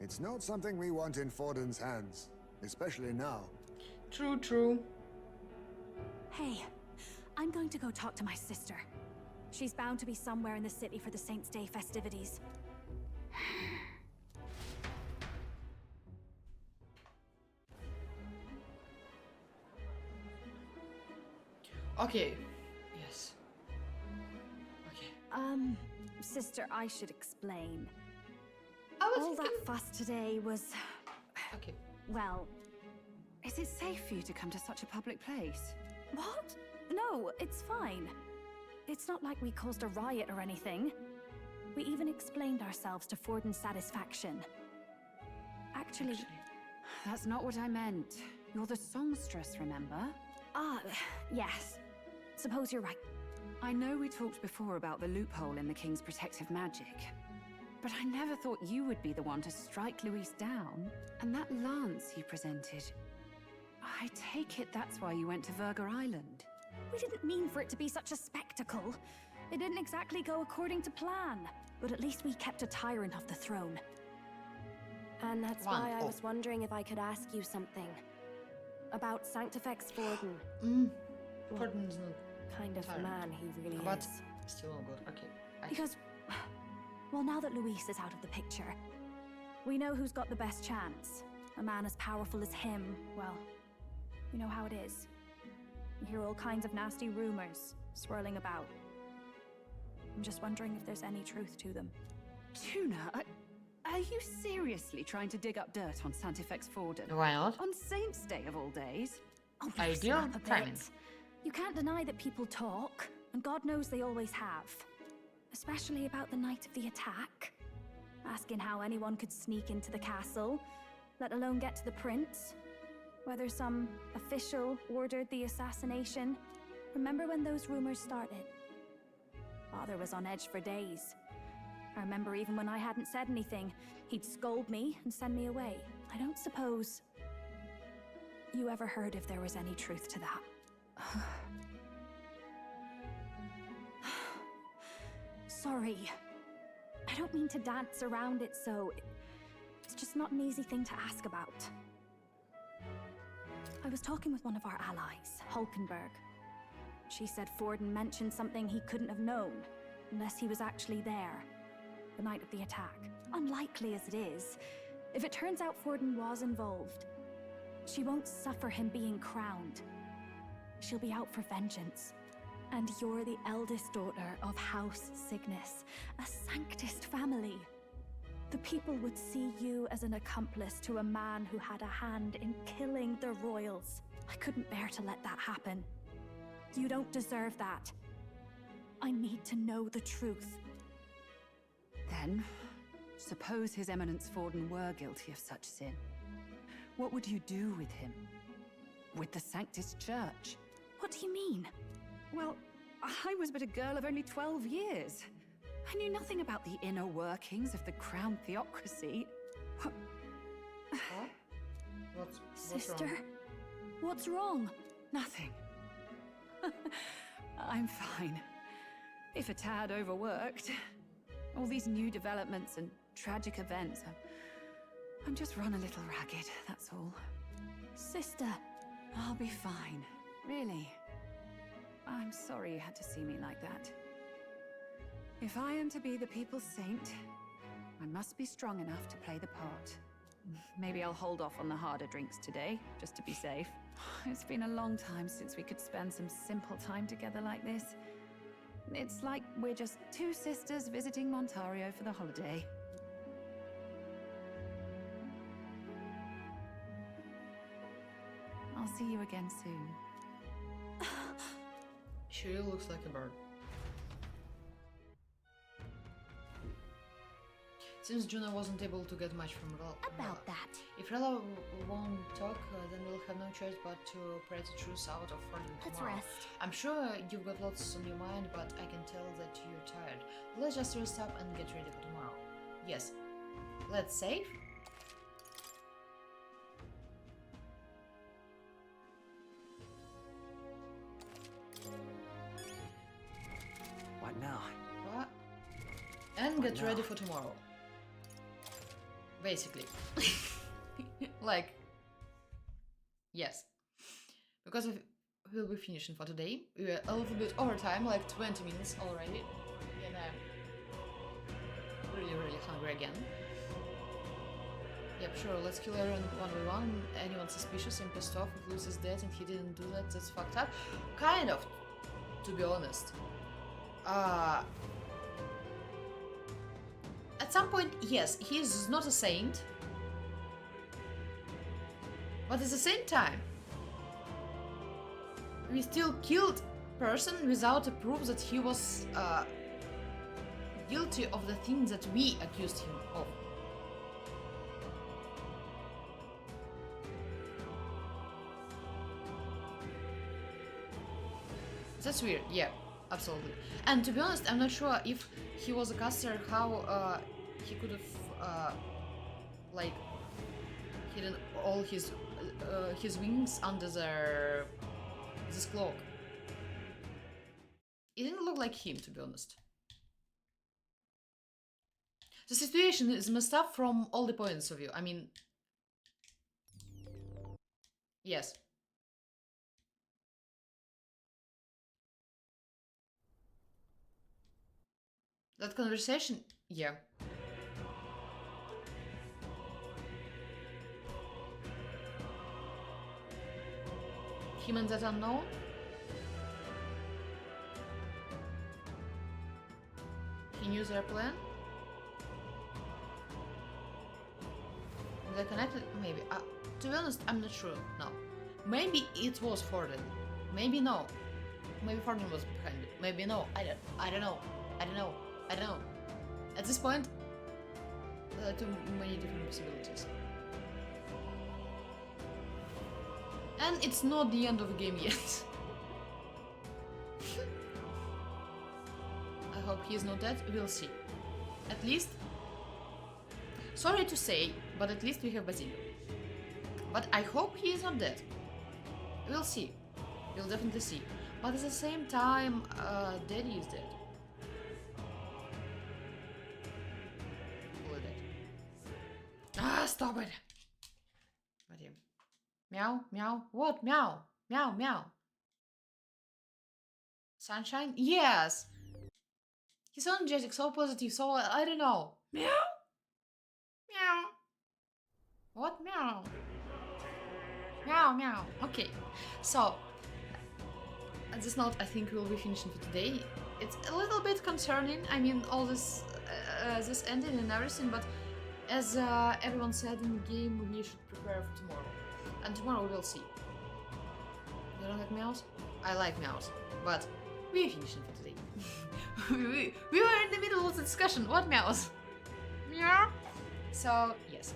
It's not something we want in Forden's hands, especially now. True, true. Hey, I'm going to go talk to my sister. She's bound to be somewhere in the city for the Saints' Day festivities. Okay. Yes. Okay. Sister, I should explain. I was All that fuss today was... Okay. Well... Is it safe for you to come to such a public place? What? No, it's fine. It's not like we caused a riot or anything. We even explained ourselves to Forden's satisfaction. Actually... That's not what I meant. You're the songstress, remember? Ah, yes. Suppose you're right. I know we talked before about the loophole in the King's protective magic, but I never thought you would be the one to strike Luis down. And that lance you presented... I take it that's why you went to Verger Island. We didn't mean for it to be such a spectacle. It didn't exactly go according to plan. But at least we kept a tyrant off the throne. And that's why I was wondering if I could ask you something. About Sanctifex Forden. Forden's not kind of man he really but is. Still all good. Okay. Because... Well, now that Luis is out of the picture, we know who's got the best chance. A man as powerful as him, well... You know how it is. You hear all kinds of nasty rumors swirling about. I'm just wondering if there's any truth to them. Tuna, are you seriously trying to dig up dirt on Sanctifex Forden? Why not? On Saints' Day of all days? Oh, Ideal loosen up a timing. bit. You can't deny that people talk, and God knows they always have. Especially about the night of the attack. Asking how anyone could sneak into the castle, let alone get to the prince. Whether some official ordered the assassination. Remember when those rumors started? Father was on edge for days. I remember even when I hadn't said anything, he'd scold me and send me away. I don't suppose you ever heard if there was any truth to that. Sorry. I don't mean to dance around it, so... It's just not an easy thing to ask about. I was talking with one of our allies, Hulkenberg. She said Forden mentioned something he couldn't have known, unless he was actually there, the night of the attack. Unlikely as it is, if it turns out Forden was involved, she won't suffer him being crowned. She'll be out for vengeance. And you're the eldest daughter of House Cygnus, a Sanctist family. The people would see you as an accomplice to a man who had a hand in killing the royals. I couldn't bear to let that happen. You don't deserve that. I need to know the truth. Then, suppose His Eminence Forden were guilty of such sin. What would you do with him? With the Sanctist Church? What do you mean? Well, I was but a girl of only 12 years. I knew nothing about the inner workings of the crown theocracy. What's Sister, wrong? what's wrong? Nothing. I'm fine. If a tad overworked. All these new developments and tragic events. I'm just run a little ragged, that's all. Sister. I'll be fine. Really. I'm sorry you had to see me like that. If I am to be the people's saint, I must be strong enough to play the part. Maybe I'll hold off on the harder drinks today, just to be safe. It's been a long time since we could spend some simple time together like this. It's like we're just two sisters visiting Montario for the holiday. I'll see you again soon. She looks like a bird. Since Juno wasn't able to get much from Rella. About that. If Rella won't talk, then we'll have no choice but to pray the truth out of Forden Let's tomorrow. rest. I'm sure you've got lots on your mind, but I can tell that you're tired. Let's just rest up and get ready for tomorrow. Yes. Let's save. And get ready for tomorrow. Basically. Like, yes. Because we'll be finishing for today. We're a little bit over time, like 20 minutes already. And I'm really hungry again. Yep, sure, let's kill everyone one by one. Anyone suspicious and pissed off if Luis is dead and he didn't do that, that's fucked up. Kind of, to be honest. At some point, yes, he's not a saint. But at the same time, we still killed person without a proof that he was guilty of the things that we accused him of. That's weird, yeah, absolutely. And to be honest, I'm not sure if he was a caster, how he could have like hidden all his wings under this cloak. It didn't look like him, to be honest. The situation is messed up from all the points of view. I mean, yes. That conversation, yeah. Him and that unknown? He knew their plan? They connected? Maybe. To be honest, I'm not sure. No. Maybe it was Forden. Maybe no. Maybe Forden was behind it. Maybe no. I don't know. I don't know. I don't know. At this point, there are too many different possibilities. And it's not the end of the game yet. I hope he is not dead. We'll see. At least, sorry to say, but at least we have Basilio. But I hope he is not dead. We'll see. We'll definitely see. But at the same time, Daddy is dead. Ah, stop it! But yeah. Meow, meow. What? Meow, meow, meow. Sunshine? Yes! He's so energetic, so positive, so I don't know. Meow? Meow. What? Meow. Meow, meow. Okay. So, at this note, I think we'll be finishing for today. It's a little bit concerning. I mean, all this ending and everything, but as everyone said in the game, we should prepare for tomorrow. And tomorrow we'll see. You don't like meows? I like meows. But we're finishing for today. we were in the middle of the discussion. What meows? Meow. So, yes.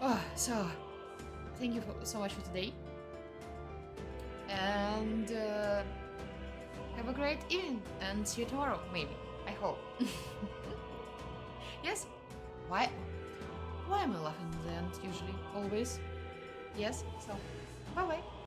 Oh, so, thank you so much for today. And have a great evening. And see you tomorrow, maybe. I hope. Yes? Why am I laughing at the end, usually? Always? Yes? So, bye-bye.